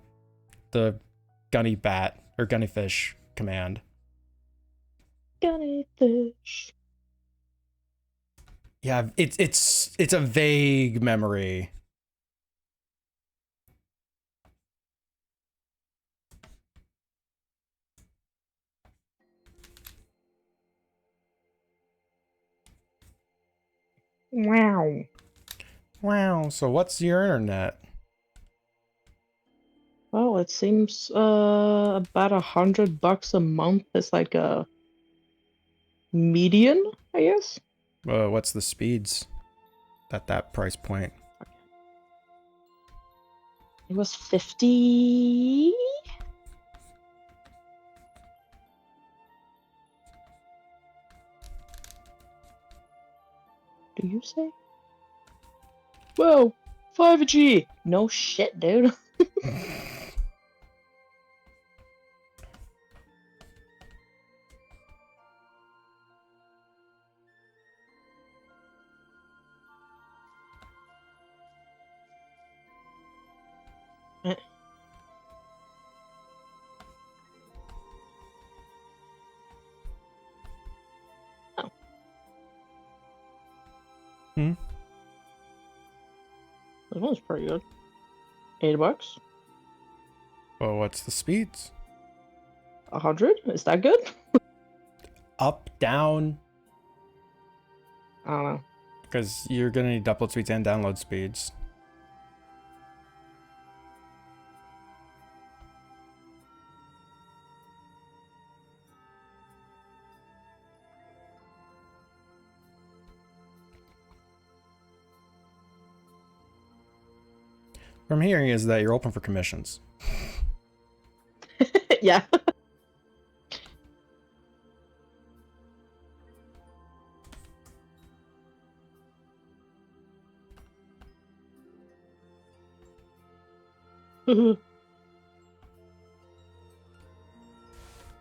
gunny bat or gunny fish command. Gunny fish. Yeah, it's a vague memory. Wow. Wow. So what's your internet? Well, it seems about $100 a month is like a median, I guess. What's the speeds at that price point? It was 50. Do you say? Whoa, 5G. No shit, dude. Oh. Hmm? This one's pretty good. $8. What's the speeds? 100? Is that good? Up, down? I don't know. Because you're gonna need upload speeds and download speeds. What I'm hearing is that you're open for commissions. Yeah.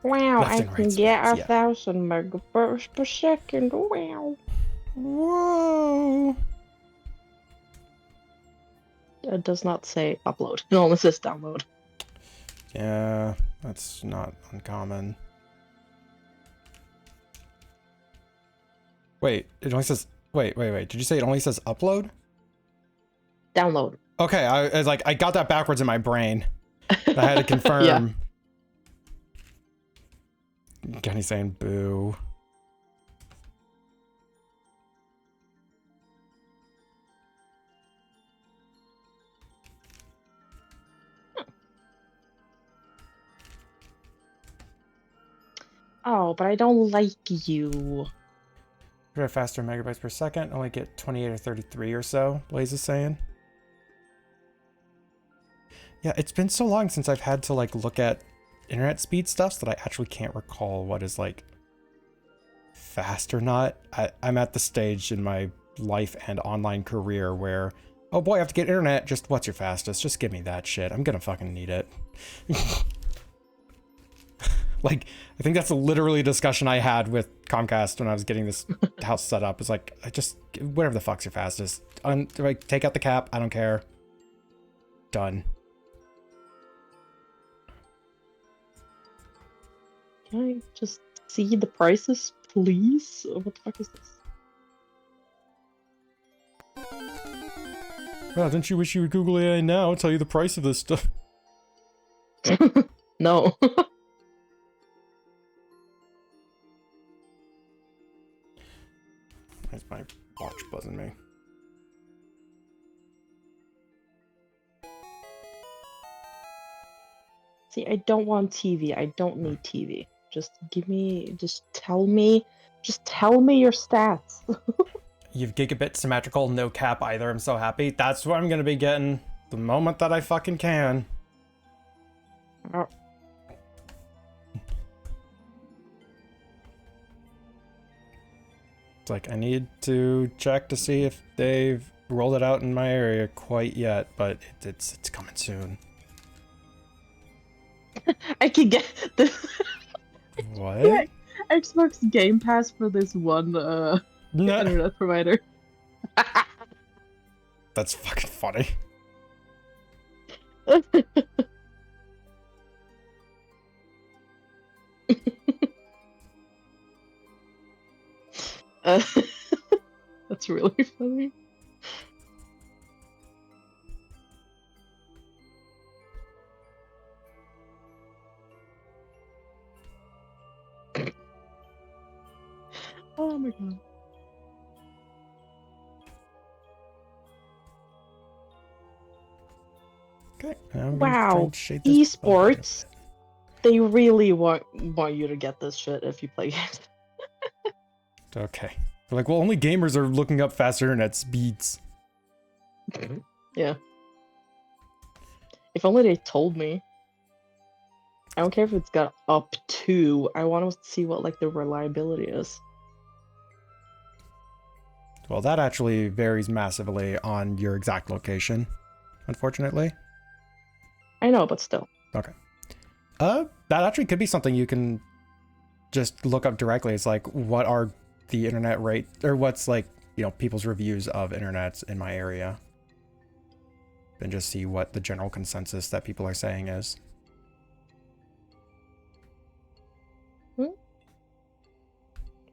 Wow, Left I and right can get speeds, yeah. 1,000 megabytes per second. Wow. Whoa! It does not say upload. It only says download. Yeah, that's not uncommon. Wait, it only says... Wait. Did you say it only says upload? Download. Okay, I was like, I got that backwards in my brain. I had to confirm. Yeah. Kenny's saying boo. Oh, but I don't like you. Drive faster megabytes per second, only get 28 or 33 or so, Blaze is saying. Yeah, it's been so long since I've had to like look at internet speed stuff that I actually can't recall what is like fast or not. I'm at the stage in my life and online career where, oh boy, I have to get internet, just what's your fastest? Just give me that shit. I'm gonna fucking need it. Like, I think that's literally a discussion I had with Comcast when I was getting this house set up. It's like, I just, whatever the fuck's your fastest. Like, take out the cap, I don't care. Done. Can I just see the prices, please? What the fuck is this? Well, don't you wish you would Google AI now, tell you the price of this stuff? No. Why's my watch buzzing me? See, I don't want TV. I don't need TV. Just tell me your stats. You've gigabit symmetrical, no cap either. I'm so happy. That's what I'm gonna be getting the moment that I fucking can. Oh. It's like, I need to check to see if they've rolled it out in my area quite yet, but it's coming soon. I can get the What? Xbox Game Pass for this one No. internet provider. That's fucking funny. That's really funny. Oh my god. Okay. I'm gonna try Wow, and shade this bug a bit. esports. They really want you to get this shit if you play games. Okay. They're like, well, only gamers are looking up fast internet speeds. Yeah. If only they told me. I don't care if it's got up to. I want to see what like the reliability is. Well, that actually varies massively on your exact location, unfortunately. I know, but still. Okay. That actually could be something you can just look up directly. It's like, what are the internet rate, or what's like, you know, people's reviews of internets in my area, and just see what the general consensus that people are saying is.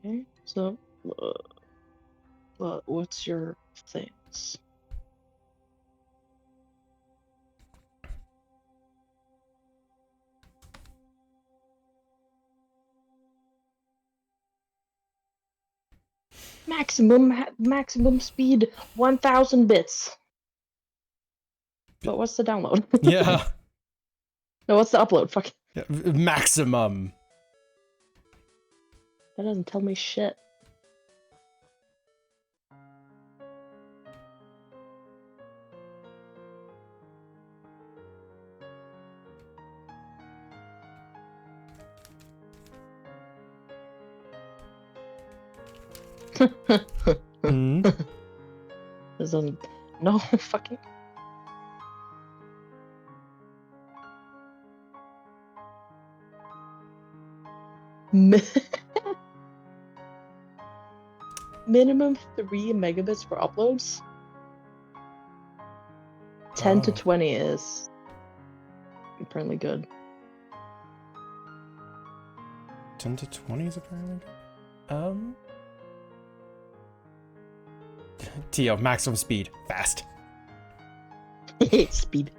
Okay, so what's your things? Maximum speed 1000 bits. But what's the download? Yeah. No, what's the upload? Fuck. Yeah, maximum. That doesn't tell me shit. Hmm. This doesn't. No, fucking. Minimum 3 megabits for uploads. 10 to Oh. 20 is apparently good. 10 to 20 is apparently good. Tio, maximum speed, fast. Speed.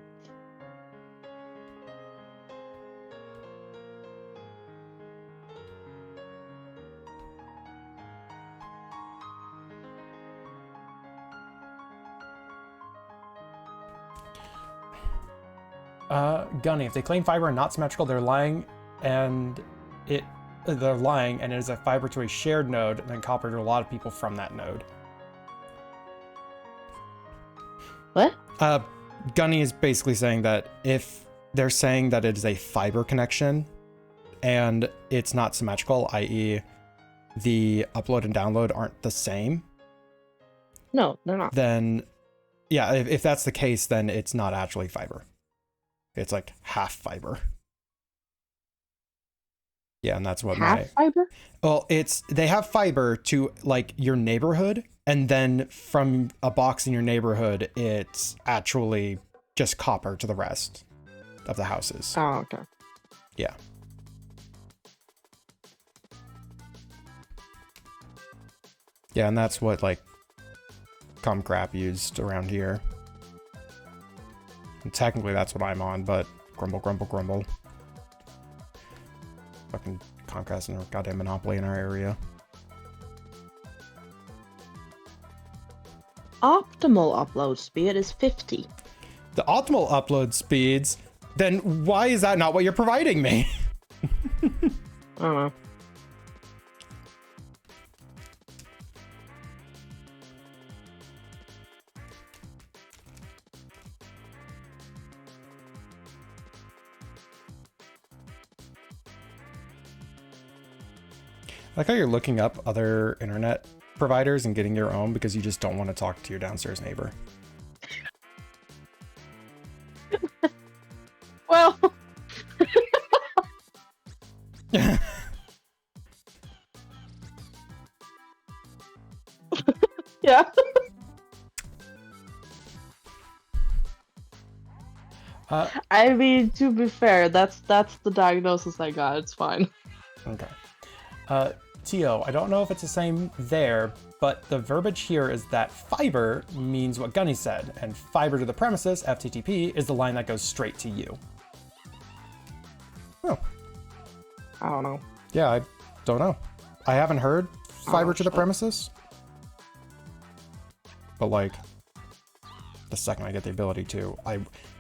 Gunny, if they claim fiber and not symmetrical, they're lying, and they're lying, and it is a fiber to a shared node, and then copper to a lot of people from that node. What? Gunny is basically saying that if they're saying that it is a fiber connection, and it's not symmetrical, i.e., the upload and download aren't the same, No, they're not. then yeah, if that's the case, then it's not actually fiber. It's like half fiber. Yeah, and that's what Half fiber? well, they have fiber to like your neighborhood, and then from a box in your neighborhood, it's actually just copper to the rest of the houses. Oh, okay. Yeah. Yeah, and that's what like Comcrap used around here. And technically that's what I'm on, but grumble, grumble, grumble. Fucking Comcast and a goddamn monopoly in our area. Optimal upload speed is 50. The optimal upload speeds, then why is that not what you're providing me? I don't know. I like how you're looking up other internet providers and getting your own because you just don't want to talk to your downstairs neighbor. Well, yeah. I mean, to be fair, that's the diagnosis I got. It's fine. Okay. Tio, I don't know if it's the same there, but the verbiage here is that fiber means what Gunny said, and fiber to the premises, FTTP, is the line that goes straight to you. Oh. I don't know. Yeah, I don't know. I haven't heard fiber to the shit. premises. But like, the second I get the ability to,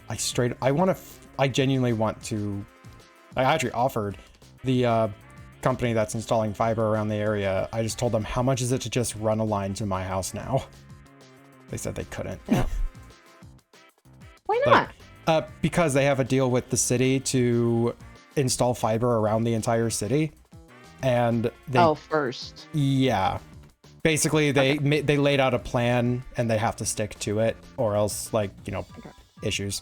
I genuinely want to. I actually offered the company that's installing fiber around the area. I just told them, how much is it to just run a line to my house now? They said they couldn't. Yeah. Why not? Because they have a deal with the city to install fiber around the entire city, and they First. yeah, basically they laid out a plan and they have to stick to it, or else issues.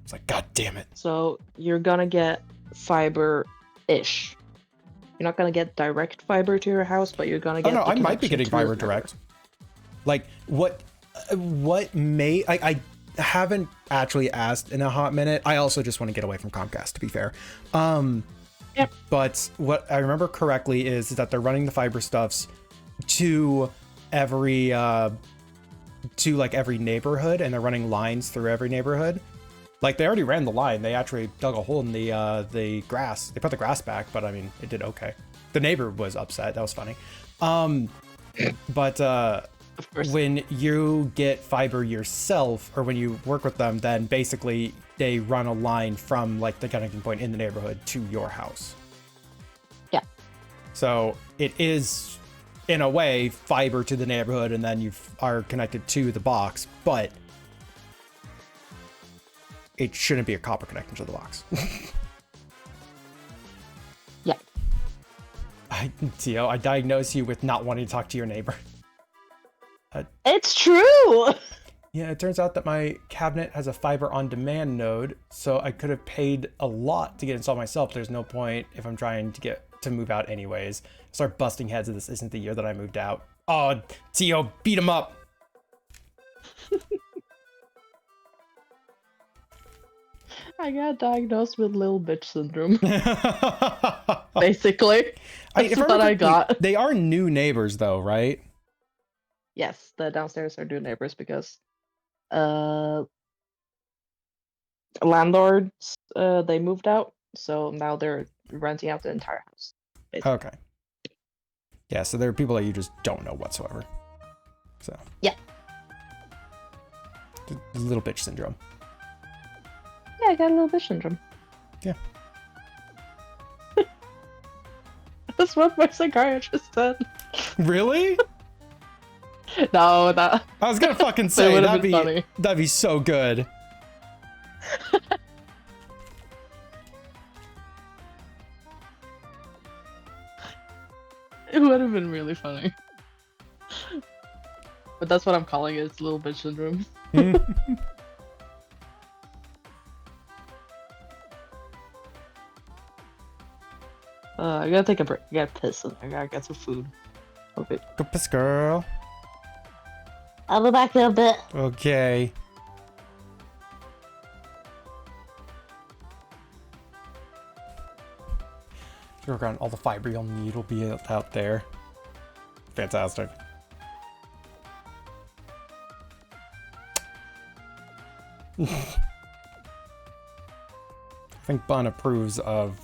It's like, god damn it. So you're gonna get fiber-ish. You're not gonna get direct fiber to your house, but you're gonna get. Oh no, the I might be connection getting to your fiber direct. Like what may I haven't actually asked in a hot minute. I also just want to get away from Comcast, to be fair. Yep. But what I remember correctly is that they're running the fiber stuffs to every every neighborhood, and they're running lines through every neighborhood. Like they already ran the line. They actually dug a hole in the grass. They put the grass back, but I mean, it did okay. The neighbor was upset. That was funny. But Of course. when you get fiber yourself, or when you work with them, then basically they run a line from like the connecting point in the neighborhood to your house. Yeah. So it is, in a way, fiber to the neighborhood, and then you are connected to the box, but it shouldn't be a copper connection to the box. Yeah. Tio, I diagnose you with not wanting to talk to your neighbor. It's true. Yeah, it turns out that my cabinet has a fiber on demand node, so I could have paid a lot to get installed myself. There's no point if I'm trying to get to move out anyways. Start busting heads if this isn't the year that I moved out. Oh, Tio, beat him up. I got diagnosed with little bitch syndrome. Basically, that's what I got. They are new neighbors though, right? Yes, the downstairs are new neighbors because landlords they moved out, so now they're renting out the entire house. Basically. Okay. Yeah, so there are people that you just don't know whatsoever. So. Yeah. Little bitch syndrome. Yeah, I got a little bitch syndrome. Yeah. That's what my psychiatrist said. Really? No, that. I was gonna fucking say would've that'd been be funny. that'd be so good. It would have been really funny. But that's what I'm calling it. It's little bitch syndrome. I gotta take a break. I gotta piss and I gotta get some food. Okay. Go piss, girl. I'll be back in a bit. Okay. Work on all the fiber you'll need will be out there. Fantastic. I think Bun approves of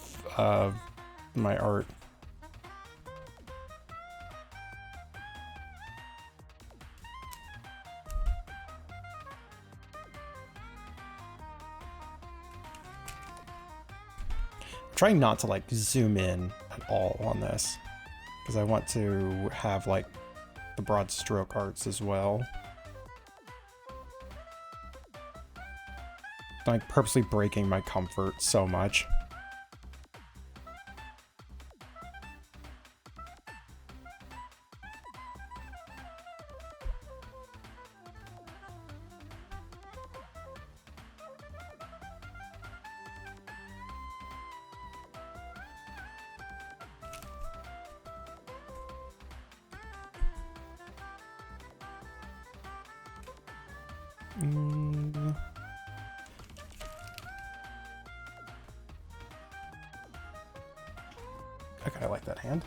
my art. Trying not to like zoom in at all on this because I want to have like the broad stroke arts as well. Like purposely breaking my comfort so much. Okay, I like that hand.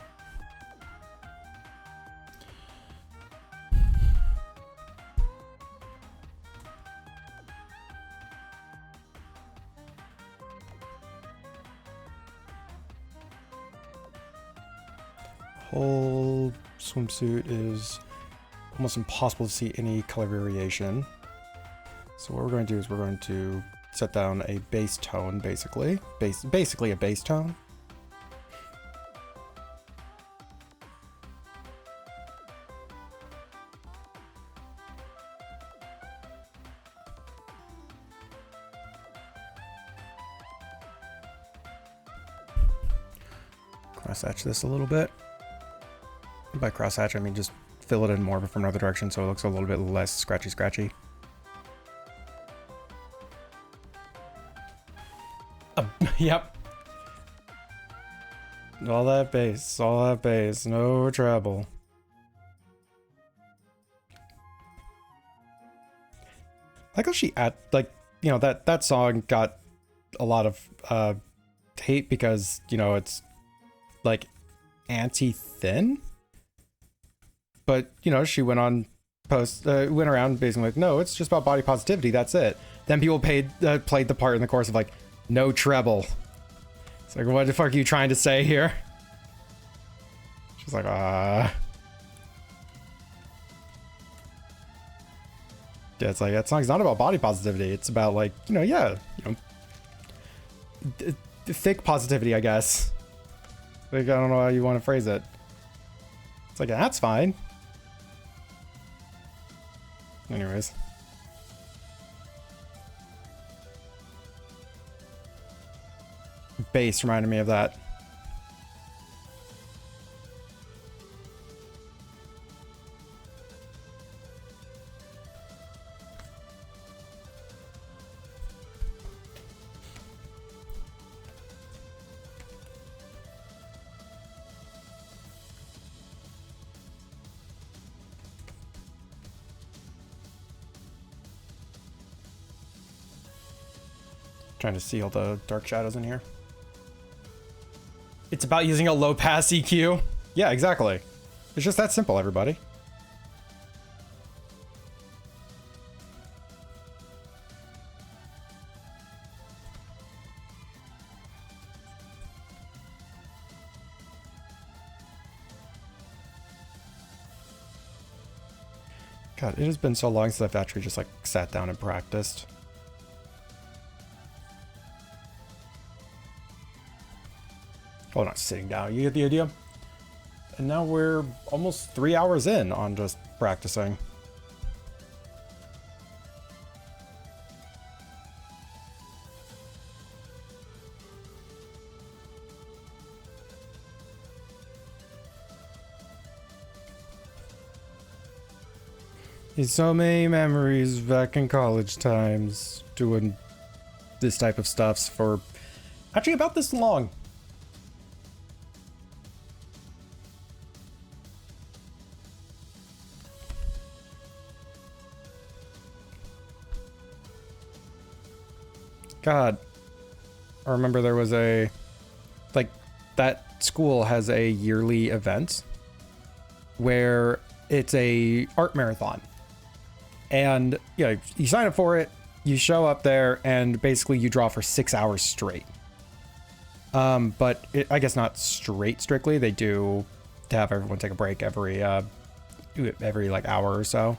Whole swimsuit is almost impossible to see any color variation. So what we're going to do is we're going to set down a bass tone, basically. Basically a bass tone. Crosshatch this a little bit. By crosshatch, I mean just fill it in more, but from another direction, so it looks a little bit less scratchy. Yep. All that bass, no treble. I like how she that song got a lot of hate because, it's like anti-thin. But, she went on went around basically like, no, it's just about body positivity, that's it. Then people played the part in the chorus of like, no treble. It's like, what the fuck are you trying to say here? She's like, Yeah, it's like, that song's not about body positivity. It's about like, thick positivity, I guess. Like, I don't know how you want to phrase it. It's like, that's fine. Anyways. Bass reminded me of that. Trying to see all the dark shadows in here. It's about using a low pass EQ. Yeah, exactly. It's just that simple, everybody. God, it has been so long since I've actually just like sat down and practiced. Oh, not sitting down. You get the idea? And now we're almost 3 hours in on just practicing. There's so many memories back in college times doing this type of stuff for actually about this long. God, I remember there was that school has a yearly event where it's a art marathon. And, you sign up for it, you show up there, and basically you draw for 6 hours straight. But I guess not strictly. They do to have everyone take a break every like hour or so.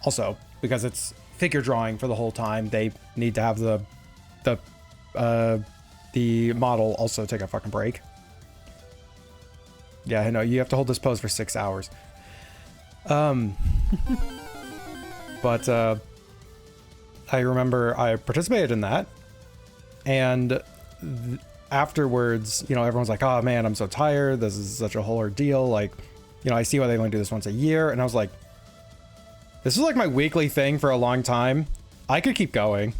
Also, because it's figure drawing for the whole time, they need to have the model also take a fucking break. Yeah, I know, you have to hold this pose for 6 hours. But I remember I participated in that, and afterwards, everyone's like, oh man, I'm so tired, this is such a whole ordeal, like, I see why they only do this once a year. And I was like, this is like my weekly thing for a long time. I could keep going.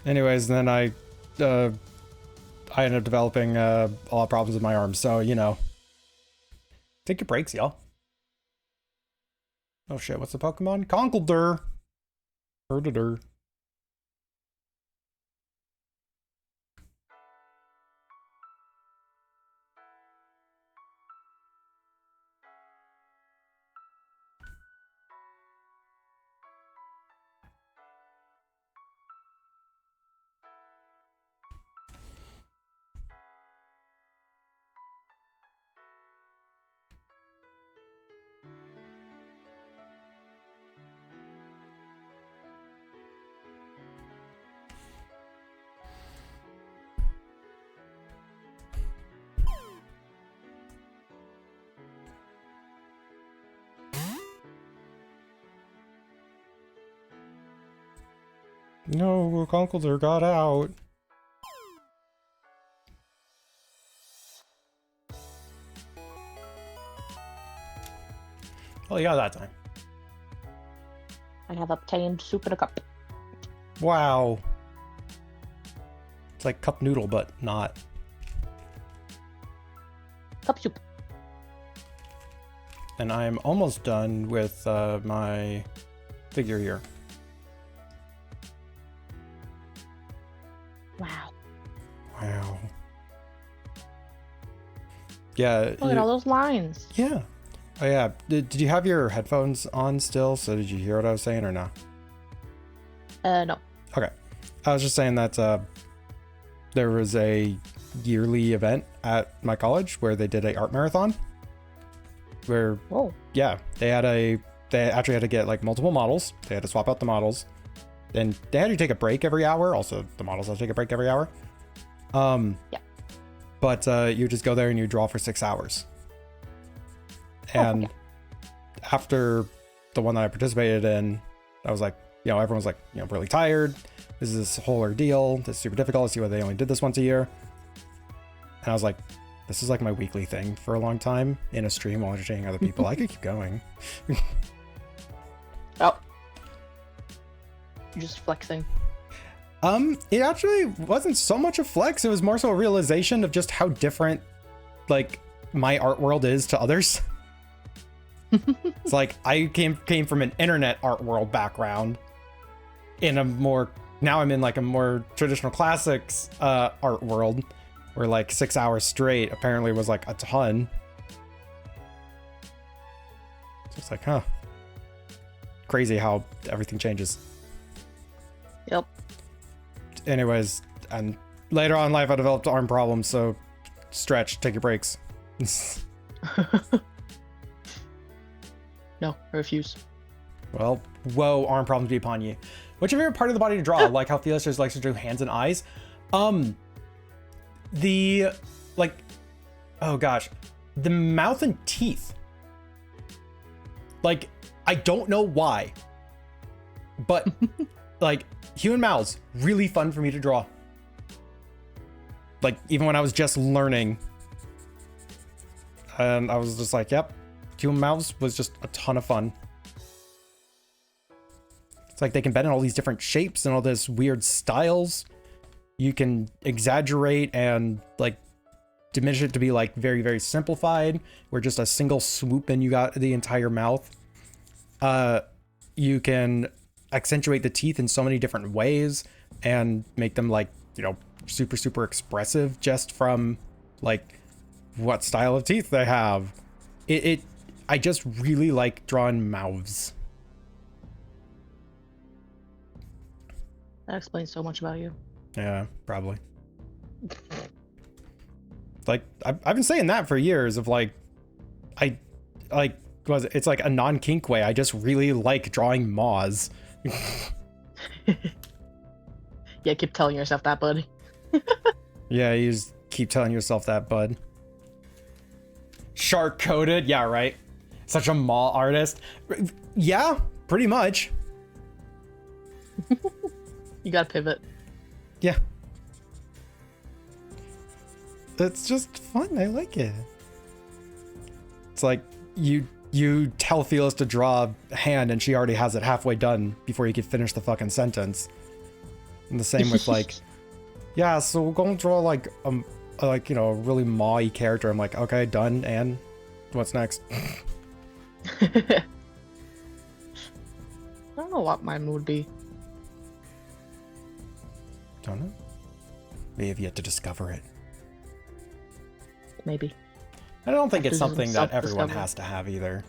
Anyways, then I ended up developing a lot of problems with my arms, so, take your breaks, y'all. Oh shit, what's the Pokemon? Conkeldurr. Herdidur. No, Conkeldurr got out. Oh, you got that time. I have obtained soup in a cup. Wow. It's like cup noodle, but not. Cup soup. And I'm almost done with my figure here. Wow. Wow. Yeah. Look at all those lines. Yeah. Oh yeah. Did you have your headphones on still? So did you hear what I was saying or no? No. Okay. I was just saying that there was a yearly event at my college where they did a art marathon. Where Whoa. yeah, they actually had to get like multiple models. They had to swap out the models. Then they had to take a break every hour. Also, the models had to take a break every hour. Yeah. But you just go there and you draw for 6 hours. And okay. after the one that I participated in, I was like, everyone's like, really tired. This is this whole ordeal. This is super difficult. I see why they only did this once a year. And I was like, this is like my weekly thing for a long time in a stream while entertaining other people. I could keep going. Oh. You're just flexing. It actually wasn't so much a flex. It was more so a realization of just how different, like, my art world is to others. It's like I came from an internet art world background in a more, now I'm in like a more traditional classics art world where like 6 hours straight apparently was like a ton. So it's like, huh. Crazy how everything changes. Yep. Anyways, and later on in life I developed arm problems, so stretch, take your breaks. No, I refuse. Well, whoa, arm problems be upon you. What's your favorite part of the body to draw? Like how Felix just likes to do hands and eyes. The, like, oh gosh, the mouth and teeth. Like, I don't know why, but like human mouths, really fun for me to draw. Like even when I was just learning, and I was just like, yep, human mouths was just a ton of fun. It's like they can bend in all these different shapes and all this weird styles. You can exaggerate and like diminish it to be like very, very simplified, where just a single swoop and you got the entire mouth. You can accentuate the teeth in so many different ways and make them like, super, super expressive just from like what style of teeth they have. I just really like drawing mouths. That explains so much about you. Yeah, probably. Like I've been saying that for years of like, it's like a non-kink way. I just really like drawing maws. Yeah, keep telling yourself that, buddy. Yeah, you just keep telling yourself that, bud. Shark coated, yeah, right. Such a maw artist. Yeah, pretty much. You gotta pivot. Yeah. It's just fun. I like it. It's like you tell Felix to draw a hand and she already has it halfway done before you can finish the fucking sentence. And the same with like, yeah, so we're going to draw like a really maw-y character. I'm like, okay, done, and what's next? I don't know what mine would be. Don't know. We have yet to discover it. Maybe. I don't think Have it's to do something some that everyone self-discovery. has to have either.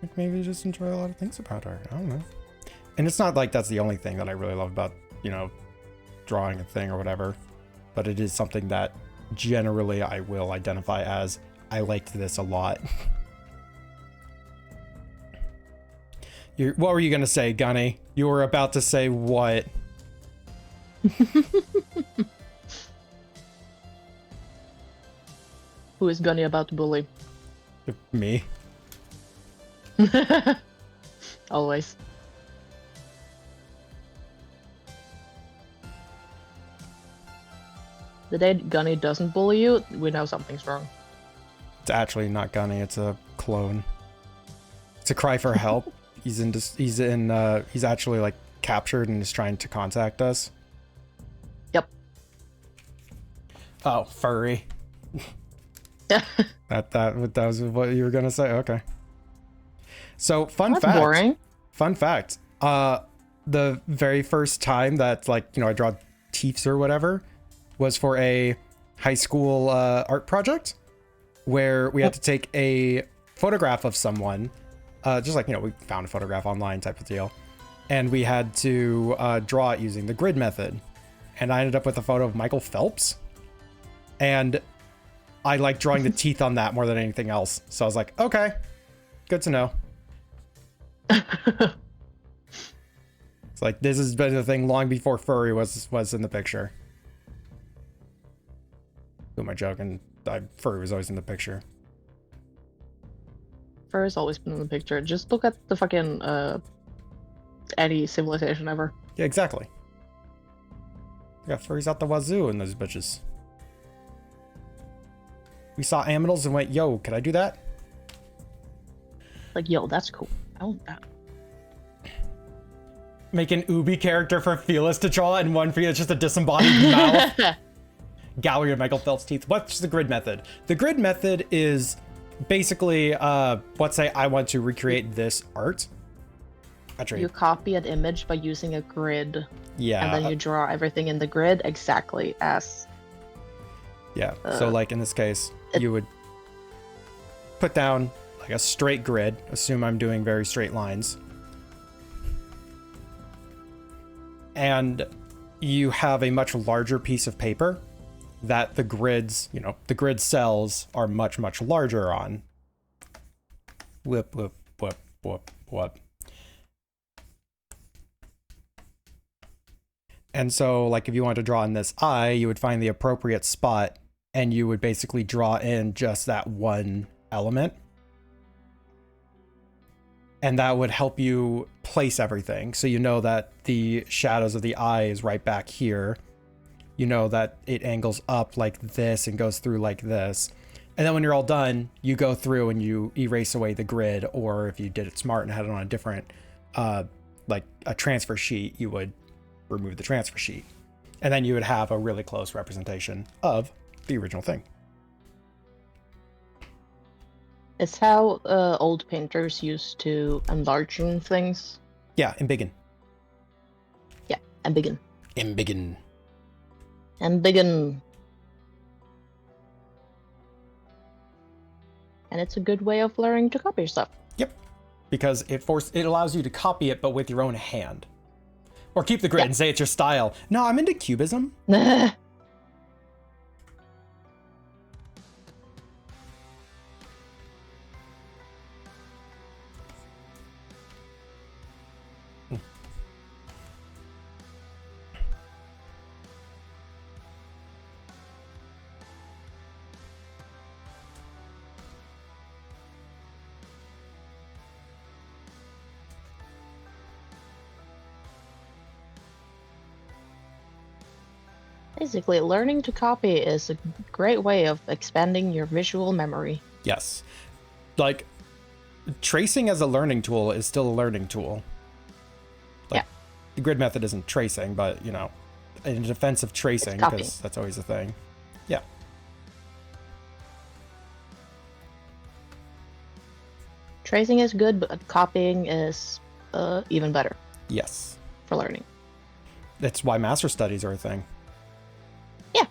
Like maybe just enjoy a lot of things about art. I don't know. And it's not like that's the only thing that I really love about, drawing a thing or whatever. But it is something that generally I will identify as I liked this a lot. What were you going to say, Gunny? You were about to say what? Who is Gunny about to bully? Me. Always. The day Gunny doesn't bully you, we know something's wrong. It's actually not Gunny, it's a clone. It's a cry for help. He's actually like captured and is trying to contact us. Yep. Oh, furry. That was what you were gonna say. Okay. So fun That's fact. boring. Fun fact. The very first time that I draw teeths or whatever was for a high school art project where we had to take a photograph of someone, just we found a photograph online type of deal, and we had to draw it using the grid method. And I ended up with a photo of Michael Phelps, and I like drawing the teeth on that more than anything else. So I was like, okay, good to know. It's like, this has been a thing long before furry was in the picture. Who am I joking? Furry was always in the picture. Fur has always been in the picture. Just look at the fucking any civilization ever. Yeah, exactly. We got furries out the wazoo in those bitches. We saw aminals and went, yo, could I do that? Like, yo, that's cool. I want that. Make an Ubi character for Felis to draw, and one for you, it's just a disembodied mouth. Gallery of Michael Phelps teeth. What's the grid method? The grid method is basically, let's say I want to recreate this art. You copy an image by using a grid. Yeah. And then you draw everything in the grid exactly as. Yeah. So like in this case, you would put down like a straight grid. Assume I'm doing very straight lines. And you have a much larger piece of paper that the grids, the grid cells are much, much larger on. Whoop, whoop, whoop, whoop, whoop. And so, like, if you want to draw in this eye, you would find the appropriate spot and you would basically draw in just that one element. And that would help you place everything. So you know that the shadows of the eye is right back here. You know that it angles up like this and goes through like this. And then when you're all done, you go through and you erase away the grid. Or if you did it smart and had it on a different, like a transfer sheet, you would remove the transfer sheet. And then you would have a really close representation of the original thing. It's how old painters used to enlargen things. Yeah, embiggen. Yeah, embiggen. Embiggen. Embiggen. And it's a good way of learning to copy stuff. Yep. Because it allows you to copy it, but with your own hand. Or keep the grid and say it's your style. No, I'm into cubism. Basically, learning to copy is a great way of expanding your visual memory. Yes. Like, tracing as a learning tool is still a learning tool. Like, the grid method isn't tracing, but, in defense of tracing, because that's always a thing. Yeah. Tracing is good, but copying is even better. Yes. For learning. That's why master studies are a thing. Yeah.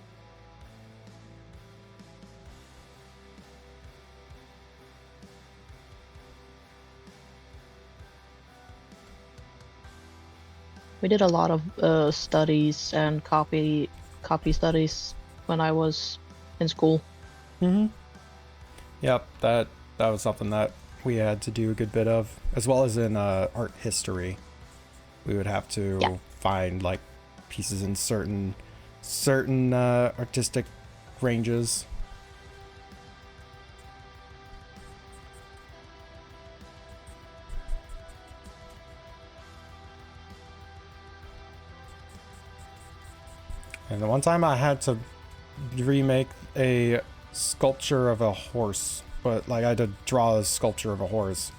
We did a lot of studies and copy studies when I was in school. Mm-hmm. Yep, that was something that we had to do a good bit of, as well as in art history. We would have to find like pieces in certain artistic ranges. And the one time I had to remake a sculpture of a horse, but like I had to draw a sculpture of a horse.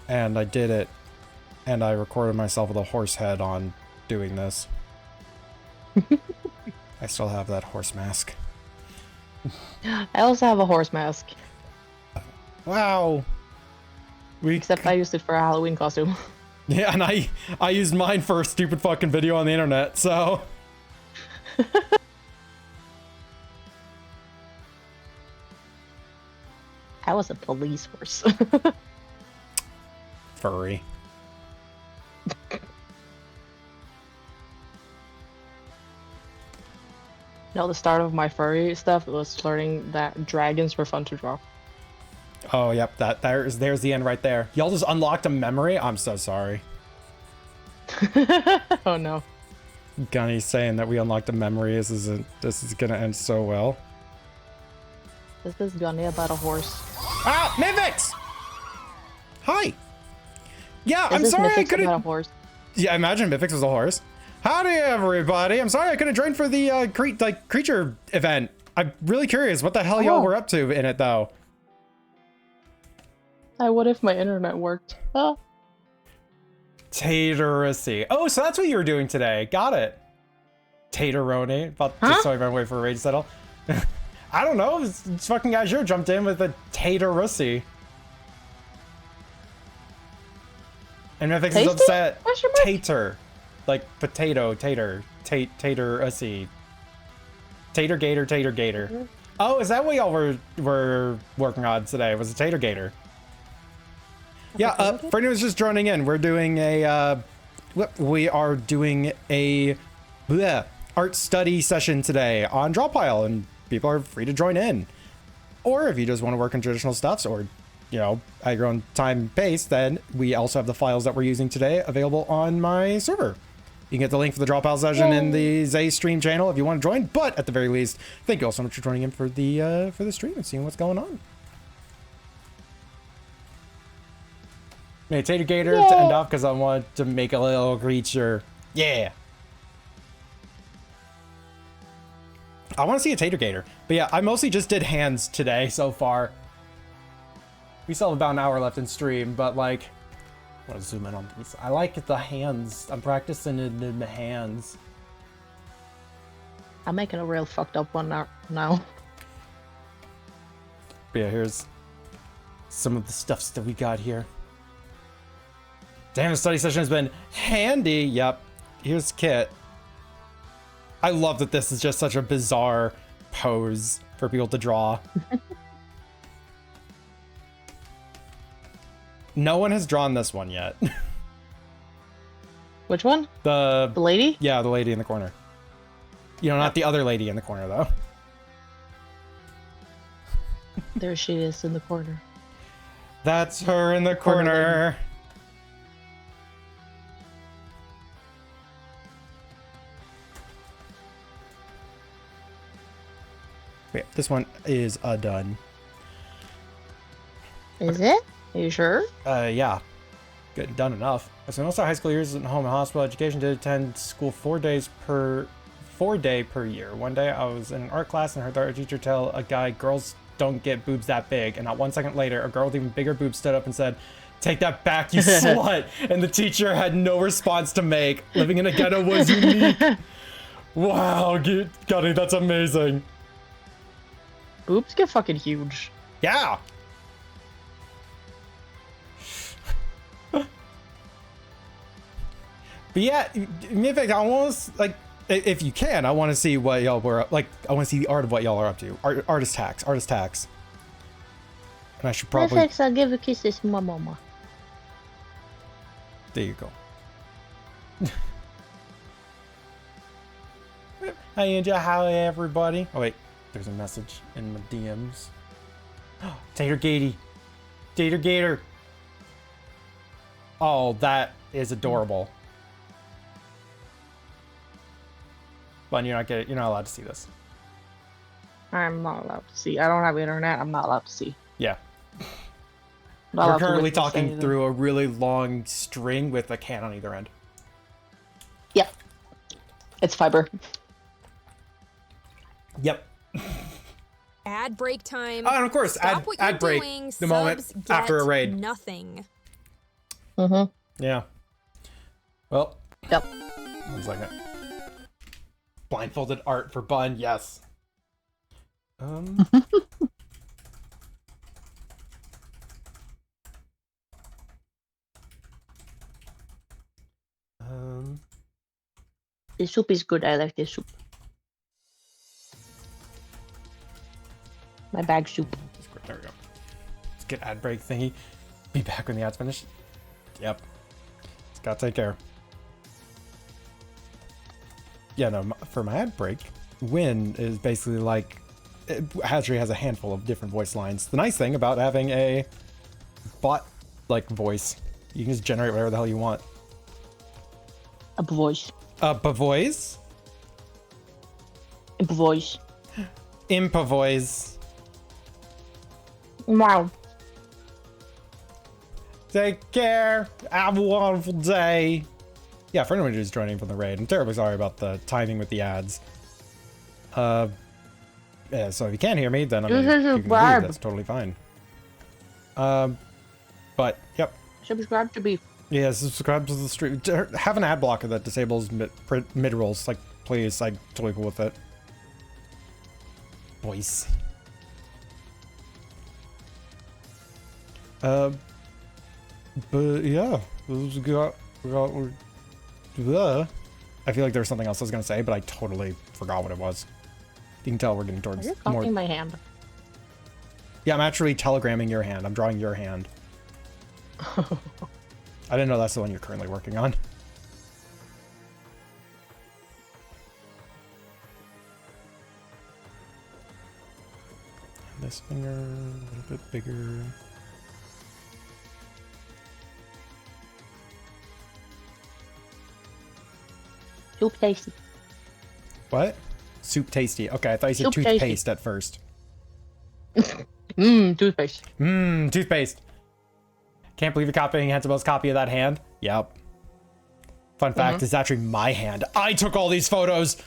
And I did it, and I recorded myself with a horse head on doing this. I still have that horse mask. I also have a horse mask, Wow. except I used it for a Halloween costume. Yeah, and I used mine for a stupid fucking video on the internet, so. I was a police horse. Furry. No, the start of my furry stuff was learning that dragons were fun to draw. Oh, yep, there's the end right there. Y'all just unlocked a memory? I'm so sorry. Oh no. Gunny saying that we unlocked a memory this is gonna end so well. This is Gunny about a horse. Ah, Mivix! Hi. Yeah, I'm This is sorry I Mythics about a couldn't. horse. Yeah, imagine Mivix was a horse. Howdy, everybody. I'm sorry I couldn't join for the creature event. I'm really curious what the hell y'all Oh. were up to in it though. I would if my internet worked. Oh. Tateracy. Oh, so that's what you were doing today. Got it. Tateroni. About Huh? just so everyone wait for a rage settle. I don't know. This fucking Azure jumped in with a Tateracy. And Mifix is Tasty? upset. Question mark? Tater. Like potato, tater. Tateracy. Tater gator, tater gator. Mm-hmm. Oh, is that what y'all were working on today? Was a tater gator? Yeah, for anyone who's just joining in, we're doing a art study session today on Drawpile, and people are free to join in. Or if you just want to work on traditional stuffs, or at your own time and pace, then we also have the files that we're using today available on my server. You can get the link for the Drawpile session in the Zay stream channel if you want to join. But at the very least, thank you all so much for joining in for the stream and seeing what's going on. Made Tater Gator to end off because I wanted to make a little creature. Yeah. I want to see a Tater Gator. But yeah, I mostly just did hands today so far. We still have about an hour left in stream, but like, I want to zoom in on these. I like the hands. I'm practicing it in the hands. I'm making a real fucked up one now. But yeah, here's some of the stuffs that we got here. Damn, the study session has been handy. Yep. Here's Kit. I love that this is just such a bizarre pose for people to draw. No one has drawn this one yet. Which one? The The lady? yeah, the lady in the corner. Not the other lady in the corner though. There she is in the corner. That's her in the Corner corner. Wait, this one is done. Is it? Are you sure? Yeah. Good, done enough. I spent most of high school years in home and hospital education. Did attend school 4 day per year. One day I was in an art class and heard the art teacher tell a guy, "Girls don't get boobs that big." And not 1 second later, a girl with even bigger boobs stood up and said, "Take that back, you slut." And the teacher had no response to make. Living in a ghetto was unique. Wow, Gunny, that's amazing. Boobs get fucking huge. Yeah. But yeah, in fact, I almost like, if you can, I want to see what y'all were like. I want to see the art of what y'all are up to. Artist tax. And I should probably. Perfect, I'll give a kisses to my mama. There you go. Hi, Angel. Hi, everybody. Oh wait, there's a message in my DMs. Tater Gaty. Tater Gator. Oh, that is adorable. But you're not allowed to see this. I'm not allowed to see. I don't have internet. I'm not allowed to see. Yeah. Not We're allowed to currently witness talking anything. through a really long string with a can on either end. Yeah. It's fiber. Yep. Ad break time. Oh, and of course, Stop what ad you're break doing. the moment Subs after a get raid. Nothing. Yeah. Well, Yep. 1 second. Blindfolded art for Bun, yes. The soup is good. I like this soup. My bag soup. There we go. Let's get ad break thingy. Be back when the ad's finished. Yep. It's gotta take care. Yeah, no, for my ad break, Win is basically like, Hatchery has a handful of different voice lines. The nice thing about having a bot-like voice, you can just generate whatever the hell you want. A voice. Voice? A voice. Impa voice. Wow. Take care. Have a wonderful day. Yeah, for anyone who's joining from the raid, I'm terribly sorry about the timing with the ads. Yeah, so if you can't hear me, then I mean, you can leave. That's totally fine. But yep. Subscribe to Beef. Yeah, subscribe to the stream. Have an ad blocker that disables mid rolls. Like, please, I'm totally cool with it. Voice. But yeah, we got. I feel like there was something else I was gonna say, but I totally forgot what it was. You can tell we're getting towards You're more. copying my hand. Yeah, I'm actually telegramming your hand. I'm drawing your hand. I didn't know that's the one you're currently working on. This finger a little bit bigger. Soup tasty. What? Soup tasty. Okay, I thought you said Soup tasty. toothpaste at first. Toothpaste. Toothpaste. Can't believe you're copying Hansabo's copy of that hand. Yep. Fun fact, it's actually my hand. I took all these photos.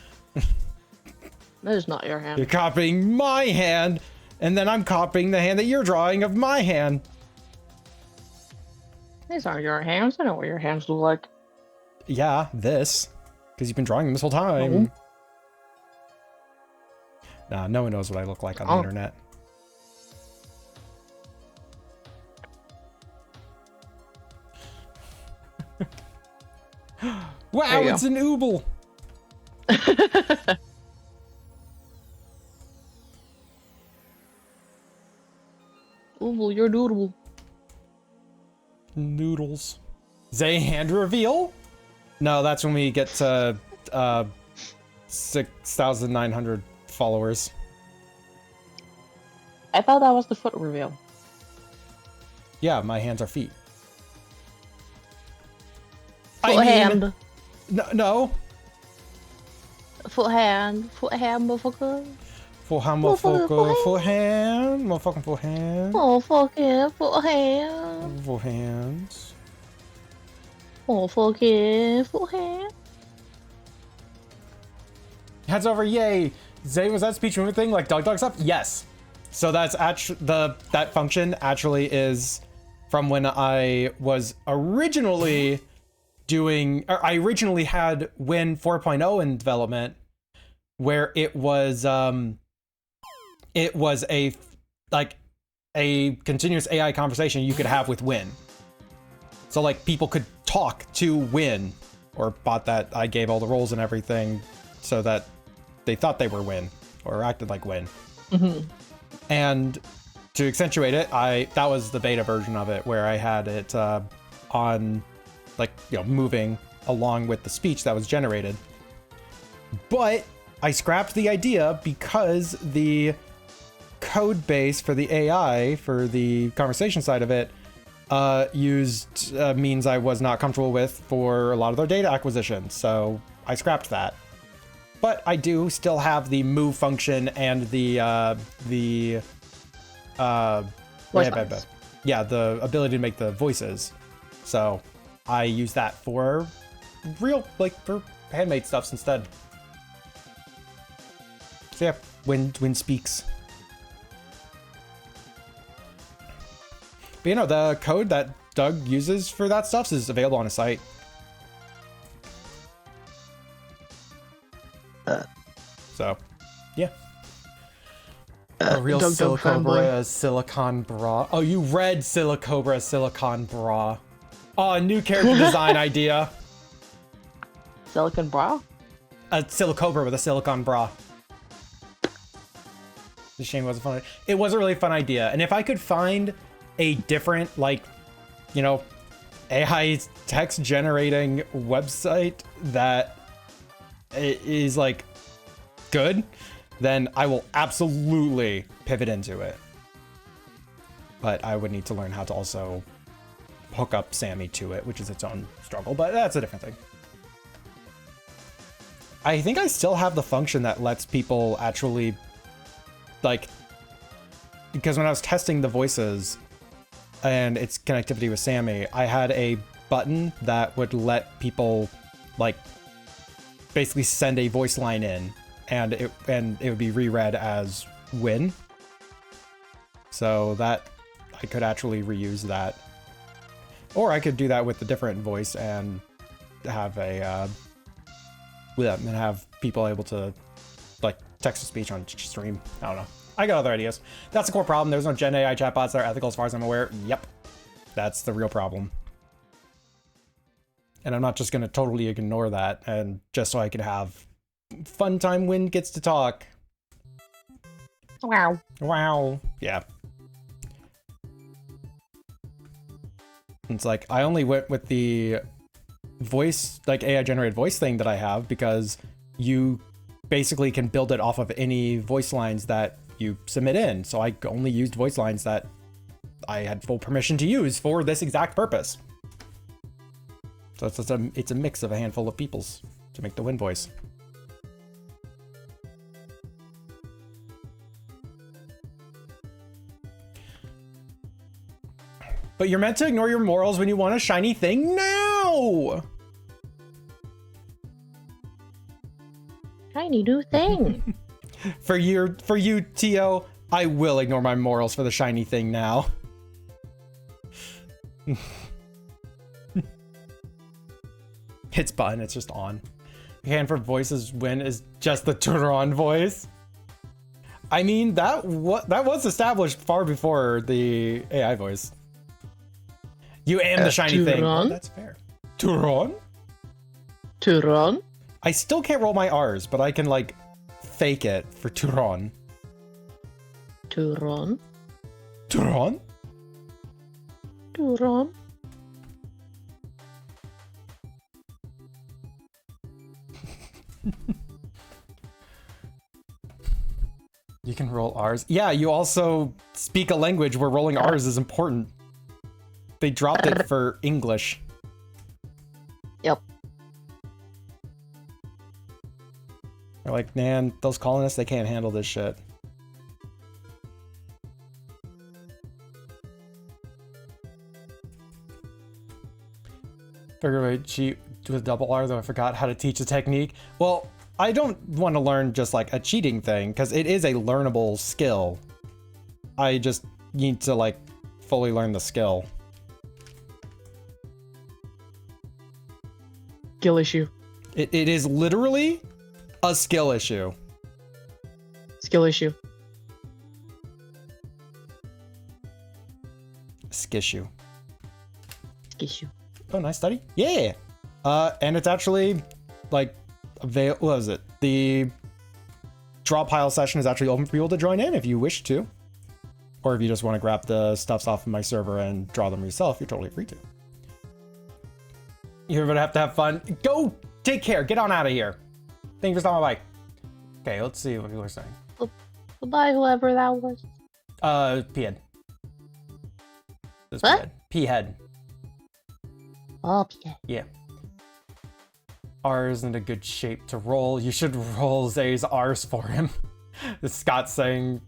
That is not your hand. You're copying my hand, and then I'm copying the hand that you're drawing of my hand. These aren't your hands. I know what your hands look like. Yeah, this. Because you've been drawing them this whole time. Nah, no one knows what I look like on the internet. Wow, it's an ooble. Ooh, you're doodle. Noodles. Zay hand reveal? No, that's when we get to 6,900 followers. I thought that was the foot reveal. Yeah, my hands are feet. Foot hand. No. Foot hand. Foot hand, motherfucker. Full hand, motherfucker. Full hand. Motherfucking full hand. Oh, fucking foot hand. Full hands. Oh, fucking foot hand. Heads over, yay! Zay, was that speech movement thing like dog stuff? Yes. So that's actually that function actually is from when I was originally doing, or I originally had Win 4.0 in development, where it was a like a continuous AI conversation you could have with Win. So like people could talk to Win, or bot that I gave all the roles and everything so that they thought they were Win or acted like Win. And to accentuate it, that was the beta version of it where I had it on, like, you know, moving along with the speech that was generated. But I scrapped the idea because the code base for the AI for the conversation side of it used means I was not comfortable with for a lot of their data acquisition. So I scrapped that. But I do still have the move function and the the ability to make the voices. So I use that for real, like, for handmade stuffs instead. So yeah, When speaks. But you know, the code that Doug uses for that stuff is available on his site. So, yeah. A real Doug Silicobra Silicon Bra. Oh, you read Silicobra Silicon Bra. Oh, a new character design idea. Silicon Bra? A Silicobra with a silicon bra. The shame it wasn't fun. It was a really fun idea. And if I could find a different, like, you know, AI text generating website that is like good, then I will absolutely pivot into it. But I would need to learn how to also hook up Sammy to it, which is its own struggle, but that's a different thing. I think I still have the function that lets people actually, like, because when I was testing the voices and its connectivity with Sammy, I had a button that would let people, like, basically send a voice line in, and it would be reread as win. So that I could actually reuse that, or I could do that with a different voice and have a and have people able to, like, text to speech on stream. I don't know. I got other ideas. That's the core problem. There's no Gen AI chatbots that are ethical as far as I'm aware. Yep. That's the real problem. And I'm not just going to totally ignore that and just so I can have fun time when gets to talk. Wow. Wow. Yeah. It's like, I only went with the voice, like AI generated voice thing that I have because you basically can build it off of any voice lines that you submit in. So I only used voice lines that I had full permission to use for this exact purpose. So it's a mix of a handful of people's to make the win voice. But you're meant to ignore your morals when you want a shiny thing now! Shiny new thing. For you, Tio, I will ignore my morals for the shiny thing now. Hits button, it's just on. Hand for voices win is just the Turon voice. I mean, that was established far before the AI voice. You am the shiny thing. Oh, that's fair. Turon? Turon? I still can't roll my R's, but I can, like, fake it for Turon. Turon? Turon? Turon? You can roll R's. Yeah, you also speak a language where rolling R's is important. They dropped it for English. Yep. They're like, man, those colonists, they can't handle this shit. Figure out cheat with double R, though I forgot how to teach the technique. Well, I don't want to learn just like a cheating thing, because it is a learnable skill. I just need to like fully learn the skill. Skill issue. It is literally a skill issue. Skill issue. Skissue. Skissue. Oh, nice study. Yeah. And it's actually like what was it? The draw pile session is actually open for people to join in if you wish to. Or if you just want to grab the stuffs off of my server and draw them yourself, you're totally free to. You're gonna have to have fun. Go take care. Get on out of here. Thank you for stopping by. Okay, let's see what people are saying. Goodbye, whoever that was. P-head. This What? P-head. Oh, yeah. Yeah. R isn't a good shape to roll. You should roll Zay's R's for him. Scott's saying,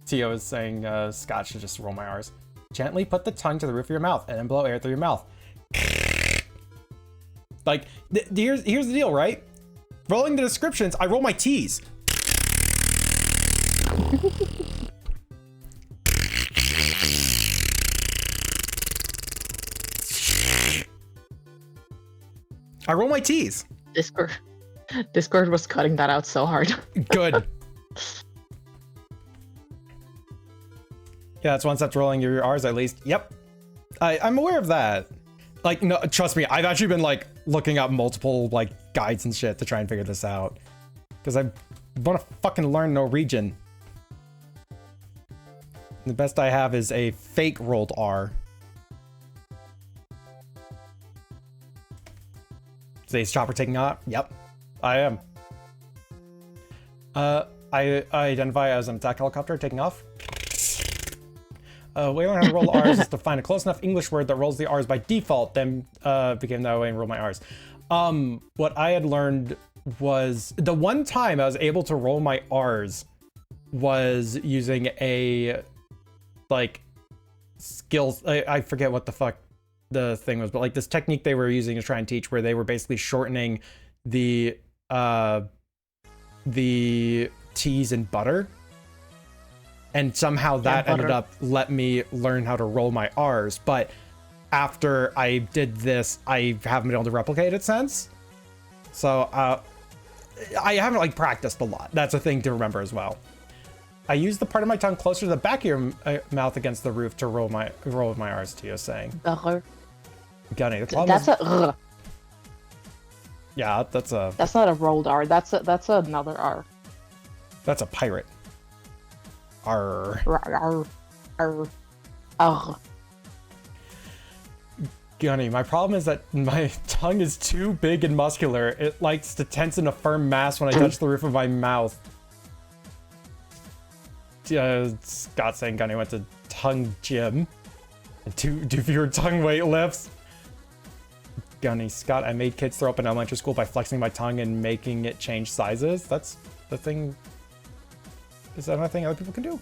Tio is saying Scott should just roll my R's. Gently put the tongue to the roof of your mouth and then blow air through your mouth. Like, here's the deal, right? Rolling the descriptions, I roll my T's. I roll my T's. Discord was cutting that out so hard. Good. Yeah, it's one step to rolling your R's at least. Yep. I'm aware of that. Like, no, trust me, I've actually been like looking up multiple like guides and shit to try and figure this out. Because I want to fucking learn Norwegian. The best I have is a fake rolled R. Is Ace Chopper taking off? Yep, I am. I identify as an attack helicopter taking off. Way I learned how to roll R's is to find a close enough English word that rolls the R's by default, then became that way and roll my R's. What I had learned was the one time I was able to roll my R's was using a like skills. I forget what the fuck the thing was, but like this technique they were using to try and teach where they were basically shortening the T's in butter. And somehow that ended up let me learn how to roll my R's. But after I did this, I haven't been able to replicate it since. So I haven't like practiced a lot. That's a thing to remember as well. I use the part of my tongue closer to the back of your mouth against the roof to roll my R's to you, saying. Gunny, the problem That's is, a. yeah, that's That's not a rolled R. That's another R. a pirate. Arr. R. R. R. Gunny, my problem is that my tongue is too big and muscular. It likes to tense in a firm mass when I touch the roof of my mouth. Scott saying Gunny went to tongue gym. And do fewer tongue weight lifts. Gunny, Scott, I made kids throw up in elementary school by flexing my tongue and making it change sizes. That's the thing. Is that another thing other people can do?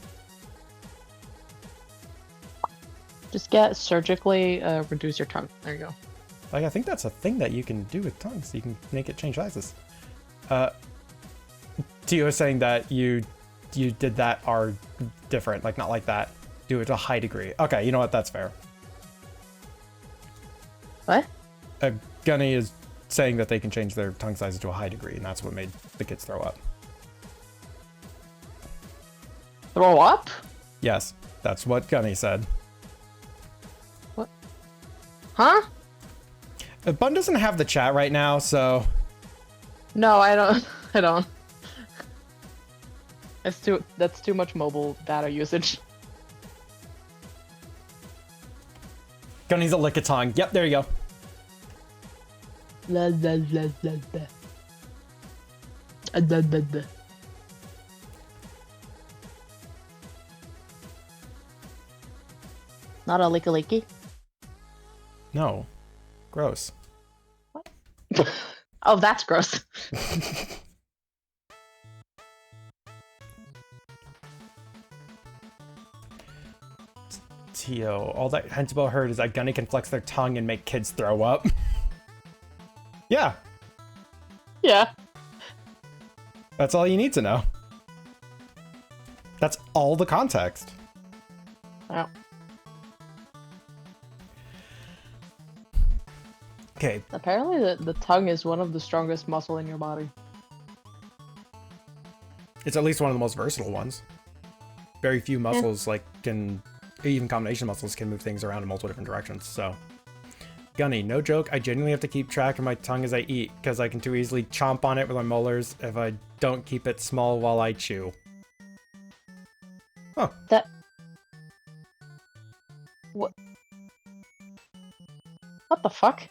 Just get surgically reduce your tongue. There you go. Like, I think that's a thing that you can do with tongues. You can make it change sizes. Tio is saying that you did that are different, like not like that. Do it to a high degree. Okay, you know what? That's fair. What? Gunny is saying that they can change their tongue sizes to a high degree, and that's what made the kids throw up. Throw up? Yes, that's what Gunny said. What? Huh? Bun doesn't have the chat right now, so... No, I don't. I don't. That's too much mobile data usage. Gunny's a lick a tongue. Yep, there you go. La, la, la, la, la. La, la, la. Not a licky. No. Gross. Oh, that's gross. Tio, all that Hensbo heard is that Gunny can flex their tongue and make kids throw up. Yeah, Yeah. that's all you need to know. That's all the context. Oh. Okay, Apparently the tongue is one of the strongest muscle in your body. it's at least one of the most versatile ones. Very few muscles even combination muscles can move things around in multiple different directions, so. Gunny, no joke, I genuinely have to keep track of my tongue as I eat, because I can too easily chomp on it with my molars if I don't keep it small while I chew. Huh. That... What? What the fuck?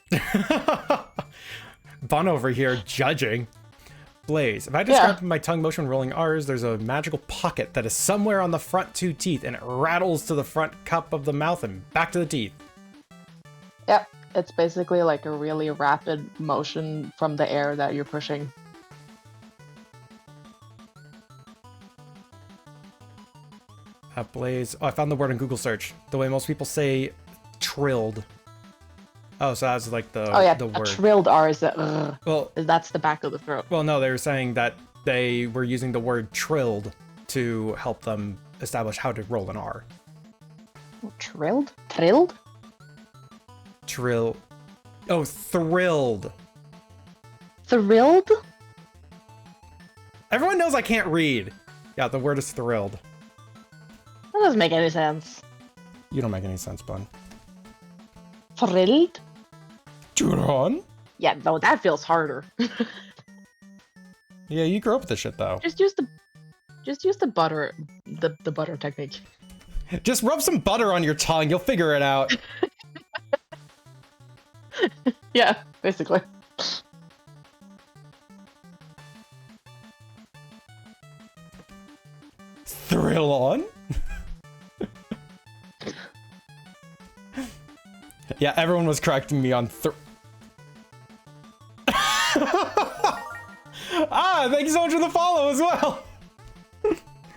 Bun over here judging. Blaze, if I describe my tongue motion rolling R's, there's a magical pocket that is somewhere on the front two teeth, and it rattles to the front cup of the mouth and back to the teeth. Yep. It's basically like a really rapid motion from the air that you're pushing. Blaze, oh, I found the word in Google search. The way most people say trilled. Oh, so that's like the a word. trilled R is Well, that's the back of the throat. well, no, they were saying that they were using the word trilled to help them establish how to roll an R. Trilled? Trilled? Trill. Oh, thrilled. Thrilled? Everyone knows I can't read. Yeah, the word is thrilled. That doesn't make any sense. You don't make any sense, Bun. Thrilled? Juron? Yeah, no, that feels harder. Yeah, you grew up with this shit though. Just use the butter, the butter technique. Just rub some butter on your tongue, you'll figure it out. Yeah, basically. Thrill on? Yeah, everyone was correcting me on Ah, thank you so much for the follow as well.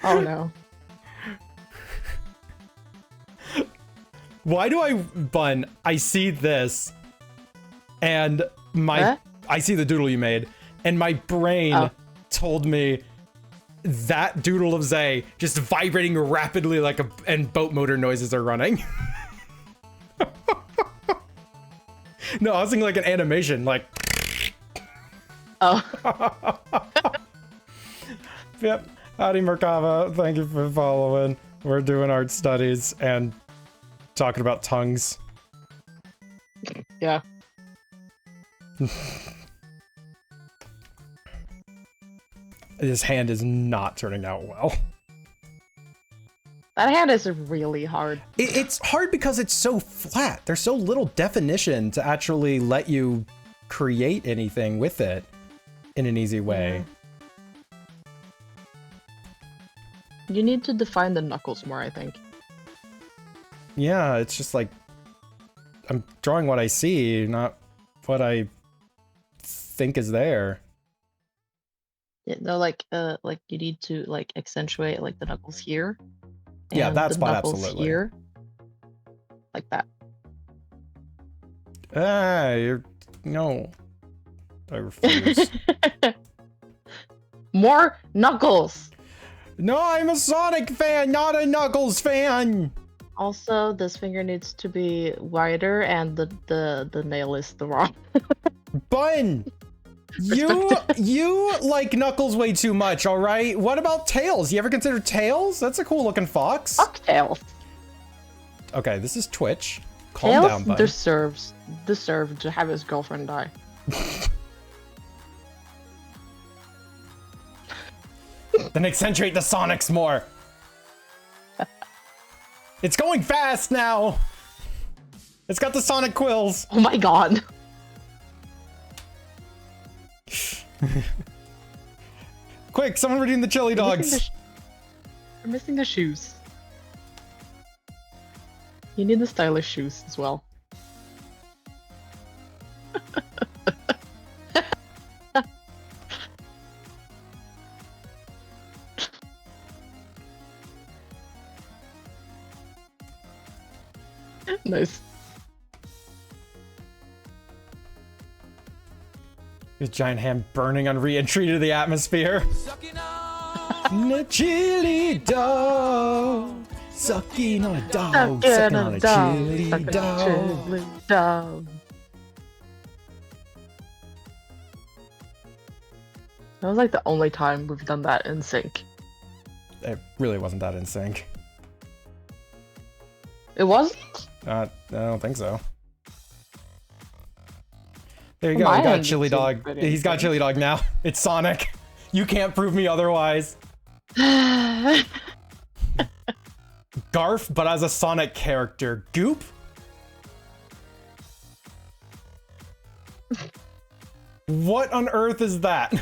Oh no. Why do Bun, I see this and Huh? I see the doodle you made and my brain told me that doodle of Zay just vibrating rapidly like and boat motor noises are running. No, I was thinking like an animation, like. Oh. Yep. Howdy, Merkava. Thank you for following. We're doing art studies and talking about tongues. Yeah. This hand is not turning out well. That hand is really hard. It's hard because it's so flat. There's so little definition to actually let you create anything with it in an easy way. You need to define the knuckles more, I think. Yeah, it's just like I'm drawing what I see, not what I think is there. Yeah, no, like you need to like accentuate like the knuckles here. Yeah, and that the spot, knuckles absolutely. Here, like that. You're no. I refuse. More knuckles. No, I'm a Sonic fan, not a Knuckles fan. Also, this finger needs to be wider, and the nail is the wrong. Bun, you like Knuckles way too much. All right. What about Tails? You ever consider Tails? That's a cool looking fox. Fuck Tails. Okay, this is Twitch. Calm down, Tails Bun. deserved to have his girlfriend die. Then accentuate the Sonics more. It's going fast now. It's got the Sonic quills. Oh my god. Quick, someone redeem the chili dogs. We're missing the shoes. You need the stylish shoes as well. Nice. His giant hand burning on re-entry to the atmosphere. The chili dog. Sucking on a dog. Sucking on a chili dog. Dog. That was like the only time we've done that in sync. It really wasn't that in sync. It was? I don't think so. There you Well, go. my You got hand Chili seems Dog. pretty He's got insane. Chili Dog now. It's Sonic. You can't prove me otherwise. What Garf, but as a Sonic character. Goop? What on earth is that?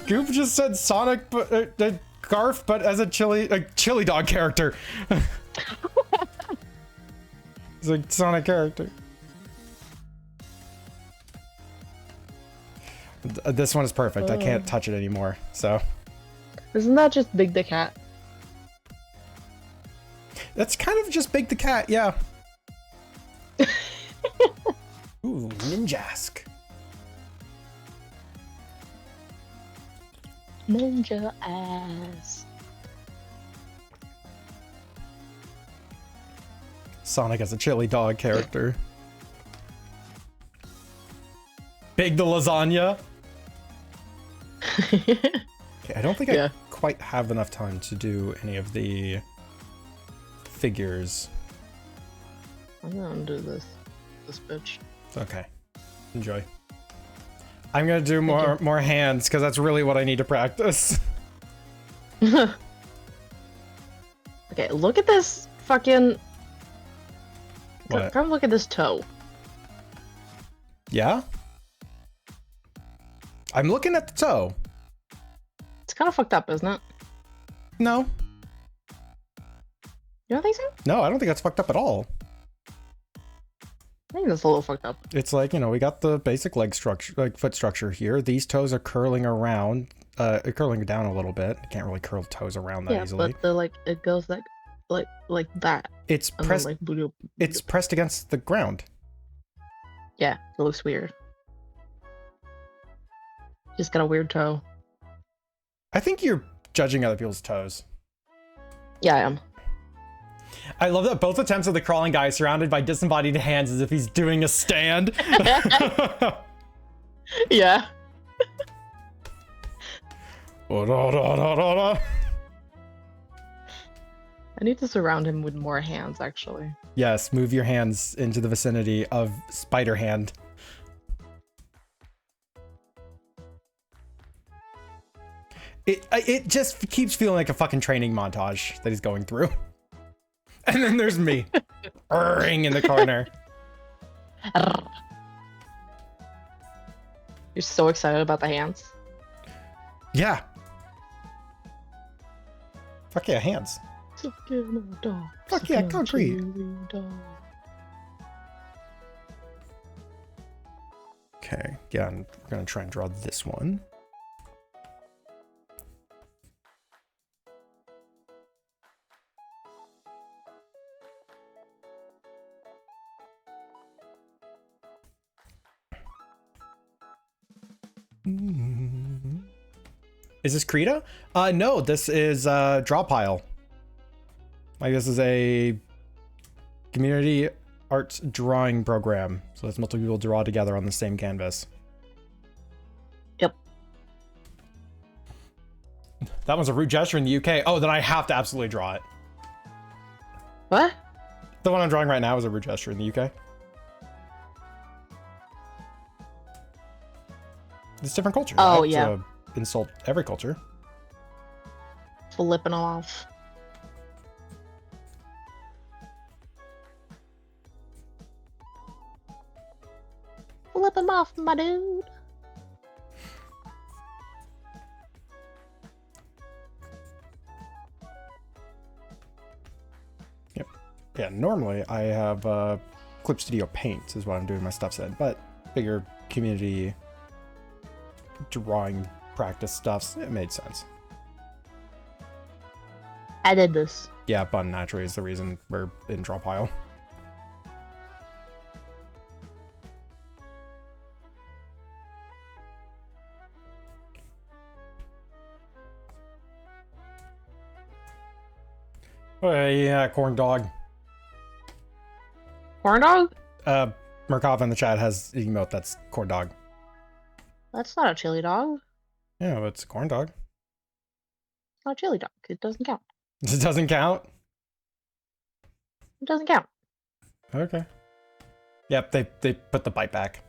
Goop just said Sonic, but Garf, but as a Chili Dog character. It's a Sonic character. This one is perfect. I can't touch it anymore. So Isn't that just Big the Cat? that's kind of just Big the Cat, yeah. Ooh, Ninjask. Ninja ass. Sonic as a chili dog character. Big the lasagna. Okay, I don't think Yeah. I quite have enough time to do any of the figures. I'm gonna do this bitch. Okay, enjoy. I'm gonna do more hands because that's really what I need to practice. Okay, look at this fucking. What? Come look at this toe. Yeah? I'm looking at the toe. It's kind of fucked up, isn't it? No. You don't think so? No, I don't think that's fucked up at all. I think that's a little fucked up. It's like, you know, we got the basic leg structure, like foot structure here. These toes are curling around, curling down a little bit. You can't really curl toes around that Yeah, easily. but the it goes like that. It's And pressed. then, like, It's pressed against the ground. yeah, it looks weird. Just got a weird toe. I think you're judging other people's toes. Yeah, I am. I love that both attempts of the crawling guy is surrounded by disembodied hands as if he's doing a stand. Yeah. I need to surround him with more hands, actually. Yes, move your hands into the vicinity of Spider Hand. It just keeps feeling like a fucking training montage that he's going through. And then there's me, in the corner. You're so excited about the hands. Yeah. Fuck yeah, hands. Fuck yeah, concrete. Okay, yeah, I'm gonna try and draw this one. Is this Krita? No, this is Draw Pile. Like, this is a community arts drawing program. So it's multiple people draw together on the same canvas. Yep. That one's a root gesture in the UK. Oh, then I have to absolutely draw it. What? The one I'm drawing right now is a root gesture in the UK. It's different culture. Oh, right? yeah. So insult every culture. Flipping off. Flip him off, my dude. Yep. Yeah, normally I have Clip Studio Paint is what I'm doing my stuffs in, but bigger community drawing practice stuffs, it made sense. I did this. Yeah, Bun naturally is the reason we're in Draw Pile. Oh, yeah, corn dog. Corn dog? Murkov in the chat has an emote that's corn dog. That's not a chili dog. Yeah, but it's a corn dog. It's not a chili dog. It doesn't count. It doesn't count? It doesn't count. Okay. Yep, they put the bite back.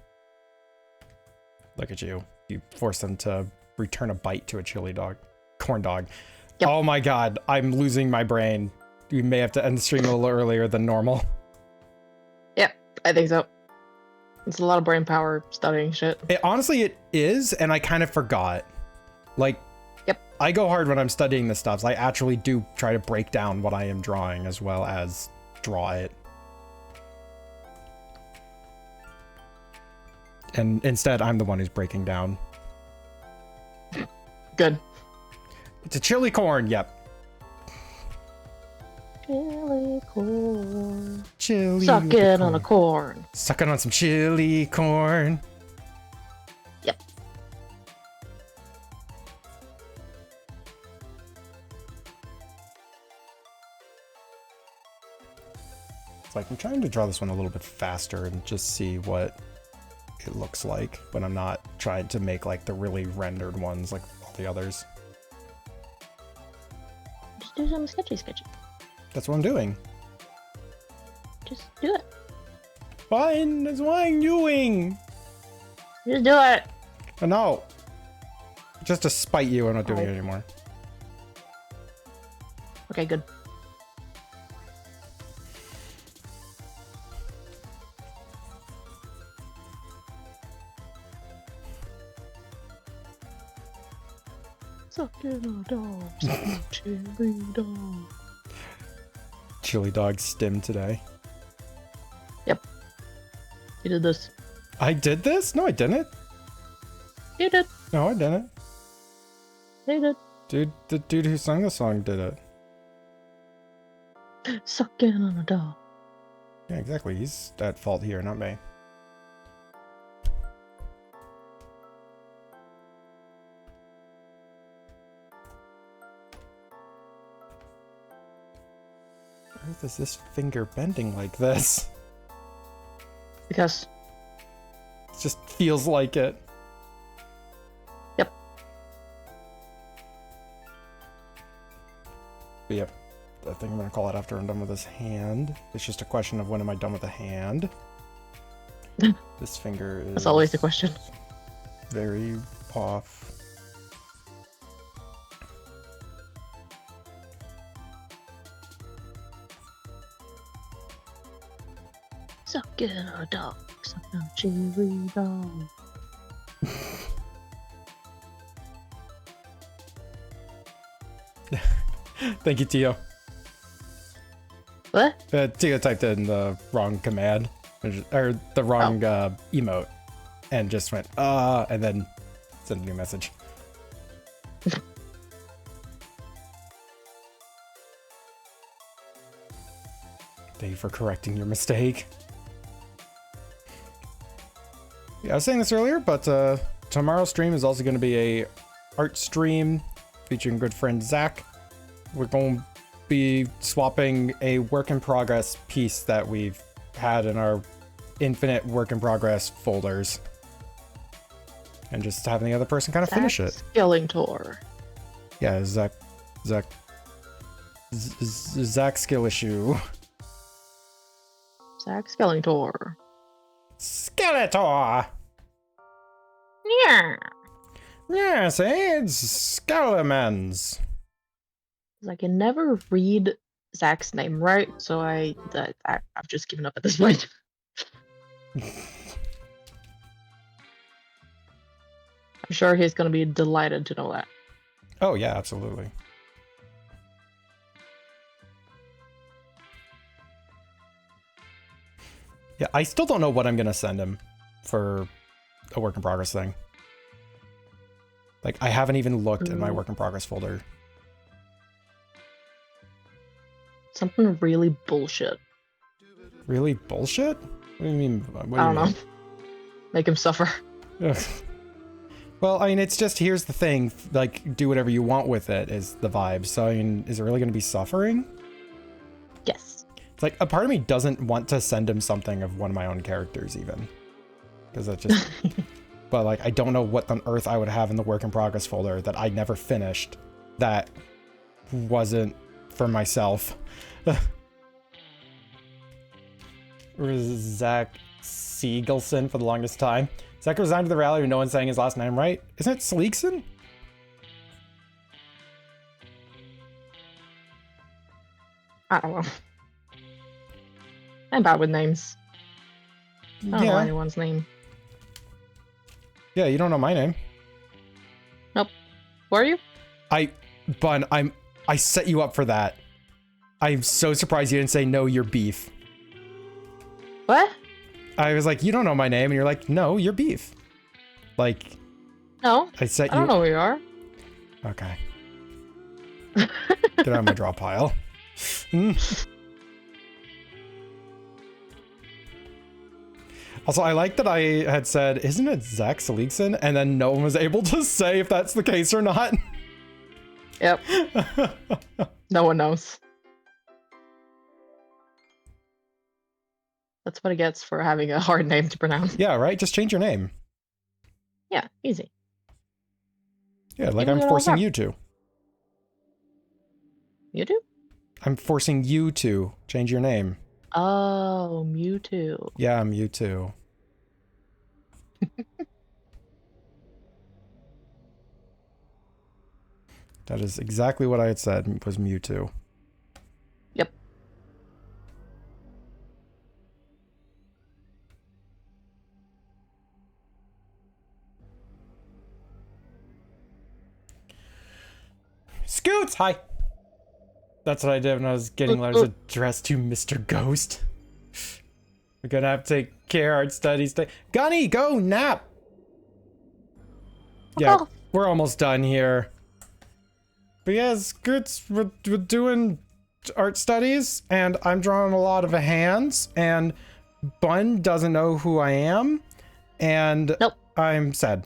Look at you. You force them to return a bite to a chili dog. Corn dog. Yep. Oh my god, I'm losing my brain. We may have to end the stream a little earlier than normal. Yeah, I think so. It's a lot of brain power studying shit. Honestly, it is, and I kind of forgot. Like, yep. I go hard when I'm studying this stuff, so I actually do try to break down what I am drawing as well as draw it. And instead, I'm the one who's breaking down. Good. It's a chili corn, yep. Chili corn. Chili Suck with the it on a corn. Sucking on some chili corn. Yep. It's like I'm trying to draw this one a little bit faster and just see what it looks like when I'm not trying to make like the really rendered ones like all the others. Just do something sketchy. That's what I'm doing. Just do it. Fine, that's what I'm doing. Just do it. Oh, no. Just to spite you, I'm not doing it Alright. anymore. Okay, good. Sucking a dog, sucking chili dog. Chili dog stim today. You did this. I did this? No, I didn't. You did. No, I didn't. You did. Dude, the dude who sang the song did it. Sucking on a dog. Yeah, exactly. He's at fault here, not me. Why is this finger bending like this? Because It just feels like it. Yep. But yep. I think I'm gonna call it after I'm done with this hand. It's just a question of when am I done with the hand. This finger is that's always the question. very off. Sucking on a dog, sucking on a chili dog. Thank you, Tio. What? Tio typed in the wrong command, or the wrong emote, and just went, and then sent a new message. Thank you for correcting your mistake. Yeah, I was saying this earlier, but tomorrow's stream is also going to be a art stream featuring good friend Zach. We're going to be swapping a work in progress piece that we've had in our infinite work in progress folders, and just having the other person kind of finish it. Skellingtor. Yeah, Zach skill issue. Zach Skellingtor. Skeletor. Yeah. Yes, it's Skelemans. I can never read Zach's name right, so I've just given up at this point. I'm sure he's gonna be delighted to know that. Oh yeah, absolutely. Yeah, I still don't know what I'm gonna send him for a work in progress thing. Like, I haven't even looked in my work in progress folder. Something really bullshit. Really bullshit? What do you mean? What do I you don't know. Make him suffer. Ugh. Well, I mean, it's just, here's the thing, like, do whatever you want with it is the vibe. So, I mean, is it really going to be suffering? Yes. It's like, a part of me doesn't want to send him something of one of my own characters, even. Because that just... But, like, I don't know what on earth I would have in the work in progress folder that I never finished that wasn't for myself. Or is Zach Siegelson for the longest time? Zach resigned to the rally with no one saying his last name right. Isn't it Sleekson? I don't know. I'm bad with names. I don't know anyone's name. Yeah, you don't know my name. Nope. Who are you? Bun, I set you up for that. I'm so surprised you didn't say no, you're beef. What? I was like, you don't know my name, and you're like, no, you're beef. Like, No. I set I you. don't know who you are. Okay. Get out of my draw pile. Also, I like that I had said, isn't it Zach Seligson? And then no one was able to say if that's the case or not. Yep. No one knows. That's what it gets for having a hard name to pronounce. Yeah, right? Just change your name. Yeah, easy. Yeah, like You I'm do it all forcing the you to. You do? I'm forcing you to change your name. Oh, Mewtwo. Yeah, I'm you too. That is exactly what I had said was Mewtwo. Yep. Scoots! Hi! That's what I did when I was getting letters addressed to Mr. Ghost. We're gonna have to take care art studies. Gunny, go nap! Yeah, Oh. we're almost done here. But yeah, Scoots, we're doing art studies, and I'm drawing a lot of hands, and Bun doesn't know who I am, and Nope. I'm sad.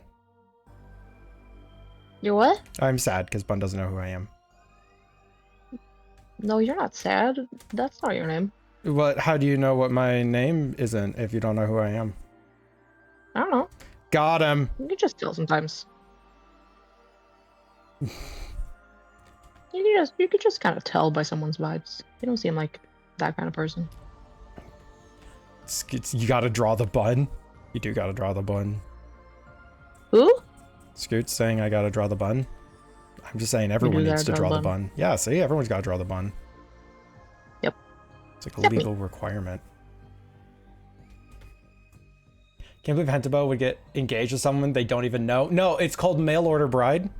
You're what? I'm sad because Bun doesn't know who I am. No, you're not sad. That's not your name. What? How do you know what my name isn't if you don't know who I am? I don't know. Got him. You can just tell sometimes. You could just kind of tell by someone's vibes. You don't seem like that kind of person. You gotta draw the bun. You do gotta draw the bun. Who? Scoot's saying I gotta draw the bun. I'm just saying everyone needs to draw the bun. Yeah, see, everyone's gotta draw the bun. Yep. It's like a Yep. legal requirement. Can't believe Hentabo would get engaged with someone they don't even know. No, it's called mail order bride.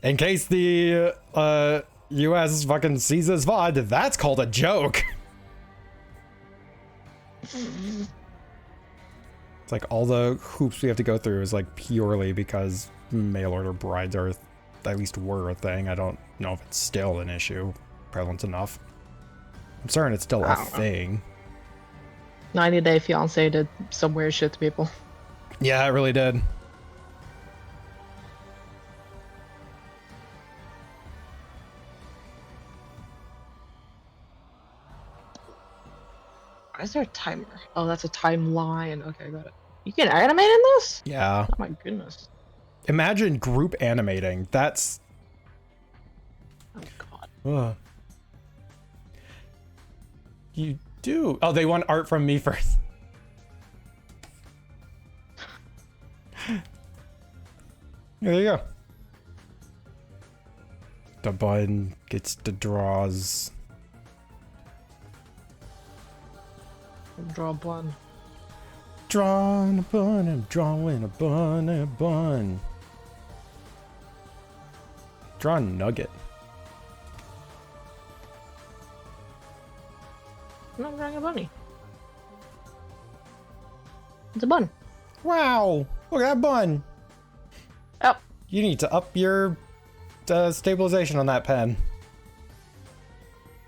In case the US fucking sees this VOD, that's called a joke. It's like all the hoops we have to go through is like purely because mail order brides are, at least were a thing. I don't know if it's still an issue, prevalent enough. I'm certain it's still a thing. 90 Day Fiancé did some weird shit to people. Yeah, it really did. Why is there a timer? Oh, that's a timeline. Okay, got it. You can animate in this? Yeah. Oh my goodness. Imagine group animating. That's... Oh god. Ugh. You do. Oh, they want art from me first. There you go. The button gets the draws. Draw a bun. Drawing a bun, I'm drawing a bun, a bun. Draw a nugget. I'm not drawing a bunny. It's a bun. Wow! Look at that bun! Oh. You need to up your stabilization on that pen.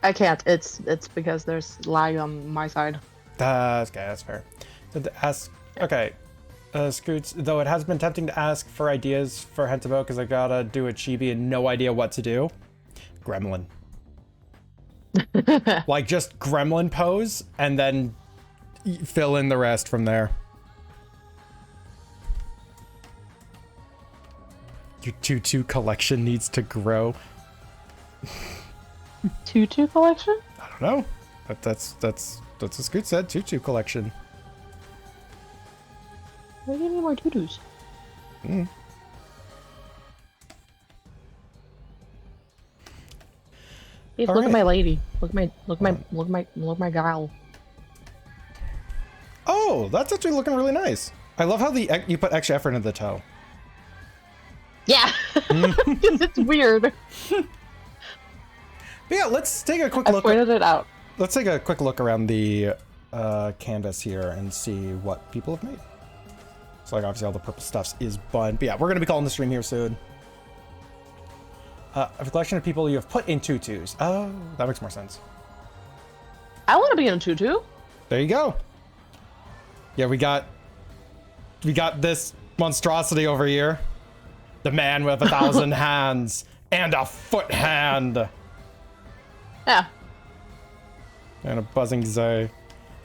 I can't. It's because there's lag on my side. That's okay, that's fair. So to ask, okay, Scoots, though it has been tempting to ask for ideas for Hentabo because I gotta do a chibi and no idea what to do. Gremlin. Like just gremlin pose and then fill in the rest from there. Your tutu collection needs to grow. Tutu collection? I don't know. That's what Scoot said. Tutu collection. Why do you need more tutus? Mm. Hey, All look right. at my lady. Look at my gal. Oh, that's actually looking really nice. I love how you put extra effort into the toe. Yeah, because it's weird. But yeah, let's take a quick I look. pointed it out. Let's take a quick look around the canvas here and see what people have made. So like obviously all the purple stuffs is bun. But yeah, we're gonna be calling the stream here soon. A collection of people you have put in tutus. Oh, that makes more sense. I want to be in a tutu. There you go. Yeah, we got this monstrosity over here. The man with 1,000 hands and a foot hand. Yeah. And a buzzing Zay.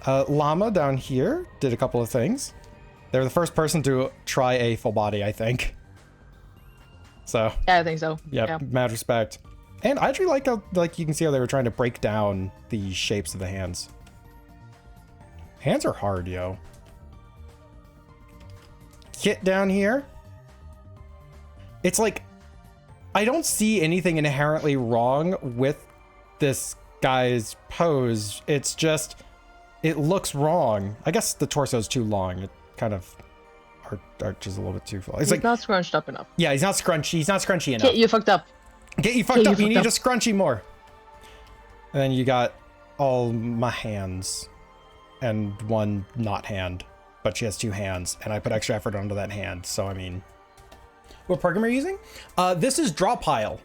Llama down here did a couple of things. They're the first person to try a full body, I think. So, Yeah, I think so. yeah, mad respect. And I actually like how, like, you can see how they were trying to break down the shapes of the hands. Hands are hard, yo. Kit down here. It's like, I don't see anything inherently wrong with this guy's pose. It's just, it looks wrong. I guess the torso's too long. It kind of arches a little bit too full. It's He's like, not scrunched up enough. yeah, he's not scrunchy. He's not scrunchy enough. Kit, you fucked up. Get you fucked up. You fucked need up. to scrunchy more. And then you got all my hands and one not hand, but she has 2 hands, and I put extra effort onto that hand. So I mean, what program are you using? This is Drawpile,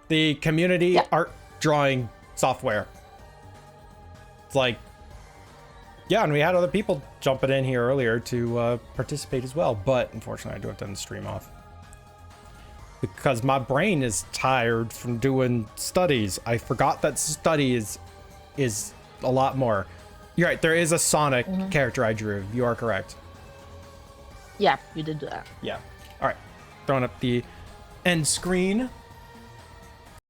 the community art drawing software. It's like, yeah, and we had other people jumping in here earlier to participate as well, but unfortunately I do have to end the stream off. Because my brain is tired from doing studies. I forgot that study is a lot more. You're right, there is a Sonic character I drew. You are correct. Yeah, you did do that. Yeah. All right. Throwing up the end screen.